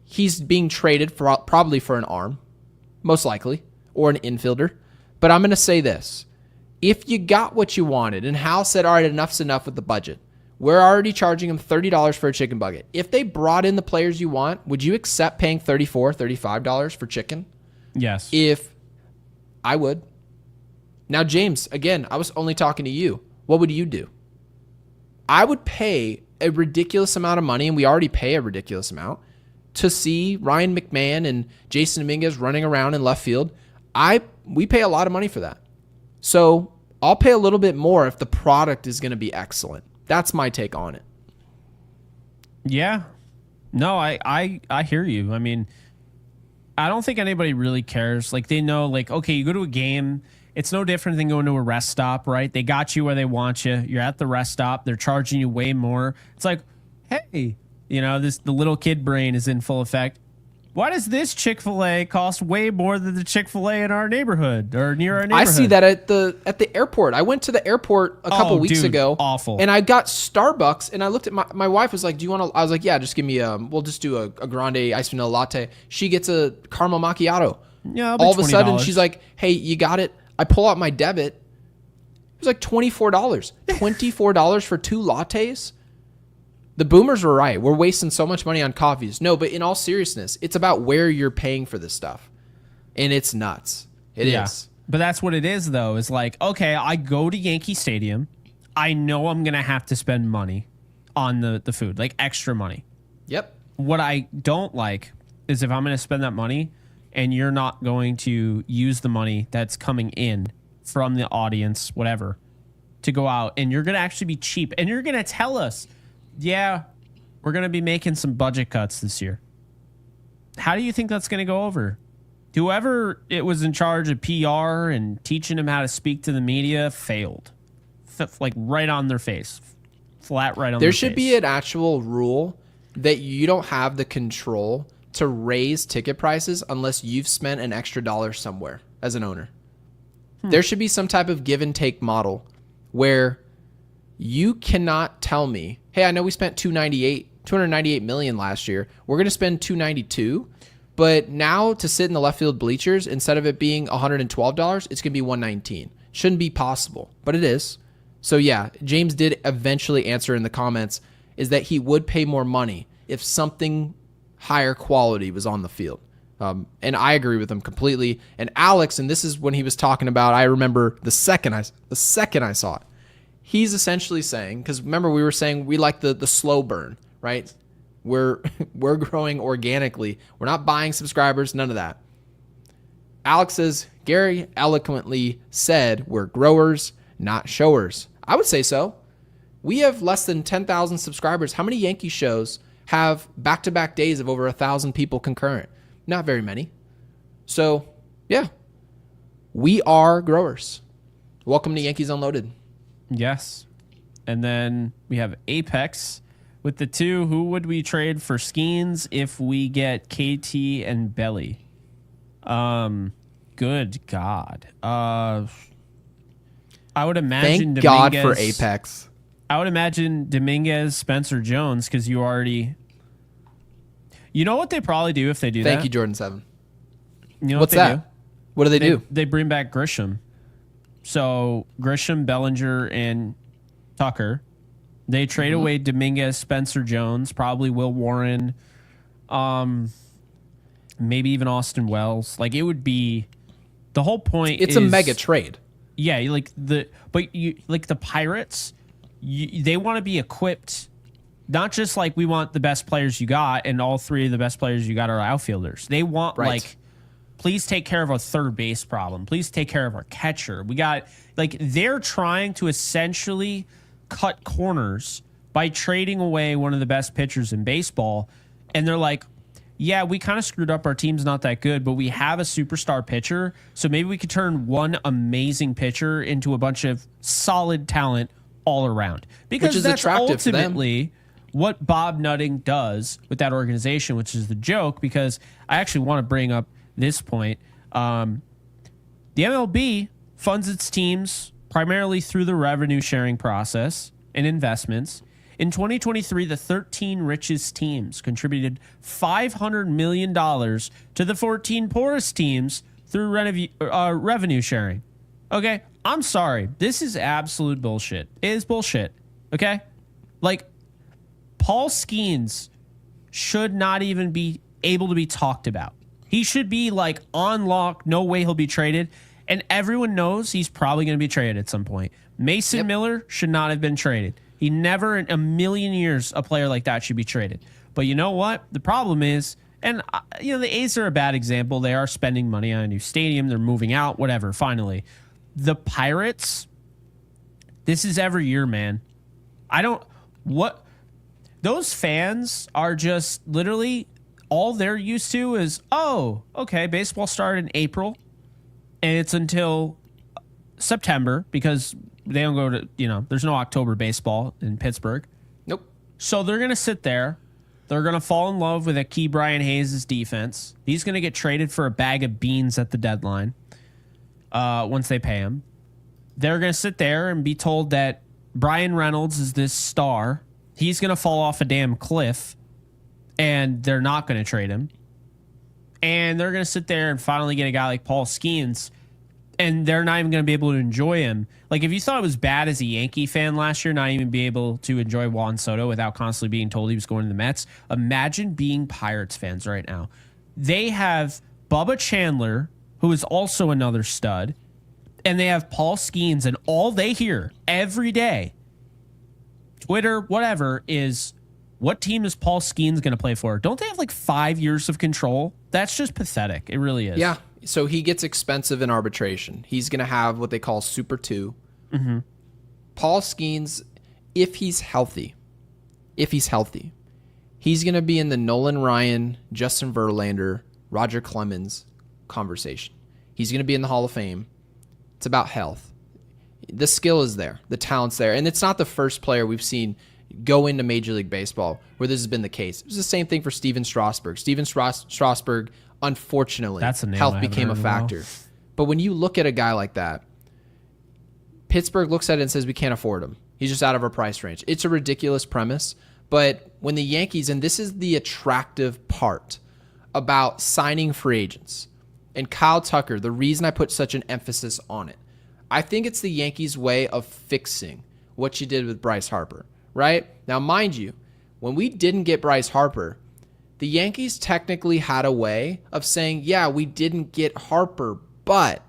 he's being traded probably for an arm, most likely, or an infielder. But I'm going to say this. If you got what you wanted, and Hal said, all right, enough's enough with the budget. We're already charging him $30 for a chicken bucket. If they brought in the players you want, would you accept paying $34, $35 for chicken? Yes. I would. Now, James, again, I was only talking to you. What would you do? I would pay a ridiculous amount of money, and we already pay a ridiculous amount, to see Ryan McMahon and Jason Dominguez running around in left field. We pay a lot of money for that. So I'll pay a little bit more if the product is going to be excellent. That's my take on it. Yeah. No, I hear you. I mean, I don't think anybody really cares. Like, they know, like, okay, you go to a game, it's no different than going to a rest stop, right? They got you where they want you. You're at the rest stop. They're charging you way more. It's like, hey, the little kid brain is in full effect. Why does this Chick-fil-A cost way more than the Chick-fil-A in our neighborhood or near our neighborhood? I see that at the airport. I went to the airport a couple weeks ago. Awful. And I got Starbucks, and I looked at my wife was like, "Do you want to?" I was like, "Yeah, just give me we'll just do a grande iced vanilla latte." She gets a caramel macchiato. Yeah, all of a sudden she's like, "Hey, you got it?" I pull out my debit. It was like $24. $24 for 2 lattes. The boomers were right. We're wasting so much money on coffees. No, but in all seriousness, it's about where you're paying for this stuff. And it's nuts. It is. But that's what it is, though, is like, okay, I go to Yankee Stadium. I know I'm going to have to spend money on the food, like extra money. Yep. What I don't like is if I'm going to spend that money and you're not going to use the money that's coming in from the audience, whatever, to go out, and you're going to actually be cheap, and you're going to tell us, yeah, we're going to be making some budget cuts this year. How do you think that's going to go over? Whoever it was in charge of PR and teaching them how to speak to the media failed. Like right on their face. Flat right on their face. There should be an actual rule that you don't have the control to raise ticket prices unless you've spent an extra dollar somewhere as an owner. There should be some type of give and take model where you cannot tell me, hey, I know we spent $298 million last year. We're going to spend $292, but now to sit in the left field bleachers, instead of it being $112, it's going to be $119. Shouldn't be possible, but it is. So yeah, James did eventually answer in the comments is that he would pay more money if something higher quality was on the field. And I agree with him completely. And Alex, and this is when he was talking about, I remember the second I saw it, he's essentially saying, because remember we were saying we like the slow burn, right? We're growing organically. We're not buying subscribers, none of that. Alex says, Gary eloquently said we're growers, not showers. I would say so. We have less than 10,000 subscribers. How many Yankee shows have back-to-back days of over 1,000 people concurrent? Not very many. So, yeah, we are growers. Welcome to Yankees Unloaded. Yes. And then we have Apex with the 2. Who would we trade for Skeens if we get KT and Belly? Good God. I would imagine Thank God for Apex. I would imagine Dominguez, Spencer Jones, because you already... You know what they probably do if they do that? Thank you, Jordan 7. You know What's what they that? do? What do they do? They bring back Grisham. So Grisham, Bellinger, and Tucker. They trade away Dominguez, Spencer Jones, probably Will Warren, maybe even Austin Wells. Like it would be the whole point. It's a mega trade. Yeah, like the Pirates, they want to be equipped. Not just like we want the best players you got, and all 3 of the best players you got are outfielders. They want like, please take care of our third base problem. Please take care of our catcher. We got like they're trying to essentially cut corners by trading away one of the best pitchers in baseball, and they're like, yeah, we kind of screwed up. Our team's not that good, but we have a superstar pitcher, so maybe we could turn one amazing pitcher into a bunch of solid talent all around. Because which is that's attractive ultimately what Bob Nutting does with that organization, which is the joke, because I actually want to bring up this point. The MLB funds its teams primarily through the revenue sharing process and investments. In 2023, the 13 richest teams contributed $500 million to the 14 poorest teams through revenue sharing. Okay, I'm sorry. This is absolute bullshit. It is bullshit. Okay? Like, Paul Skeens should not even be able to be talked about. He should be like on lock. No way he'll be traded. And everyone knows he's probably going to be traded at some point. Mason Miller should not have been traded. He never in a million years a player like that should be traded. But you know what? The problem is, and the A's are a bad example. They are spending money on a new stadium. They're moving out, whatever, finally. The Pirates, this is every year, man. Those fans are just literally, all they're used to is, oh, okay, baseball started in April, and it's until September because they don't go to, there's no October baseball in Pittsburgh. Nope. So they're going to sit there They're going to fall in love with a Key Brian Hayes' defense. He's going to get traded for a bag of beans at the deadline once they pay him. They're going to sit there and be told that Brian Reynolds is this star. He's going to fall off a damn cliff, and they're not going to trade him. And they're going to sit there and finally get a guy like Paul Skeens, and they're not even going to be able to enjoy him. Like, if you thought it was bad as a Yankee fan last year, not even be able to enjoy Juan Soto without constantly being told he was going to the Mets, imagine being Pirates fans right now. They have Bubba Chandler, who is also another stud, and they have Paul Skeens, and all they hear every day, Twitter, whatever, is what team is Paul Skeens going to play for? Don't they have like 5 years of control? That's just pathetic. It really is. Yeah. So he gets expensive in arbitration. He's going to have what they call Super 2. Mm-hmm. Paul Skeens, if he's healthy, he's going to be in the Nolan Ryan, Justin Verlander, Roger Clemens conversation. He's going to be in the Hall of Fame. It's about health. The skill is there. The talent's there. And it's not the first player we've seen go into Major League Baseball where this has been the case. It was the same thing for Steven Strasburg. Steven Strasburg, unfortunately, health became a factor. But when you look at a guy like that, Pittsburgh looks at it and says, we can't afford him. He's just out of our price range. It's a ridiculous premise. But when the Yankees, and this is the attractive part about signing free agents, and Kyle Tucker, the reason I put such an emphasis on it, I think it's the Yankees' way of fixing what you did with Bryce Harper, right? Now, mind you, when we didn't get Bryce Harper, the Yankees technically had a way of saying, yeah, we didn't get Harper, but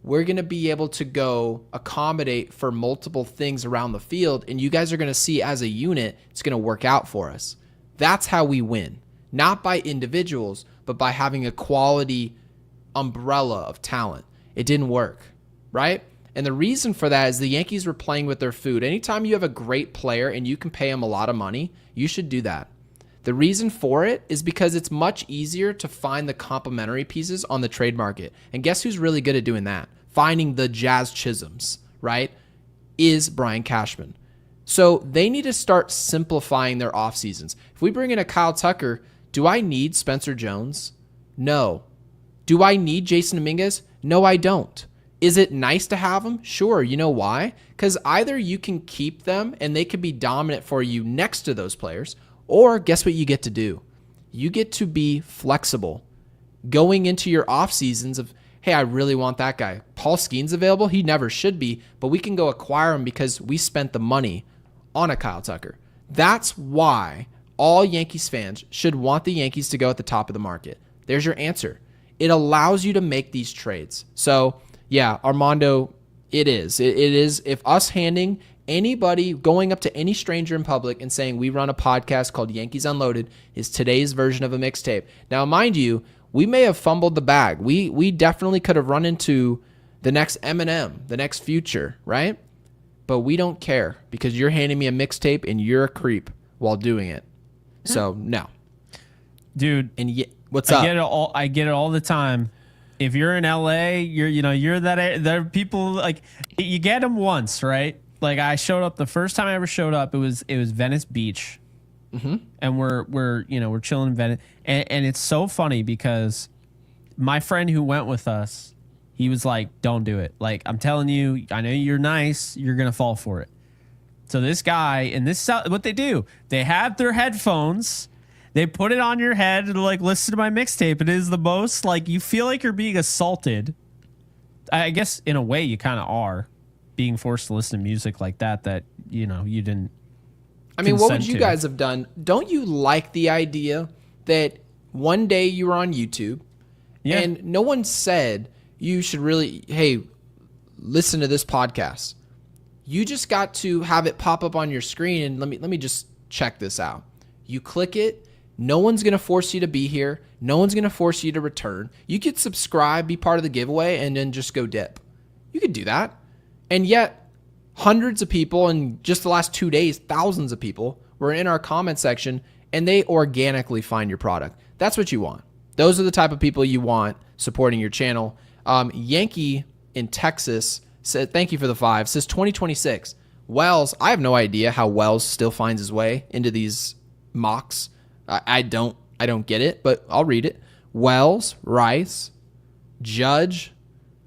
we're going to be able to go accommodate for multiple things around the field, and you guys are going to see as a unit, it's going to work out for us. That's how we win, not by individuals, but by having a quality umbrella of talent. It didn't work, right? And the reason for that is the Yankees were playing with their food. Anytime you have a great player and you can pay him a lot of money, you should do that. The reason for it is because it's much easier to find the complementary pieces on the trade market. And guess who's really good at doing that? Finding the Jazz Chisholms, right? Is Brian Cashman. So they need to start simplifying their off seasons. If we bring in a Kyle Tucker, do I need Spencer Jones? No. Do I need Jason Dominguez? No, I don't. Is it nice to have them? Sure. You know why? Because either you can keep them and they could be dominant for you next to those players, or guess what you get to do? You get to be flexible going into your off seasons of, hey, I really want that guy. Paul Skeens available? He never should be, but we can go acquire him because we spent the money on a Kyle Tucker. That's why all Yankees fans should want the Yankees to go at the top of the market. There's your answer. It allows you to make these trades. So, yeah, Armando, it is. It is if us handing anybody, going up to any stranger in public and saying we run a podcast called Yankees Unloaded is today's version of a mixtape. Now, mind you, we may have fumbled the bag. We definitely could have run into the next Eminem, the next Future, right? But we don't care because you're handing me a mixtape and you're a creep while doing it. So, no. Dude, and what's up? I get it all the time. If you're in LA, you're that there are people like you get them once, right? Like I showed up the first time I ever showed up, it was Venice Beach. Mm-hmm. And we're chilling in Venice. And it's so funny because my friend who went with us, he was like, don't do it. Like, I'm telling you, I know you're nice. You're going to fall for it. So this guy, and this is what they do. They have their headphones. They put it on your head and like, listen to my mixtape. It is the most like, you feel like you're being assaulted. I guess in a way you kind of are being forced to listen to music like that, you didn't. I mean, what would you guys have done? Don't you like the idea that one day you were on YouTube and no one said you should really, hey, listen to this podcast. You just got to have it pop up on your screen and let me just check this out. You click it. No one's going to force you to be here. No one's going to force you to return. You could subscribe, be part of the giveaway, and then just go dip. You could do that. And yet, hundreds of people in just the last 2 days, thousands of people were in our comment section, and they organically find your product. That's what you want. Those are the type of people you want supporting your channel. Yankee in Texas said, thank you for the 5, says 2026. Wells, I have no idea how Wells still finds his way into these mocks, I don't get it, but I'll read it. Wells, Rice, Judge,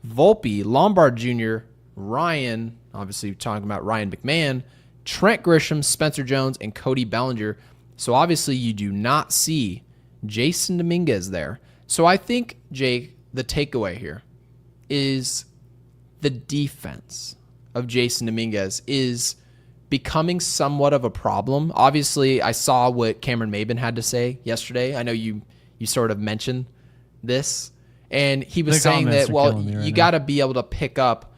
Volpe, Lombard Jr., Ryan, obviously talking about Ryan McMahon, Trent Grisham, Spencer Jones, and Cody Bellinger. So obviously you do not see Jason Dominguez there. So I think, Jake, the takeaway here is the defense of Jason Dominguez is becoming somewhat of a problem. Obviously, I saw what Cameron Maben had to say yesterday. I know you sort of mentioned this. And he was saying that, well, you got to be able to pick up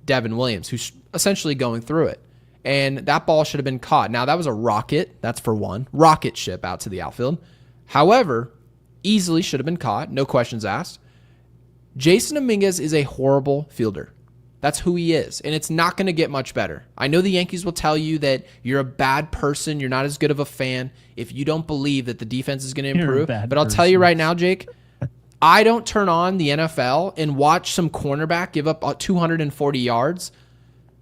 Devin Williams, who's essentially going through it. And that ball should have been caught. Now, that was a rocket. That's for one. Rocket ship out to the outfield. However, easily should have been caught. No questions asked. Jason Dominguez is a horrible fielder. That's who he is. And it's not going to get much better. I know the Yankees will tell you that you're a bad person. You're not as good of a fan if you don't believe that the defense is going to improve. But I'll tell you right now, Jake, I don't turn on the NFL and watch some cornerback give up 240 yards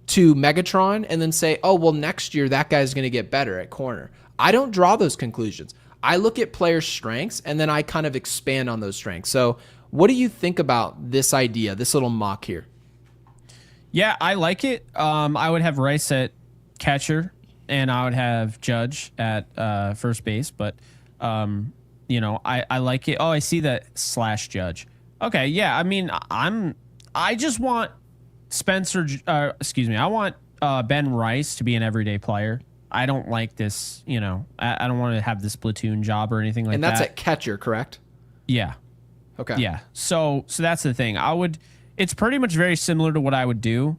to Megatron and then say, oh, well, next year that guy's going to get better at corner. I don't draw those conclusions. I look at players' strengths and then I kind of expand on those strengths. So what do you think about this idea, this little mock here? Yeah, I like it. I would have Rice at catcher and I would have Judge at first base, but I like it. Oh, I see that / Judge. Okay, yeah. I mean, I just want I want Ben Rice to be an everyday player. I don't like this, I don't want to have this platoon job or anything like that. And that's at catcher, correct? Yeah. Okay. Yeah. So that's the thing. It's pretty much very similar to what I would do,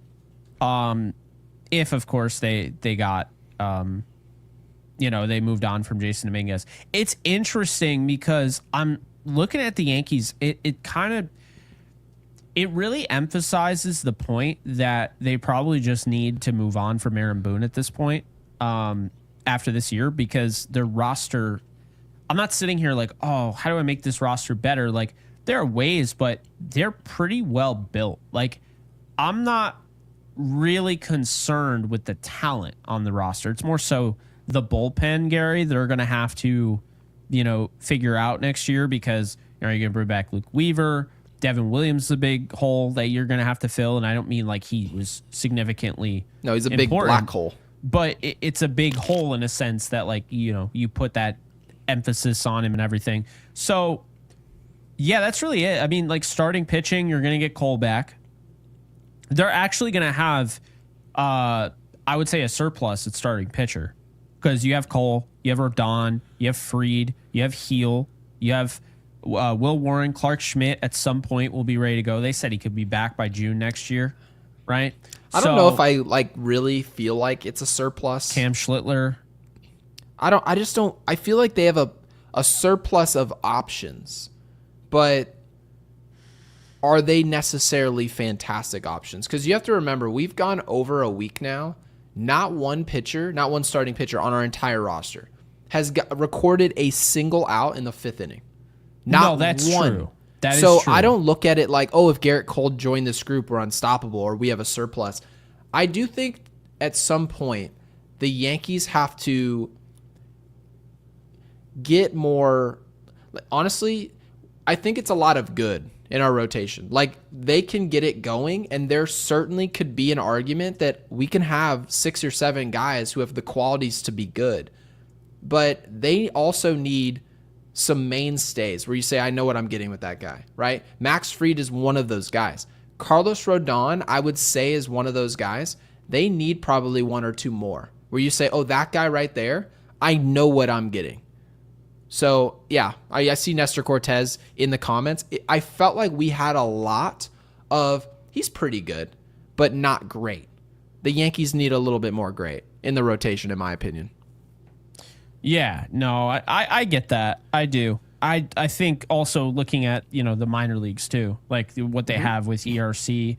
if of course they got, they moved on from Jason Dominguez. It's interesting because I'm looking at the Yankees. It really emphasizes the point that they probably just need to move on from Aaron Boone at this point, after this year, because their roster, I'm not sitting here like, oh, how do I make this roster better? Like, there are ways, but they're pretty well built. Like, I'm not really concerned with the talent on the roster. It's more so the bullpen, Gary, they're going to have to, figure out next year because you're going to bring back Luke Weaver. Devin Williams is a big hole that you're going to have to fill. And I don't mean like he was significantly. No, he's a big black hole. But it's a big hole in a sense that, like, you put that emphasis on him and everything. So, yeah, that's really it. I mean, like, starting pitching, you're going to get Cole back. They're actually going to have, I would say, a surplus at starting pitcher because you have Cole, you have Rodon, you have Fried, you have Heel, you have Will Warren, Clark Schmidt at some point will be ready to go. They said he could be back by June next year, right? I don't know if I really feel like it's a surplus. Cam Schlittler. I feel like they have a surplus of options, but are they necessarily fantastic options? Because you have to remember, we've gone over a week now. Not one starting pitcher on our entire roster has recorded a single out in the 5th inning. No, that's true. That is true. So I don't look at it like, oh, if Garrett Cole joined this group, we're unstoppable or we have a surplus. I do think at some point the Yankees have to get more. Honestly, I think it's a lot of good in our rotation. Like, they can get it going, and there certainly could be an argument that we can have 6 or 7 guys who have the qualities to be good. But they also need some mainstays where you say, I know what I'm getting with that guy, right? Max Fried is one of those guys. Carlos Rodon, I would say, is one of those guys. They need probably 1 or 2 more where you say, oh, that guy right there, I know what I'm getting. So, yeah, I see Nestor Cortez in the comments. I felt like we had a lot of, he's pretty good, but not great. The Yankees need a little bit more great in the rotation, in my opinion. Yeah, no, I get that. I do. I think also looking at, the minor leagues too, like what they have with ERC.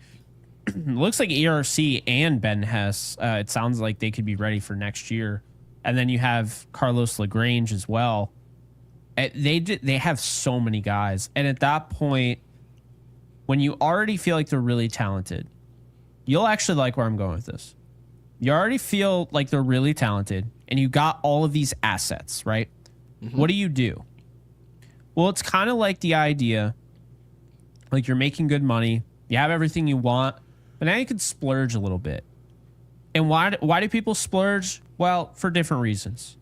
Looks like ERC and Ben Hess, it sounds like they could be ready for next year. And then you have Carlos LaGrange as well. They have so many guys. And at that point, when you already feel like they're really talented, you'll actually like where I'm going with this. You already feel like they're really talented, and you got all of these assets, right? What do? Well, it's kind of like the idea, like you're making good money, you have everything you want, but now you can splurge a little bit. And why do people splurge? Well, for different reasons.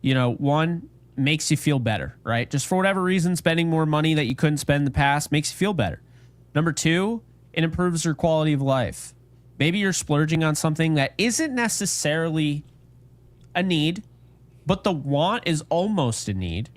You know, one, makes you feel better, right? Just for whatever reason, spending more money that you couldn't spend in the past makes you feel better. Number two, it improves your quality of life. Maybe you're splurging on something that isn't necessarily a need, but the want is almost a need,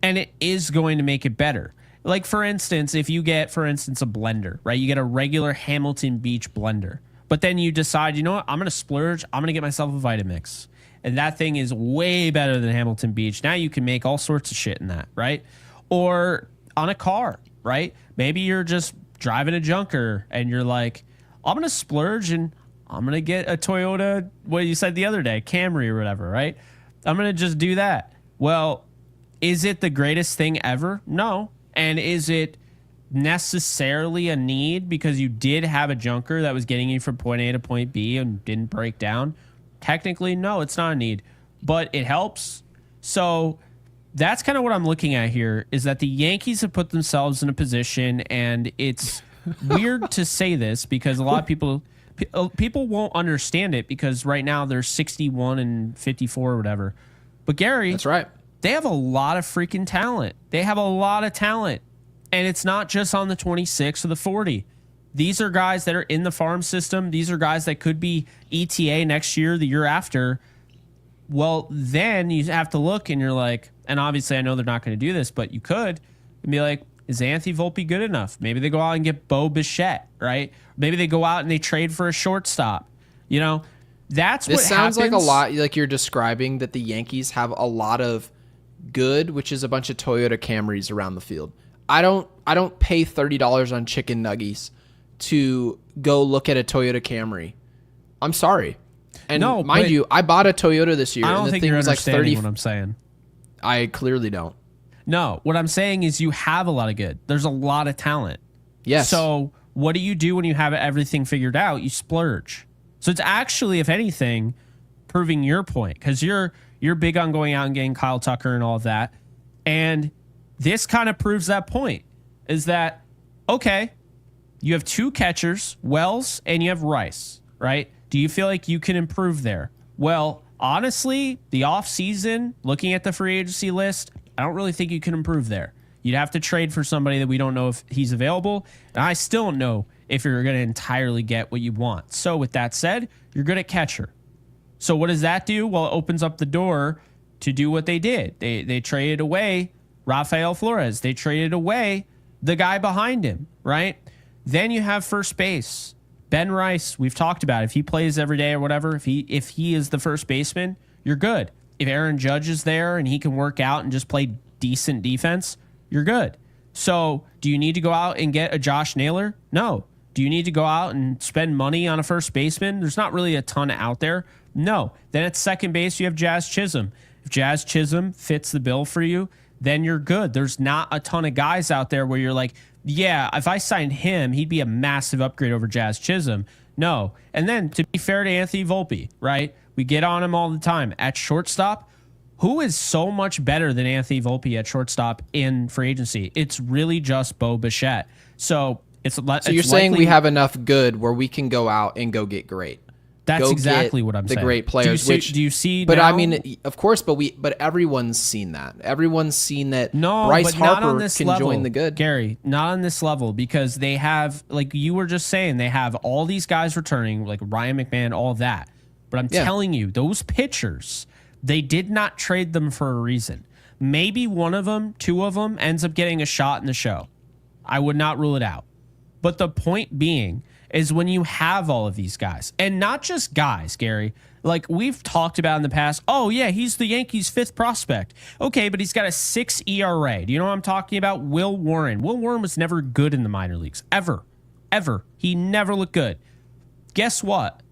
and it is going to make it better. Like, for instance, if you get, a blender, right? You get a regular Hamilton Beach blender, but then you decide, you know what? I'm going to splurge. I'm going to get myself a Vitamix. And that thing is way better than Hamilton Beach. Now you can make all sorts of shit in that, right? Or on a car, right? Maybe you're just driving a junker and you're like, I'm going to splurge and I'm going to get a Toyota, what you said the other day, Camry or whatever, right? I'm going to just do that. Well, is it the greatest thing ever? No. And is it necessarily a need because you did have a junker that was getting you from point A to point B and didn't break down? Technically, no, it's not a need, but it helps. So that's kind of what I'm looking at here, is that the Yankees have put themselves in a position, and it's weird to say this because a lot of people won't understand it because right now they're 61 and 54 or whatever. But Gary, that's right. They have a lot of freaking talent. They have a lot of talent. And it's not just on the 26 or the 40. These are guys that are in the farm system. These are guys that could be ETA next year, the year after. Well, then you have to look and you're like, and obviously I know they're not going to do this, but you could and be like, is Anthony Volpe good enough? Maybe they go out and get Bo Bichette, right? Maybe they go out and they trade for a shortstop. You know, that's what happens. This sounds like a lot like you're describing that the Yankees have a lot of good, which is a bunch of Toyota Camrys around the field. I don't pay $30 on chicken nuggies to go look at a Toyota Camry. I'm sorry. And no, mind you, I bought a Toyota this year. I don't and the think thing you're was like understanding what I'm saying. I clearly don't. No, what I'm saying is you have a lot of good. There's a lot of talent. Yes. So what do you do when you have everything figured out? You splurge. So it's actually, if anything, proving your point, because you're big on going out and getting Kyle Tucker and all of that. And this kind of proves that point, is that, okay, you have two catchers, Wells, and you have Rice, right? Do you feel like you can improve there? Well, honestly, the offseason, looking at the free agency list, I don't really think you can improve there. You'd have to trade for somebody that we don't know if he's available. And I still don't know if you're going to entirely get what you want. So with that said, you're good at catcher. So what does that do? Well, it opens up the door to do what they did. They traded away Rafael Flores. They traded away the guy behind him, right? Then you have first base. Ben Rice, we've talked about. If he plays every day or whatever, if he is the first baseman, you're good. If Aaron Judge is there and he can work out and just play decent defense, you're good. So do you need to go out and get a Josh Naylor? No. Do you need to go out and spend money on a first baseman? There's not really a ton out there. No. Then at second base, you have Jazz Chisholm. If Jazz Chisholm fits the bill for you, then you're good. There's not a ton of guys out there where you're like, yeah, if I signed him, he'd be a massive upgrade over Jazz Chisholm. No. And then to be fair to Anthony Volpe, right? We get on him all the time. At shortstop, who is so much better than Anthony Volpe at shortstop in free agency? It's really just Bo Bichette. So you're saying we have enough good where we can go out and go get great. That's exactly what I'm saying. The great players. Do you see? But now? I mean, of course, but everyone's seen that. Everyone's seen that. No, Bryce but not Harper on this can level, join the good. Gary, not on this level, because they have, like you were just saying, they have all these guys returning, like Ryan McMahon, all that. But I'm telling you, those pitchers, they did not trade them for a reason. Maybe one of them, two of them, ends up getting a shot in the show. I would not rule it out. But the point being is when you have all of these guys, and not just guys, Gary, like we've talked about in the past, oh yeah, he's the Yankees' fifth prospect. Okay, but he's got a 6 ERA. Do you know what I'm talking about? Will Warren. Will Warren was never good in the minor leagues. Ever. He never looked good. Guess what?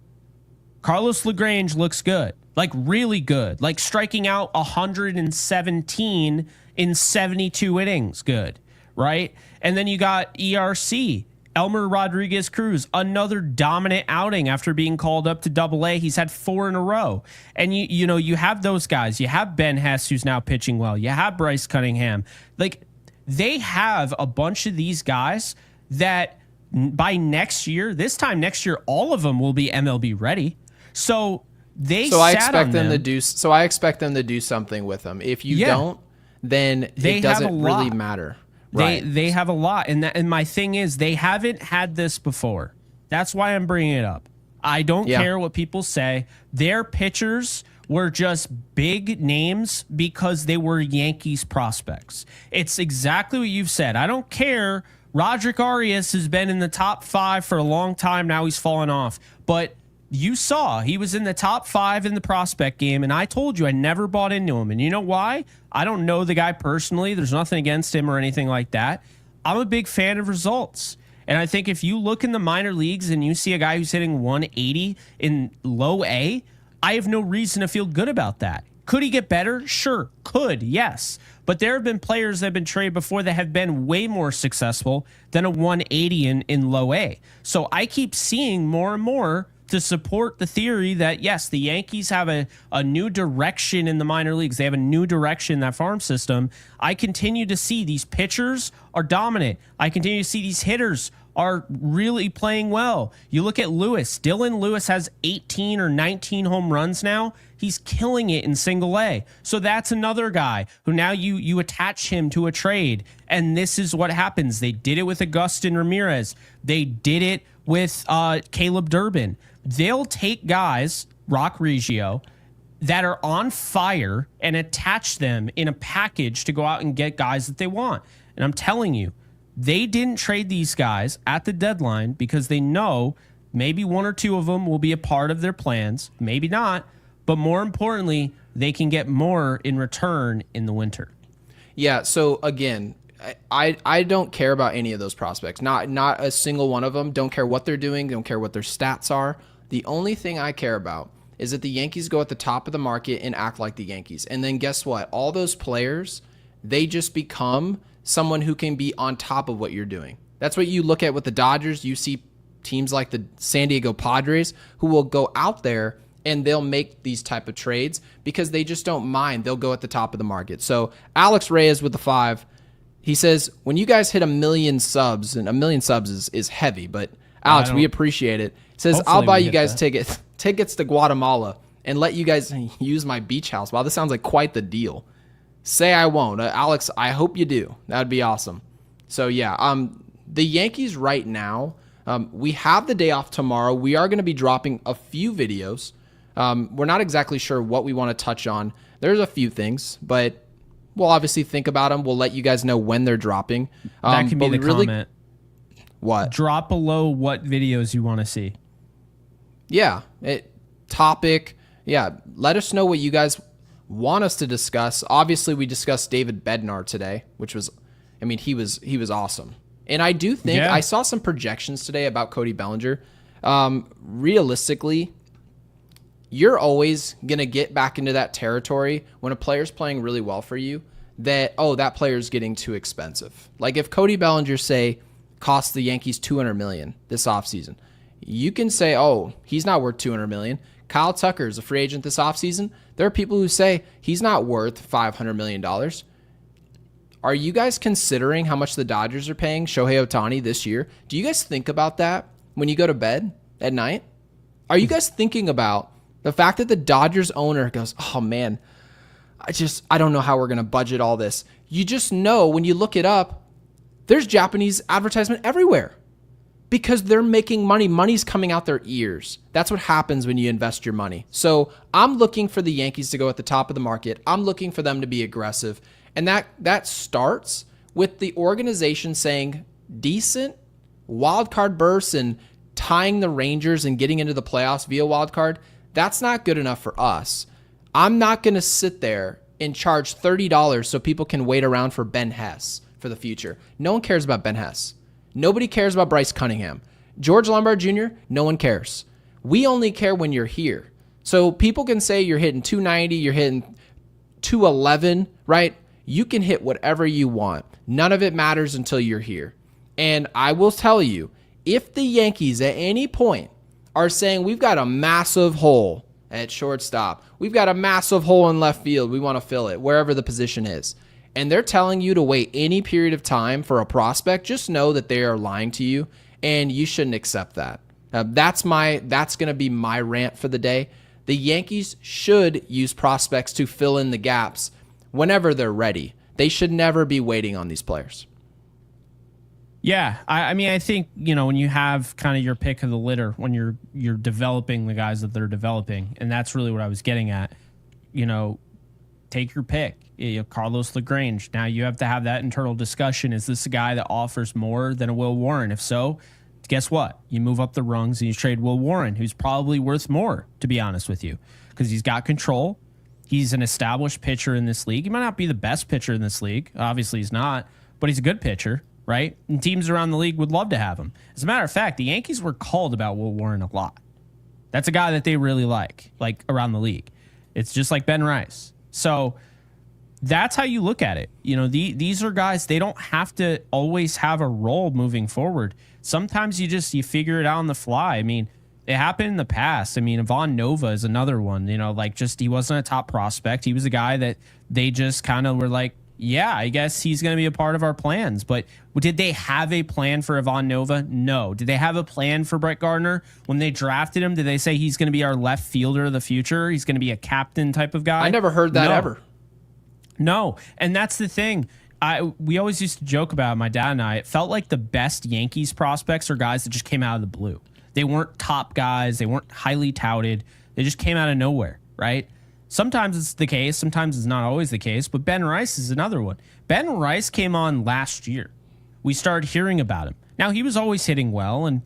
Carlos LaGrange looks good. Like really good. Like striking out 117 in 72 innings. Good. Right? And then you got ERC. Elmer Rodriguez Cruz, another dominant outing after being called up to Double-A. He's had 4 in a row. And you know, you have those guys. You have Ben Hess, who's now pitching well. You have Bryce Cunningham. Like, they have a bunch of these guys that by next year, this time next year, all of them will be MLB ready. So I expect them to do something with them. If you don't, then it doesn't really matter. They have a lot, and my thing is, they haven't had this before. That's why I'm bringing it up. I don't care what people say. Their pitchers were just big names because they were Yankees prospects. It's exactly what you've said. I don't care. Roderick Arias has been in the top 5 for a long time. Now he's fallen off. But you saw he was in the top 5 in the prospect game, and I told you I never bought into him. And you know why? I don't know the guy personally. There's nothing against him or anything like that. I'm a big fan of results. And I think if you look in the minor leagues and you see a guy who's hitting 180 in low A, I have no reason to feel good about that. Could he get better? Sure. Could, yes. But there have been players that have been traded before that have been way more successful than a 180 in low A. So I keep seeing more and more to support the theory that, yes, the Yankees have a new direction in the minor leagues. They have a new direction in that farm system. I continue to see these pitchers are dominant. I continue to see these hitters are really playing well. You look at Lewis. Dylan Lewis has 18 or 19 home runs now. He's killing it in single A. So that's another guy who now you attach him to a trade. And this is what happens. They did it with Agustin Ramirez. They did it with Caleb Durbin. They'll take guys, Rock Reggio, that are on fire and attach them in a package to go out and get guys that they want. And I'm telling you, they didn't trade these guys at the deadline because they know maybe 1 or 2 of them will be a part of their plans, maybe not, but more importantly, they can get more in return in the winter. Yeah, so again, I don't care about any of those prospects. Not a single one of them. Don't care what they're doing, don't care what their stats are. The only thing I care about is that the Yankees go at the top of the market and act like the Yankees. And then guess what? All those players, they just become someone who can be on top of what you're doing. That's what you look at with the Dodgers. You see teams like the San Diego Padres who will go out there and they'll make these type of trades because they just don't mind. They'll go at the top of the market. So Alex Reyes with the 5, he says, when you guys hit 1 million subs, and 1 million subs is heavy, but Alex, we appreciate it. He says, I'll buy you guys tickets to Guatemala and let you guys use my beach house. Wow, this sounds like quite the deal. Say I won't. Alex, I hope you do. That would be awesome. So, yeah, the Yankees right now, we have the day off tomorrow. We are going to be dropping a few videos. We're not exactly sure what we want to touch on. There's a few things, but we'll obviously think about them. We'll let you guys know when they're dropping. That can be the comment. What? Drop below what videos you want to see. Yeah. Topic. Yeah. Let us know what you guys want us to discuss. Obviously, we discussed David Bednar today, which was, I mean, he was awesome. And I do think I saw some projections today about Cody Bellinger. Realistically, you're always going to get back into that territory when a player's playing really well for you that, that player's getting too expensive. Like if Cody Bellinger, say, costs the Yankees $200 million this offseason, you can say, he's not worth $200 million. Kyle Tucker is a free agent this offseason. There are people who say he's not worth $500 million. Are you guys considering how much the Dodgers are paying Shohei Ohtani this year? Do you guys think about that when you go to bed at night? Are you guys thinking about the fact that the Dodgers owner goes, oh man, I don't know how we're going to budget all this. You just know when you look it up, there's Japanese advertisement everywhere because they're making money. Money's coming out their ears. That's what happens when you invest your money. So I'm looking for the Yankees to go at the top of the market. I'm looking for them to be aggressive. And that starts with the organization saying decent wild card berths and tying the Rangers and getting into the playoffs via wild card. That's not good enough for us. I'm not going to sit there and charge $30 so people can wait around for Ben Hess for the future. No one cares about Ben Hess. Nobody cares about Bryce Cunningham. George Lombard Jr., no one cares. We only care when you're here. So people can say you're hitting 290, you're hitting 211, right? You can hit whatever you want. None of it matters until you're here. And I will tell you, If the Yankees at any point are saying we've got a massive hole at shortstop, we've got a massive hole in left field, we want to fill it, wherever the position is, and they're telling you to wait any period of time for a prospect, just know that they are lying to you, and you shouldn't accept that. That's going to be my rant for the day. The Yankees should use prospects to fill in the gaps whenever they're ready. They should never be waiting on these players. Yeah, I mean, I think, when you have kind of your pick of the litter, when you're developing the guys that they're developing, and that's really what I was getting at, take your pick. Carlos LaGrange. Now you have to have that internal discussion. Is this a guy that offers more than a Will Warren? If so, guess what? You move up the rungs and you trade Will Warren, who's probably worth more, to be honest with you, because he's got control. He's an established pitcher in this league. He might not be the best pitcher in this league. Obviously, he's not, but he's a good pitcher. Right? And teams around the league would love to have him. As a matter of fact, the Yankees were called about Will Warren a lot. That's a guy that they really like around the league. It's just like Ben Rice. So that's how you look at it. These are guys, they don't have to always have a role moving forward. Sometimes you figure it out on the fly. I mean, it happened in the past. I mean, Ivan Nova is another one, he wasn't a top prospect. He was a guy that they just kind of were like, yeah, I guess he's going to be a part of our plans. But did they have a plan for Ivan Nova? No. Did they have a plan for Brett Gardner? When they drafted him, did they say he's going to be our left fielder of the future? He's going to be a captain type of guy? I never heard that ever. No. And that's the thing. We always used to joke about it, my dad and I. It felt like the best Yankees prospects are guys that just came out of the blue. They weren't top guys. They weren't highly touted. They just came out of nowhere, right? Sometimes it's the case. Sometimes it's not always the case. But Ben Rice is another one. Ben Rice came on last year. We started hearing about him. Now, he was always hitting well. And,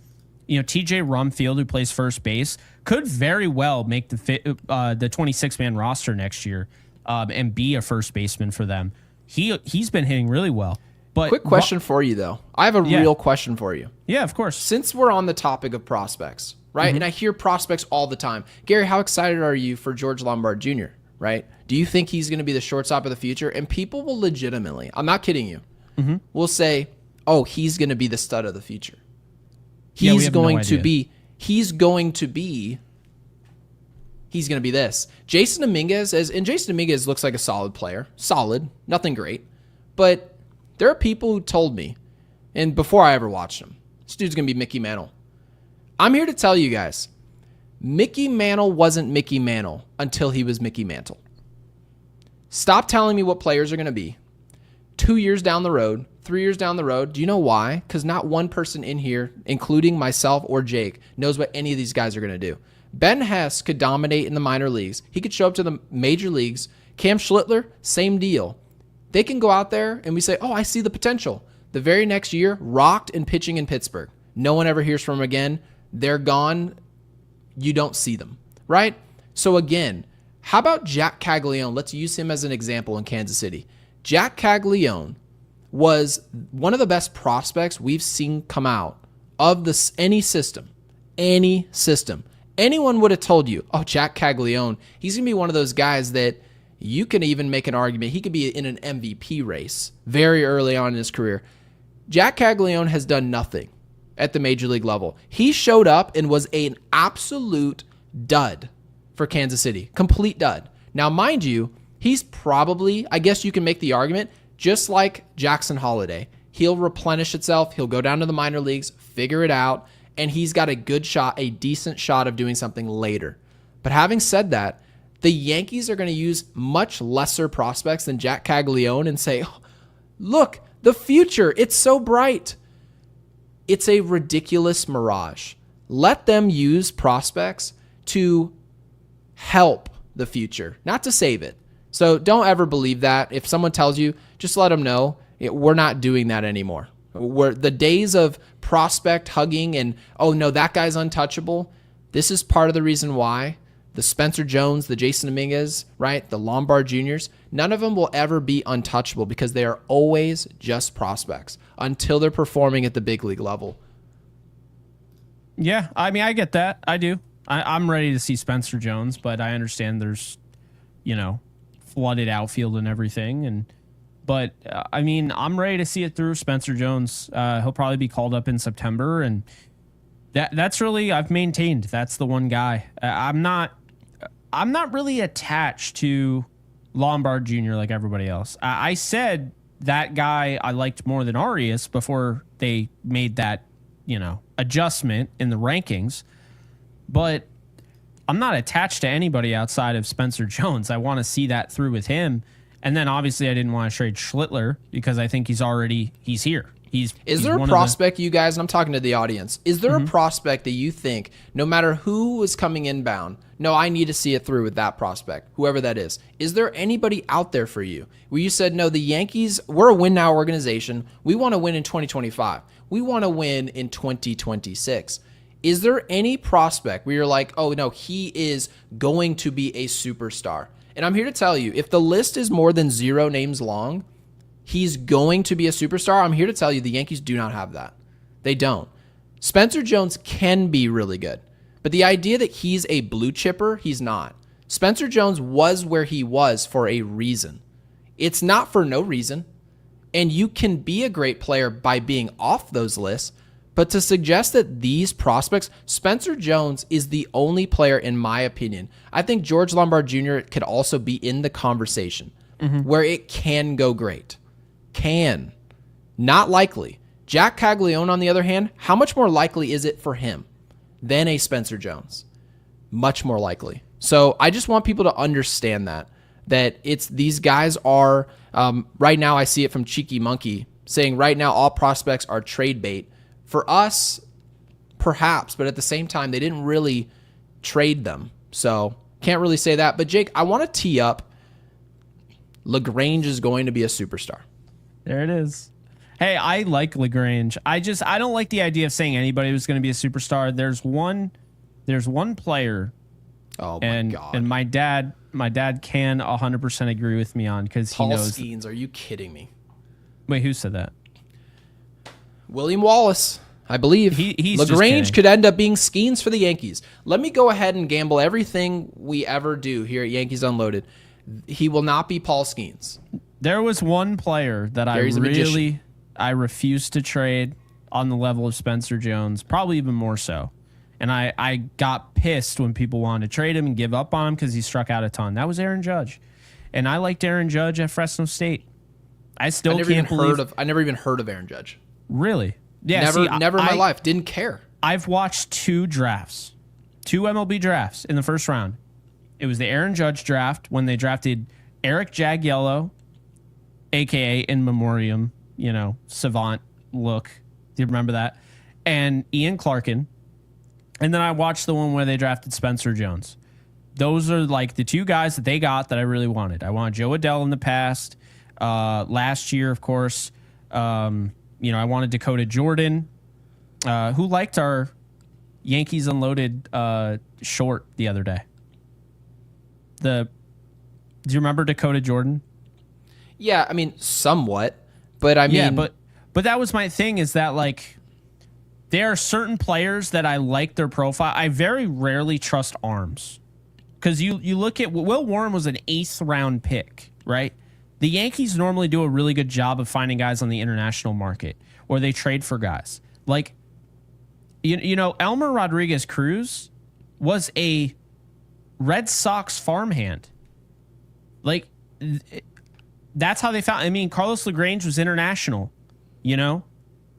TJ Rumfield, who plays first base, could very well make the 26-man roster next year and be a first baseman for them. He's been hitting really well. But quick question for you, though. I have a real question for you. Yeah, of course. Since we're on the topic of prospects, right? Mm-hmm. And I hear prospects all the time. Gary, how excited are you for George Lombard Jr., right? Do you think he's going to be the shortstop of the future? And people will legitimately, I'm not kidding you, will say, oh, he's going to be the stud of the future. He's going to be this. Jason Dominguez looks like a solid player. Solid, nothing great. But there are people who told me, and before I ever watched him, this dude's going to be Mickey Mantle. I'm here to tell you guys, Mickey Mantle wasn't Mickey Mantle until he was Mickey Mantle. Stop telling me what players are going to be 2 years down the road, 3 years down the road. Do you know why? Because not one person in here, including myself or Jake, knows what any of these guys are going to do. Ben Hess could dominate in the minor leagues. He could show up to the major leagues. Cam Schlittler, same deal. They can go out there and we say, oh, I see the potential. The very next year, rocked and pitching in Pittsburgh. No one ever hears from him again. They're gone. You don't see them, right? So again, how about Jack Caglione? Let's use him as an example in Kansas City. Jack Caglione was one of the best prospects we've seen come out of any system. Anyone would have told you, oh, Jack Caglione, he's going to be one of those guys that you can even make an argument. He could be in an MVP race very early on in his career. Jack Caglione has done nothing at the major league level. He showed up and was an absolute dud for Kansas City. Complete dud. Now, mind you, he's probably, I guess you can make the argument, just like Jackson Holiday. He'll replenish itself. He'll go down to the minor leagues, figure it out, and he's got a good shot, a decent shot of doing something later. But having said that, the Yankees are going to use much lesser prospects than Jack Caglione and say, oh, look, the future, it's so bright. It's a ridiculous mirage. Let them use prospects to help the future, not to save it. So don't ever believe that. If someone tells you, just let them know we're not doing that anymore. The days of prospect hugging and, oh no, that guy's untouchable. This is part of the reason why the Spencer Jones, the Jason Dominguez, right? The Lombard Juniors, none of them will ever be untouchable because they are always just prospects until they're performing at the big league level. Yeah, I mean, I get that. I do. I'm ready to see Spencer Jones, but I understand there's, flooded outfield and everything. But I mean, I'm ready to see it through Spencer Jones. He'll probably be called up in September, and That's really, I've maintained that's the one guy. I'm not really attached to Lombard Jr. like everybody else. I said that guy I liked more than Arias before they made that, adjustment in the rankings. But I'm not attached to anybody outside of Spencer Jones. I want to see that through with him. And then obviously I didn't want to trade Schlittler because I think he's here. Is there a prospect, you guys, and I'm talking to the audience, is there a prospect that you think, no matter who is coming inbound, no, I need to see it through with that prospect, whoever that is. Is there anybody out there for you where you said, no, the Yankees, we're a win-now organization. We want to win in 2025. We want to win in 2026. Is there any prospect where you're like, oh, no, he is going to be a superstar? And I'm here to tell you, if the list is more than 0 names long, he's going to be a superstar. I'm here to tell you the Yankees do not have that. They don't. Spencer Jones can be really good, but the idea that he's a blue chipper, he's not. Spencer Jones was where he was for a reason. It's not for no reason. And you can be a great player by being off those lists, but to suggest that these prospects, Spencer Jones is the only player, in my opinion. I think George Lombard Jr. could also be in the conversation where it can go great. Can. Not likely. Jack Caglione, on the other hand, how much more likely is it for him than a Spencer Jones? Much more likely. So I just want people to understand that it's these guys are, right now I see it from Cheeky Monkey saying right now all prospects are trade bait. For us, perhaps, but at the same time, they didn't really trade them. So can't really say that. But Jake, I want to tee up LaGrange is going to be a superstar. There it is. Hey, I like LaGrange. I don't like the idea of saying anybody was going to be a superstar. There's one player. Oh my God. And my dad can 100% agree with me on because he knows. Paul Skeens, are you kidding me? Wait, who said that? William Wallace, I believe. He's LaGrange could end up being Skeens for the Yankees. Let me go ahead and gamble everything we ever do here at Yankees Unloaded. He will not be Paul Skeens. There was one player that I refused to trade on the level of Spencer Jones, probably even more so. And I got pissed when people wanted to trade him and give up on him because he struck out a ton. That was Aaron Judge. And I liked Aaron Judge at Fresno State. I never even heard of Aaron Judge. Really? Yeah. Never in my life. Didn't care. I've watched 2 MLB drafts in the first round. It was the Aaron Judge draft when they drafted Eric Jagiello, a.k.a. in memoriam, savant look. Do you remember that? And Ian Clarkin. And then I watched the one where they drafted Spencer Jones. Those are like the 2 guys that they got that I really wanted. I wanted Joe Adell in the past. Last year, of course, I wanted Dakota Jordan, who liked our Yankees Unloaded short the other day. Do you remember Dakota Jordan? Yeah, I mean, somewhat. But I mean... Yeah, but that was my thing is that, like, there are certain players that I like their profile. I very rarely trust arms. Because you look at... Will Warren was an 8th round pick, right? The Yankees normally do a really good job of finding guys on the international market, or they trade for guys. Like, Elmer Rodriguez Cruz was a Red Sox farmhand. Like, that's how they found. I mean, Carlos LaGrange was international. They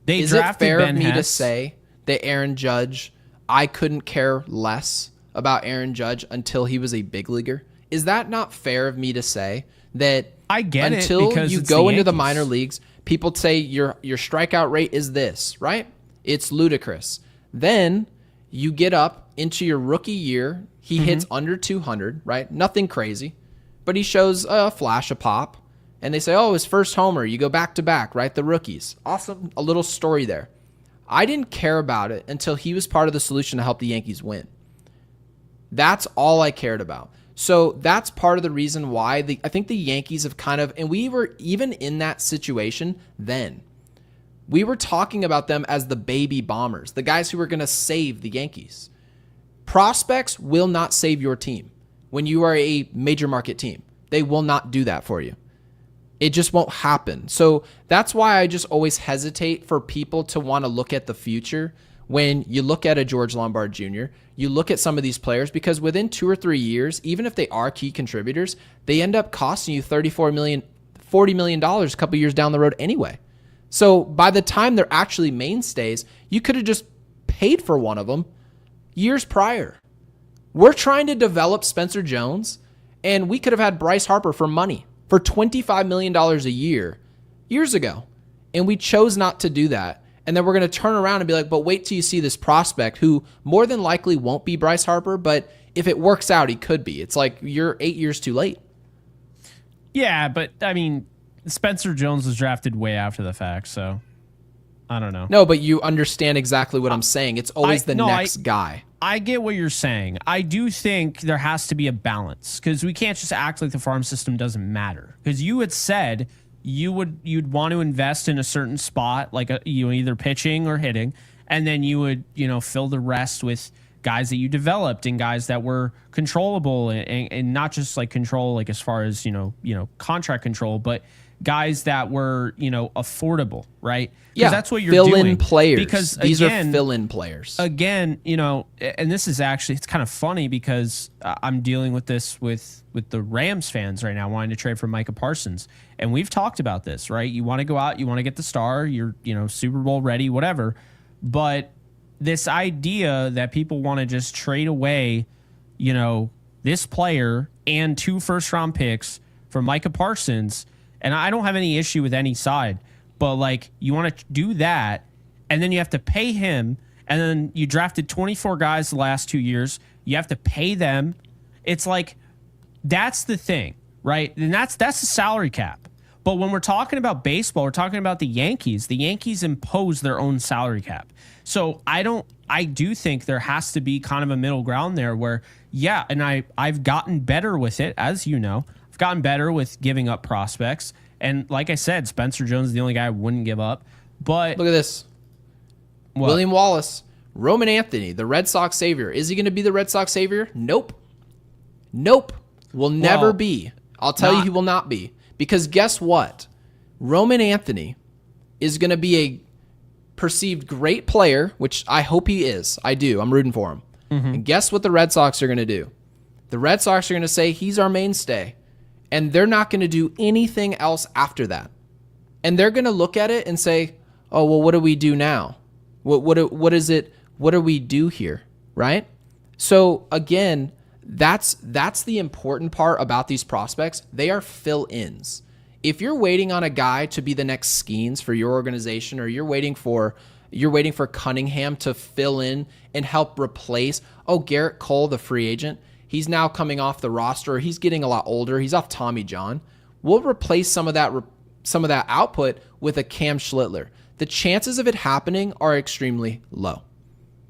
Is drafted it fair Ben of me Hess. to say that Aaron Judge, I couldn't care less about Aaron Judge until he was a big leaguer? Is that not fair of me to say that? I get until it because you it's go the into the Yankees. minor leagues, people say your strikeout rate is this, right? It's ludicrous. Then you get up into your rookie year, he hits under 200, right? Nothing crazy, but he shows a flash of pop, and they say, oh, his first homer. You go back to back, right? The rookies. Awesome. A little story there. I didn't care about it until he was part of the solution to help the Yankees win. That's all I cared about. So that's part of the reason why I think the Yankees have kind of, and we were even in that situation then. We were talking about them as the baby bombers, the guys who were going to save the Yankees. Prospects will not save your team when you are a major market team. They will not do that for you. It just won't happen. So that's why I just always hesitate for people to want to look at the future when you look at a George Lombard Jr., you look at some of these players, because within 2 or 3 years, even if they are key contributors, they end up costing you $34 million, $40 million a couple years down the road anyway. So by the time they're actually mainstays, you could have just paid for one of them years prior. We're trying to develop Spencer Jones, and we could have had Bryce Harper for money, for $25 million a year, years ago. And we chose not to do that. And then we're going to turn around and be like, but wait till you see this prospect who more than likely won't be Bryce Harper, but if it works out, he could be. It's like you're 8 years too late. Yeah, but I mean, Spencer Jones was drafted way after the fact, so I don't know. No, but you understand exactly what I'm saying. It's always the next guy. I get what you're saying. I do think there has to be a balance, because we can't just act like the farm system doesn't matter. Because you had said you'd want to invest in a certain spot, like either pitching or hitting, and then you would fill the rest with guys that you developed and guys that were controllable and not just like control like as far as contract control, but guys that were affordable, right? Yeah, that's what you're doing. Fill-in players. Because these are fill-in players. Again, and this is actually, it's kind of funny because I'm dealing with this with the Rams fans right now wanting to trade for Micah Parsons, and we've talked about this, right? You want to go out, you want to get the star, you're Super Bowl ready, whatever, but this idea that people want to just trade away, this player and 2 first-round picks for Micah Parsons. And I don't have any issue with any side, but like you want to do that, and then you have to pay him, and then you drafted 24 guys the last 2 years. You have to pay them. It's like that's the thing, right? And that's the salary cap. But when we're talking about baseball, we're talking about the Yankees. The Yankees impose their own salary cap. So I do think there has to be kind of a middle ground there where, yeah, and I've gotten better with it, as you know. Gotten better with giving up prospects, and like I said, Spencer Jones is the only guy I wouldn't give up. But look at this. What? William Wallace, Roman Anthony, the Red Sox savior. Is he going to be the Red Sox savior? Nope. Will never be. I'll tell you, he will not be, because guess what? Roman Anthony is going to be a perceived great player, which I hope he is. I do. I'm rooting for him. Mm-hmm. And guess what the Red Sox are going to do? The Red Sox are going to say he's our mainstay. And they're not going to do anything else after that. And they're going to look at it and say, oh, well, what do we do now? What is it? What do we do here? Right? So again, that's the important part about these prospects. They are fill-ins. If you're waiting on a guy to be the next Skeens for your organization, or you're waiting for Cunningham to fill in and help replace, Garrett Cole, the free agent, he's now coming off the roster. He's getting a lot older. He's off Tommy John. We'll replace some of that output with a Cam Schlittler. The chances of it happening are extremely low.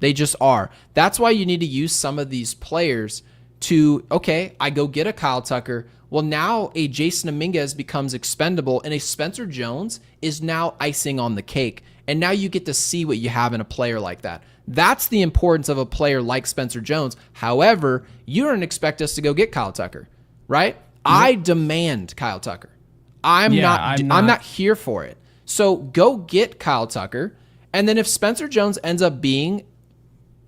They just are. That's why you need to use some of these players to, I go get a Kyle Tucker. Well, now a Jason Dominguez becomes expendable, and a Spencer Jones is now icing on the cake. And now you get to see what you have in a player like that. That's the importance of a player like Spencer Jones. However, you don't expect us to go get Kyle Tucker, right? Yep. I demand Kyle Tucker. I'm not here for it. So go get Kyle Tucker. And then if Spencer Jones ends up being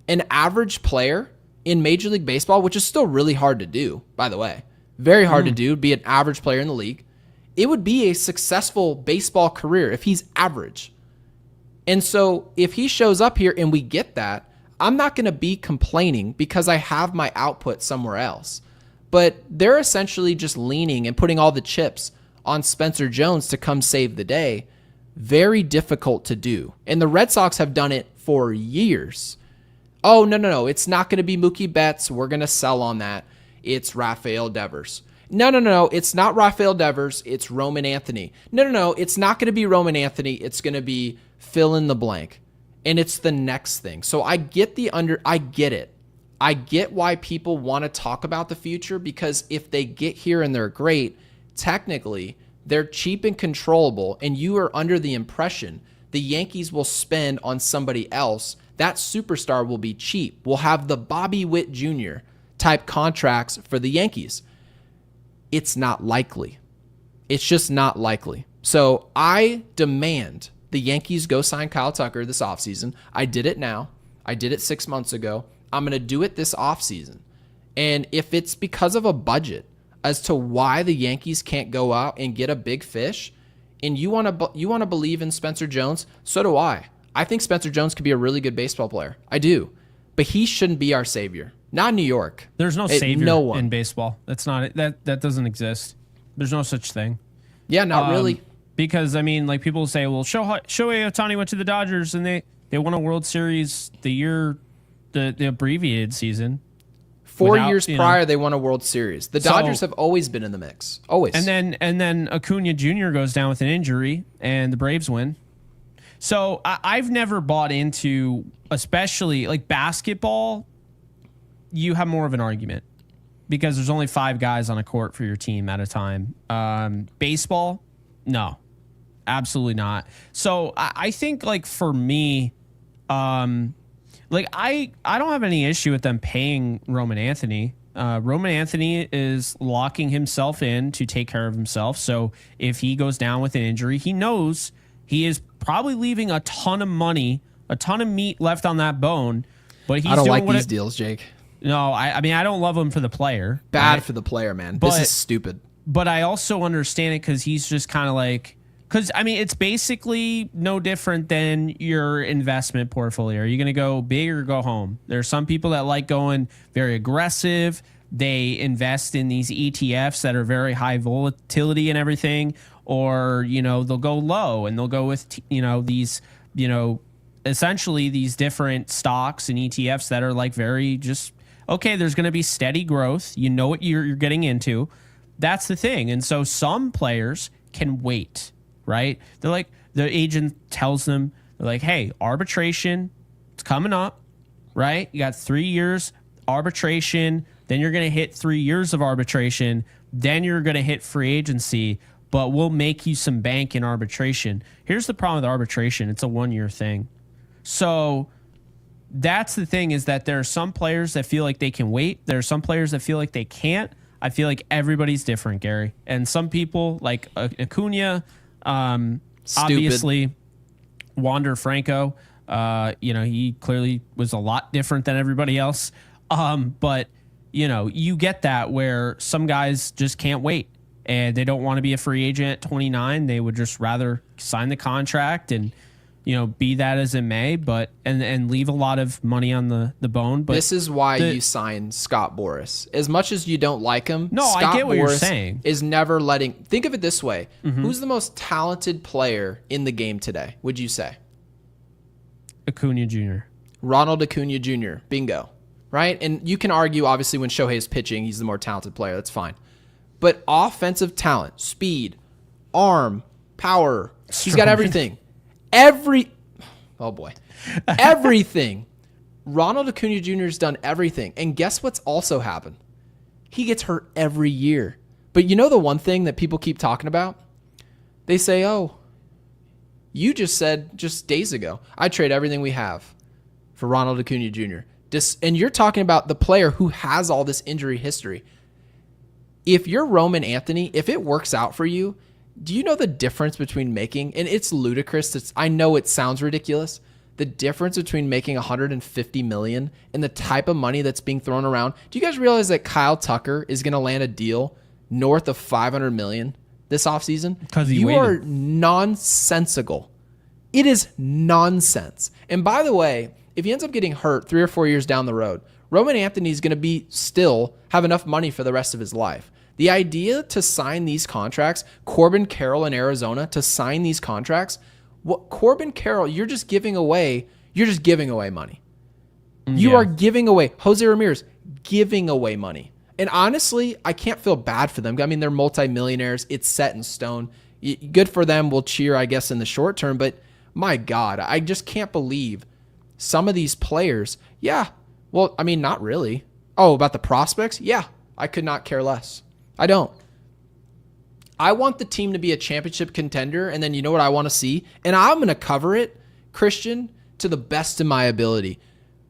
an average player in Major League Baseball, which is still really hard to do, by the way, very hard to do, be an average player in the league, it would be a successful baseball career if he's average. And so if he shows up here and we get that, I'm not going to be complaining because I have my output somewhere else. But they're essentially just leaning and putting all the chips on Spencer Jones to come save the day. Very difficult to do. And the Red Sox have done it for years. Oh, no. It's not going to be Mookie Betts. We're going to sell on that. It's Rafael Devers. No. It's not Rafael Devers. It's Roman Anthony. No. It's not going to be Roman Anthony. It's going to be fill in the blank. And it's the next thing. So I get I get it. I get why people want to talk about the future, because if they get here and they're great, technically they're cheap and controllable, and you are under the impression the Yankees will spend on somebody else. That superstar will be cheap. We'll have the Bobby Witt Jr. type contracts for the Yankees. It's not likely. It's just not likely. So I demand the Yankees go sign Kyle Tucker this offseason. I did it now. I did it 6 months ago. I'm going to do it this offseason. And if it's because of a budget as to why the Yankees can't go out and get a big fish, and you want to believe in Spencer Jones, so do I. I think Spencer Jones could be a really good baseball player. I do. But he shouldn't be our savior. Not in New York. There's no savior in baseball. That's not that doesn't exist. There's no such thing. Yeah, not really. Because, I mean, like, people say, well, Shohei Ohtani went to the Dodgers and they won a World Series the abbreviated season. 4 years prior, they won a World Series. The Dodgers have always been in the mix. Always. And then Acuna Jr. goes down with an injury and the Braves win. So I've never bought into, especially like basketball, you have more of an argument because there's only 5 guys on a court for your team at a time. Baseball, no, absolutely not. So I think, like, for me, like, I don't have any issue with them paying Roman Anthony. Roman Anthony is locking himself in to take care of himself. So if he goes down with an injury, he knows he is probably leaving a ton of money, a ton of meat left on that bone. But he's I don't like these deals, Jake. No, I mean, I don't love him for the player. Bad for the player, man. This is stupid. But I also understand it because he's just kind of like, because, I mean, it's basically no different than your investment portfolio. Are you going to go big or go home? There are some people that like going very aggressive. They invest in these ETFs that are very high volatility and everything. Or, they'll go low and they'll go with, these, essentially these different stocks and ETFs that are like very just, okay, there's going to be steady growth. You know what you're getting into. That's the thing. And so some players can wait, right? They're like, the agent tells them, they're like, hey, arbitration, it's coming up, right? You got 3 years arbitration. Then you're going to hit 3 years of arbitration. Then you're going to hit free agency, but we'll make you some bank in arbitration. Here's the problem with arbitration. It's a 1-year thing. So that's the thing, is that there are some players that feel like they can wait. There are some players that feel like they can't. I feel like everybody's different, Gary. And some people, like Acuna, obviously, Wander Franco, he clearly was a lot different than everybody else. But, you get that where some guys just can't wait and they don't want to be a free agent at 29. They would just rather sign the contract and, be that as it may, but and leave a lot of money on the bone. But this is why you sign Scott Boras. As much as you don't like him, Scott I get what Boras you're saying. Is never letting. Think of it this way: Who's the most talented player in the game today? Would you say? Acuna Jr. Ronald Acuna Jr. Bingo. Right, and you can argue obviously when Shohei is pitching, he's the more talented player. That's fine, but offensive talent, speed, arm, power, he's got everything. Everything. Ronald Acuna Jr. has done everything. And guess what's also happened? He gets hurt every year. But you know the one thing that people keep talking about? They say, oh, you just said just days ago, I'd trade everything we have for Ronald Acuna Jr. And you're talking about the player who has all this injury history. If you're Roman Anthony, if it works out for you, do you know the difference between making, and it's ludicrous, I know it sounds ridiculous, the difference between making $150 million and the type of money that's being thrown around? Do you guys realize that Kyle Tucker is going to land a deal north of $500 million this offseason? Because you are nonsensical. It is nonsense. And by the way, if he ends up getting hurt 3 or 4 years down the road, Roman Anthony is going to still have enough money for the rest of his life. The idea to sign these contracts, Corbin Carroll in Arizona, to sign these contracts, Corbin Carroll, you're just giving away money. You are giving away, Jose Ramirez, giving away money. And honestly, I can't feel bad for them. I mean, they're multimillionaires. It's set in stone. Good for them. We'll cheer, I guess, in the short term. But my God, I just can't believe some of these players. Yeah, well, I mean, not really. Oh, about the prospects? Yeah, I could not care less. I don't. I want the team to be a championship contender, and then you know what I want to see? And I'm going to cover it, Christian, to the best of my ability.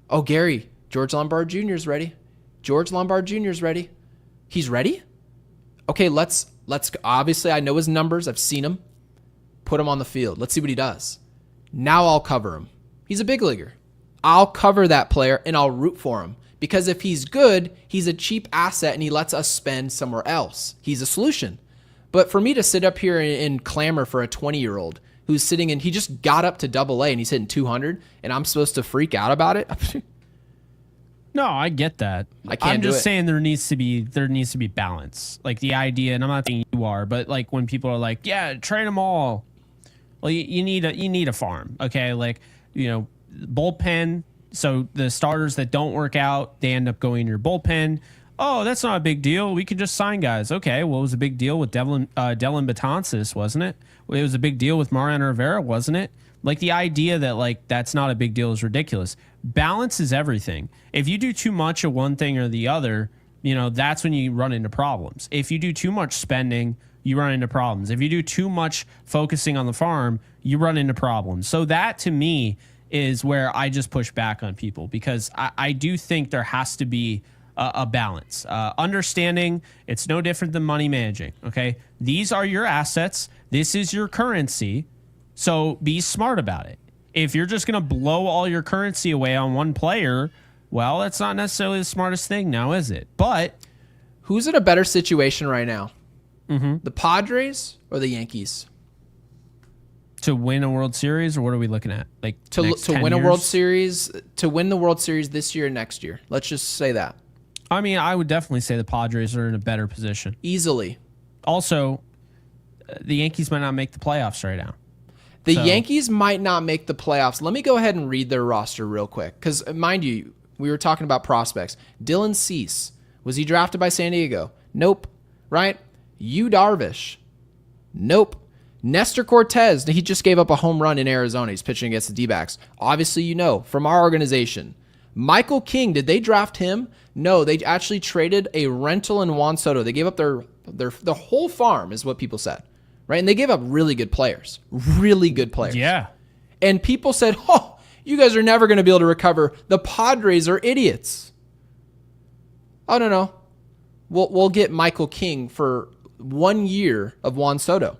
Oh, Gary, George Lombard Jr. is ready. George Lombard Jr. is ready. He's ready? Okay, let's obviously, I know his numbers. I've seen him. Put him on the field. Let's see what he does. Now I'll cover him. He's a big leaguer. I'll cover that player and I'll root for him. Because if he's good, he's a cheap asset and he lets us spend somewhere else. He's a solution. But for me to sit up here and clamor for a 20-year-old who's sitting in, he just got up to AA and he's hitting 200 and I'm supposed to freak out about it? No, I get that. I'm just saying there needs to be balance. Like the idea, and I'm not saying you are, but like when people are like, yeah, trade them all. Well, you need a farm, okay? Like, bullpen. So the starters that don't work out, they end up going in your bullpen. Oh, that's not a big deal. We can just sign guys. Okay, well, it was a big deal with Dylan Betances, wasn't it? It was a big deal with Mariano Rivera, wasn't it? Like the idea that like that's not a big deal is ridiculous. Balance is everything. If you do too much of one thing or the other, that's when you run into problems. If you do too much spending, you run into problems. If you do too much focusing on the farm, you run into problems. So that to me is where I just push back on people, because I do think there has to be a balance. Understanding it's no different than money managing. Okay. These are your assets. This is your currency. So be smart about it. If you're just going to blow all your currency away on one player, well, that's not necessarily the smartest thing now, is it? But who's in a better situation right now? Mm-hmm. The Padres or the Yankees? To win a World Series, or what are we looking at? Like to win a World Series, to win the World Series this year and next year. Let's just say that. I mean, I would definitely say the Padres are in a better position. Easily. Also, the Yankees might not make the playoffs right now. The Yankees might not make the playoffs. Let me go ahead and read their roster real quick. Because, mind you, we were talking about prospects. Dylan Cease. Was he drafted by San Diego? Nope. Right? Yu Darvish. Nope. Nestor Cortez. He just gave up a home run in Arizona. He's pitching against the D-backs. Obviously, from our organization. Michael King. Did they draft him? No, they actually traded a rental in Juan Soto. They gave up their whole farm, is what people said. Right? And they gave up really good players. Really good players. Yeah. And people said, oh, you guys are never going to be able to recover. The Padres are idiots. Oh, no. We'll get Michael King for 1 year of Juan Soto.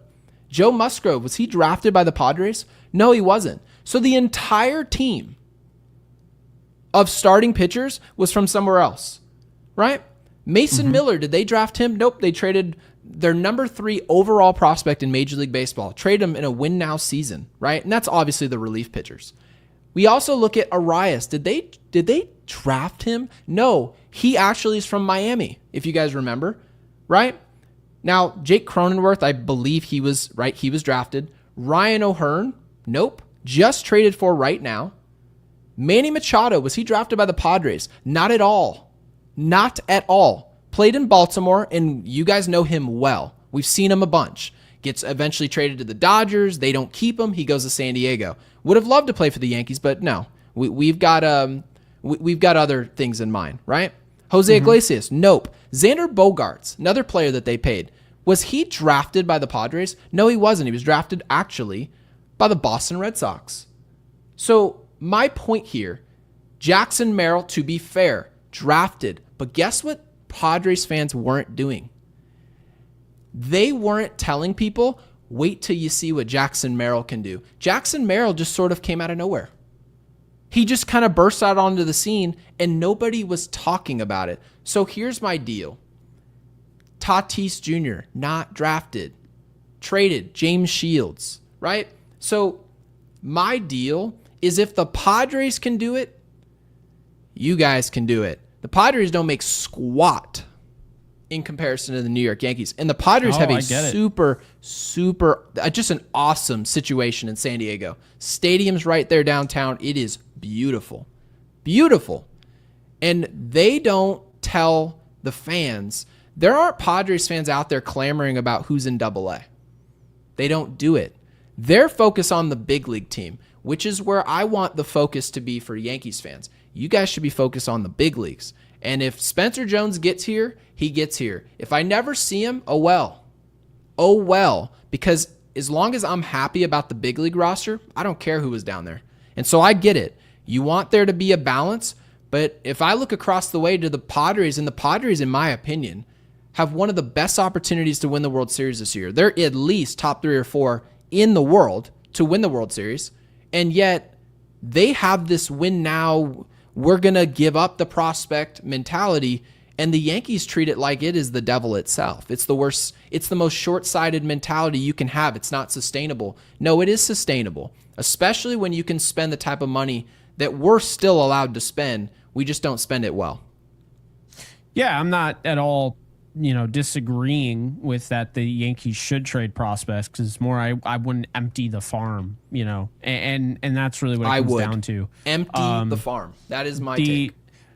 Joe Musgrove, was he drafted by the Padres? No, he wasn't. So the entire team of starting pitchers was from somewhere else. Right? Mason Miller, did they draft him? Nope. They traded their number 3 overall prospect in Major League Baseball. Trade him in a win now season, right? And that's obviously the relief pitchers. We also look at Arias. Did they draft him? No, he actually is from Miami, if you guys remember, right? Now, Jake Cronenworth, I believe he was drafted. Ryan O'Hearn, nope, just traded for right now. Manny Machado, was he drafted by the Padres? Not at all. Not at all. Played in Baltimore, and you guys know him well. We've seen him a bunch. Gets eventually traded to the Dodgers. They don't keep him. He goes to San Diego. Would have loved to play for the Yankees, but no. We've got other things in mind, right? Jose Iglesias, nope. Xander Bogaerts, another player that they paid. Was he drafted by the Padres? No, he wasn't. He was drafted actually by the Boston Red Sox. So my point here, Jackson Merrill, to be fair, drafted. But guess what Padres fans weren't doing? They weren't telling people, wait till you see what Jackson Merrill can do. Jackson Merrill just sort of came out of nowhere. He just kind of burst out onto the scene and nobody was talking about it. So here's my deal. Tatis Jr., not drafted. Traded. James Shields, right? So my deal is if the Padres can do it, you guys can do it. The Padres don't make squat in comparison to the New York Yankees. And the Padres have a super, just an awesome situation in San Diego. Stadium's right there downtown. It is beautiful. Beautiful. And they don't tell the fans. There aren't Padres fans out there clamoring about who's in AA. They don't do it. They're focused on the big league team, which is where I want the focus to be for Yankees fans. You guys should be focused on the big leagues. And if Spencer Jones gets here, he gets here. If I never see him, oh well. Oh well. Because as long as I'm happy about the big league roster, I don't care who was down there. And so I get it. You want there to be a balance, but if I look across the way to the Padres, and the Padres, in my opinion, have one of the best opportunities to win the World Series this year. They're at least top 3 or 4 in the world to win the World Series, and yet they have this win now, we're going to give up the prospect mentality, and the Yankees treat it like it is the devil itself. It's the worst. It's the most short-sighted mentality you can have. It's not sustainable. No, it is sustainable, especially when you can spend the type of money that we're still allowed to spend. We just don't spend it well. Yeah, I'm not at all, disagreeing with that. The Yankees should trade prospects because it's more I wouldn't empty the farm, and that's really what it comes down to. Empty the farm. That is my take.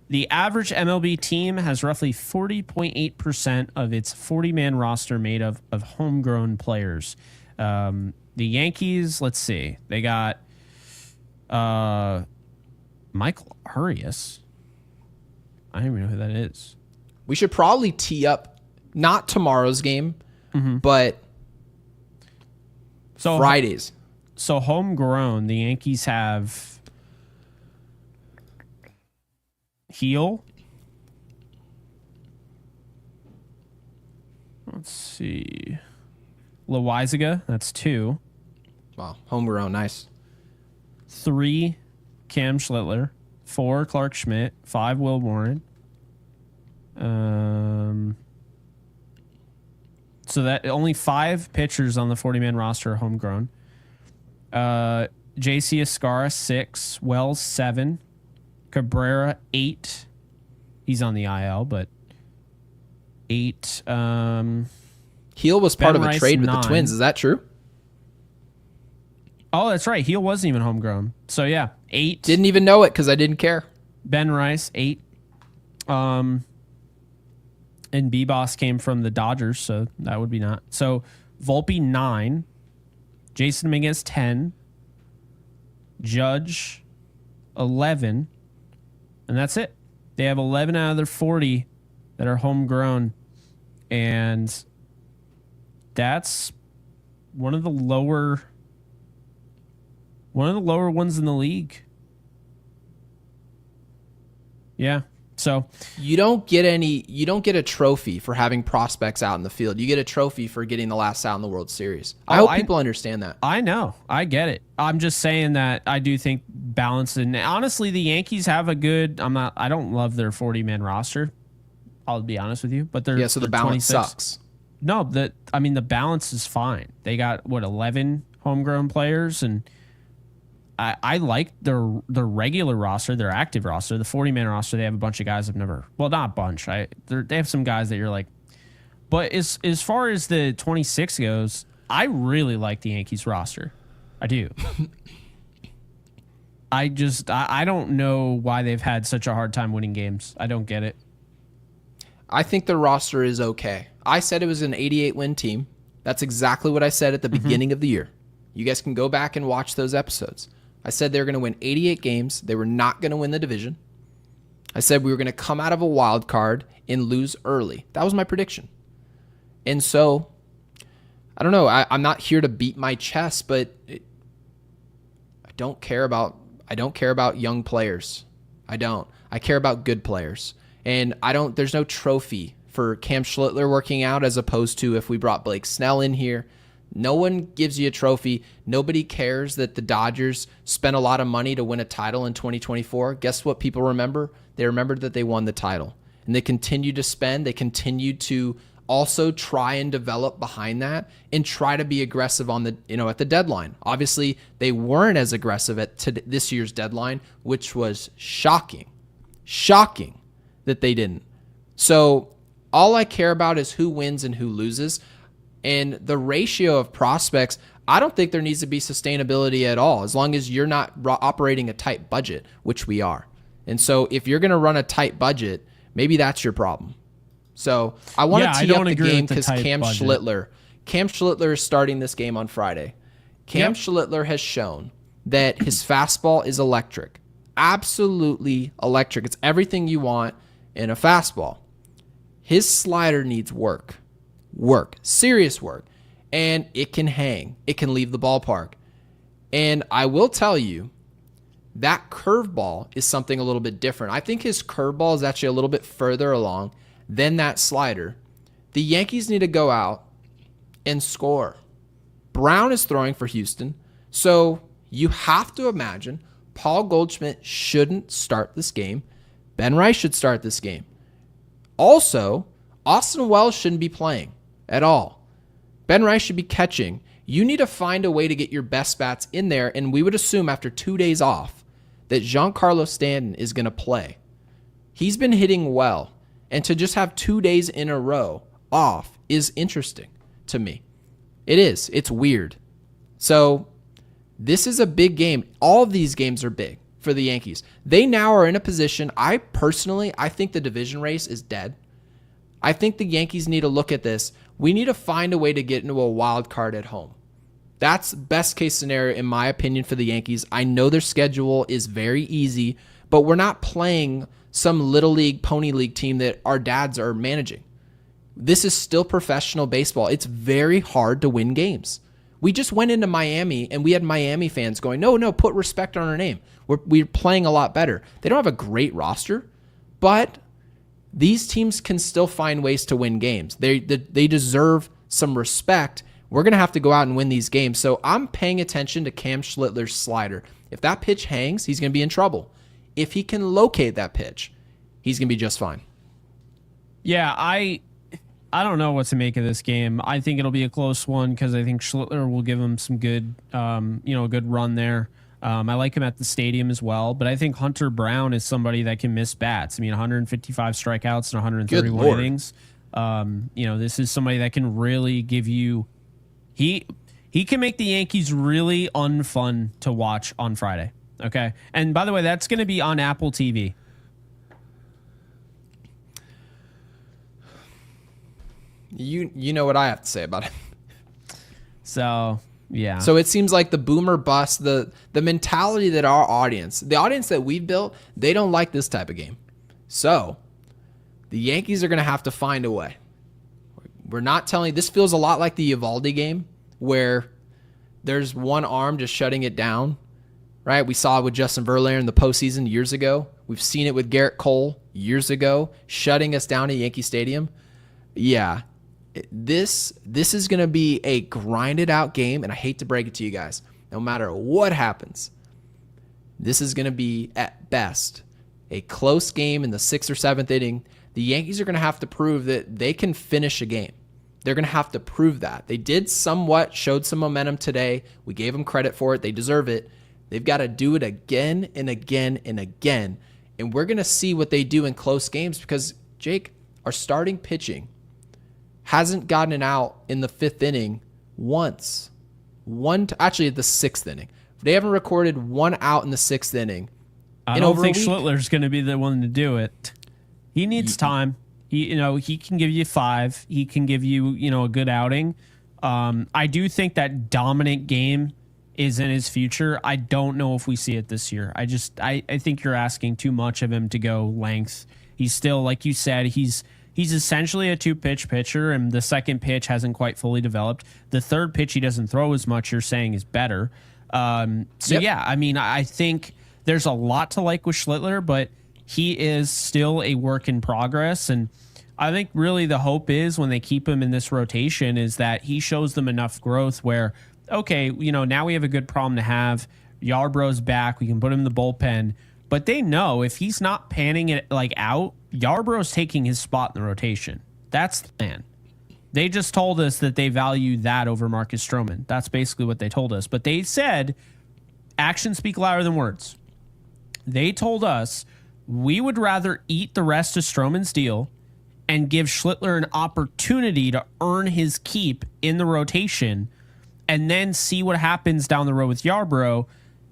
The average MLB team has roughly 40.8% of its 40-man roster made of homegrown players. The Yankees, let's see, they got Michael Arias. I don't even know who that is. We should probably tee up not tomorrow's game, but Fridays. So homegrown, the Yankees have Heel. Let's see. Loizaga, that's 2. Wow, homegrown, nice. 3, Cam Schlittler. 4, Clark Schmidt. 5, Will Warren. So that only 5 pitchers on the 40-man roster are homegrown. JC Escara 6, Wells 7, Cabrera 8. He's on the IL, but 8. Heel was part of a trade with 9. The Twins. Is that true? Oh, that's right. Heel wasn't even homegrown. So yeah, 8. Didn't even know it because I didn't care. Ben Rice 8. And B-Boss came from the Dodgers, so that would be not. So Volpe 9, Jason Dominguez 10, Judge 11, and that's it. They have 11 out of their 40 that are homegrown, and that's one of the lower ones in the league. Yeah. So you don't get a trophy for having prospects out in the field. You get a trophy for getting the last out in the World Series. I hope people understand that. I know. I get it. I'm just saying that I do think balance, and honestly, the Yankees have a good, I don't love their 40-man roster. I'll be honest with you, but so the balance sucks. No, the balance is fine. They got 11 homegrown players, and I like their regular roster, their active roster, the 40-man roster. They have a bunch of guys I've never, well, not a bunch. They have some guys that you're like, but as far as the 26 goes, I really like the Yankees roster. I do. I don't know why they've had such a hard time winning games. I don't get it. I think the roster is okay. I said it was an 88-win team. That's exactly what I said at the beginning of the year. You guys can go back and watch those episodes. I said they were going to win 88 games. They were not going to win the division. I said we were going to come out of a wild card and lose early. That was my prediction. And so, I don't know. I'm not here to beat my chest, but I don't care about young players. I don't. I care about good players. And there's no trophy for Cam Schlittler working out as opposed to if we brought Blake Snell in here. No one gives you a trophy. Nobody cares that the Dodgers spent a lot of money to win a title in 2024. Guess what people remember? They remembered that they won the title. And they continue to spend. They continue to also try and develop behind that and try to be aggressive on at the deadline. Obviously, they weren't as aggressive at this year's deadline, which was shocking. Shocking that they didn't. So all I care about is who wins and who loses. And the ratio of prospects, I don't think there needs to be sustainability at all, as long as you're not operating a tight budget, which we are. And so if you're going to run a tight budget, maybe that's your problem. So I want to tee up the game because Cam Schlittler is starting this game on Friday. Cam Schlittler has shown that his fastball is electric. Absolutely electric. It's everything you want in a fastball. His slider needs work. Serious work, and it can hang. It can leave the ballpark. And I will tell you, that curveball is something a little bit different. I think his curveball is actually a little bit further along than that slider. The Yankees need to go out and score. Brown is throwing for Houston, so you have to imagine Paul Goldschmidt shouldn't start this game. Ben Rice should start this game. Also, Austin Wells shouldn't be playing at all. Ben Rice should be catching. You need to find a way to get your best bats in there, and we would assume after 2 days off that Giancarlo Stanton is going to play. He's been hitting well, and to just have 2 days in a row off is interesting to me. It is. It's weird. So this is a big game. All of these games are big for the Yankees. They now are in a position, I think the division race is dead. I think the Yankees need to look at this. We need to find a way to get into a wild card at home. That's best case scenario, in my opinion, for the Yankees. I know their schedule is very easy, but we're not playing some little league, pony league team that our dads are managing. This is still professional baseball. It's very hard to win games. We just went into Miami, and we had Miami fans going, no, put respect on our name. We're playing a lot better. They don't have a great roster, but these teams can still find ways to win games. They deserve some respect. We're going to have to go out and win these games. So I'm paying attention to Cam Schlittler's slider. If that pitch hangs, he's going to be in trouble. If he can locate that pitch, he's going to be just fine. Yeah, I don't know what to make of this game. I think it'll be a close one because I think Schlittler will give him some good, a good run there. I like him at the stadium as well, but I think Hunter Brown is somebody that can miss bats. I mean, 155 strikeouts and 131 innings. This is somebody that can really give you. He can make the Yankees really unfun to watch on Friday. Okay, and by the way, that's going to be on Apple TV. You know what I have to say about it. So. Yeah. So it seems like the boomer bust, the mentality that the audience that we've built, they don't like this type of game. So the Yankees are going to have to find a way. We're not telling, this feels a lot like the Eovaldi game where there's one arm just shutting it down, right? We saw it with Justin Verlander in the postseason years ago. We've seen it with Garrett Cole years ago, shutting us down at Yankee Stadium. Yeah. This is going to be a grinded out game, and I hate to break it to you guys. No matter what happens, this is going to be, at best, a close game in the 6th or 7th inning. The Yankees are going to have to prove that they can finish a game. They're going to have to prove that. They did showed some momentum today. We gave them credit for it. They deserve it. They've got to do it again and again and again. And we're going to see what they do in close games because, Jake, our starting pitching hasn't gotten an out in the 5th inning once. Actually, at the 6th inning. They haven't recorded one out in the 6th inning. I don't think Schlittler's going to be the one to do it. He needs time. He can give you 5. He can give you, a good outing. I do think that dominant game is in his future. I don't know if we see it this year. I think you're asking too much of him to go length. He's still, like you said, He's essentially a 2-pitch pitcher, and the second pitch hasn't quite fully developed. The third pitch he doesn't throw as much, you're saying is better. Yeah, I mean, I think there's a lot to like with Schlittler, but he is still a work in progress. And I think really the hope is when they keep him in this rotation is that he shows them enough growth where, okay, now we have a good problem to have. Yarbrough's back. We can put him in the bullpen. But they know if he's not panning it out, Yarbrough's taking his spot in the rotation. That's the plan. They just told us that they value that over Marcus Stroman. That's basically what they told us. But they said actions speak louder than words. They told us we would rather eat the rest of Stroman's deal and give Schlittler an opportunity to earn his keep in the rotation and then see what happens down the road with Yarbrough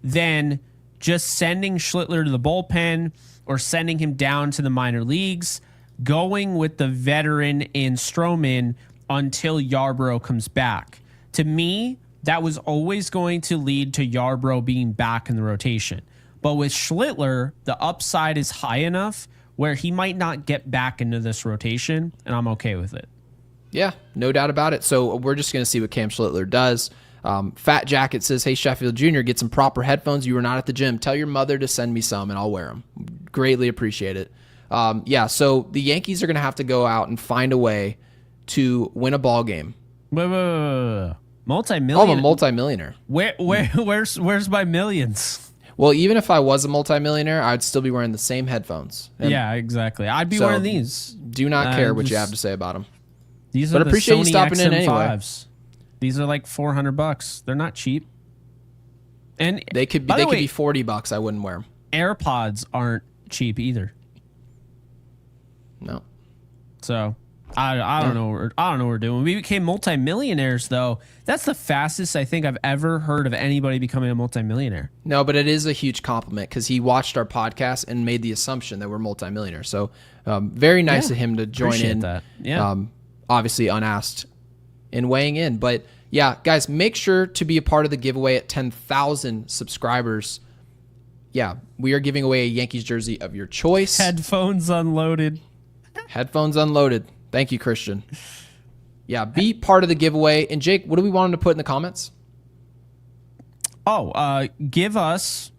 than just sending Schlittler to the bullpen or sending him down to the minor leagues, going with the veteran in Stroman until Yarbrough comes back. To me, that was always going to lead to Yarbrough being back in the rotation. But with Schlittler, the upside is high enough where he might not get back into this rotation, and I'm okay with it. Yeah, no doubt about it. So we're just going to see what Cam Schlittler does. Fat Jacket says, hey, Sheffield Jr., get some proper headphones. You were not at the gym. Tell your mother to send me some, and I'll wear them. Greatly appreciate it. So the Yankees are going to have to go out and find a way to win a ball game. Multi-million? Oh, I'm a multi-millionaire. Where's my millions? Well, even if I was a multimillionaire, I'd still be wearing the same headphones. And yeah, exactly. I'd be so wearing these. Do not care what you have to say about them. These But are the appreciate you Sony stopping in anyway. XM5s. These are like $400. They're not cheap. And They could be $40. I wouldn't wear them. AirPods aren't cheap either. No. So I don't know. I don't know what we're doing. We became multimillionaires, though. That's the fastest I think I've ever heard of anybody becoming a multimillionaire. No, but it is a huge compliment because he watched our podcast and made the assumption that we're multimillionaires. So very nice of him to join in. That. Yeah. Obviously unasked in weighing in. But yeah, guys, make sure to be a part of the giveaway at 10,000 subscribers. Yeah, we are giving away a Yankees jersey of your choice. Headphones unloaded. Headphones unloaded. Thank you, Christian. Yeah, be part of the giveaway. And Jake, what do we want him to put in the comments? Give us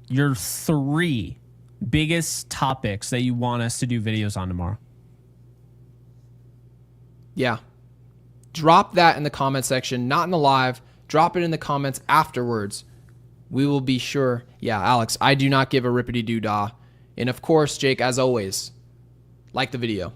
your 3 biggest topics that you want us to do videos on tomorrow. Yeah. Drop that in the comment section, not in the live. Drop it in the comments afterwards. We will be sure. Yeah, Alex, I do not give a rippity-doo-dah. And of course, Jake, as always, like the video.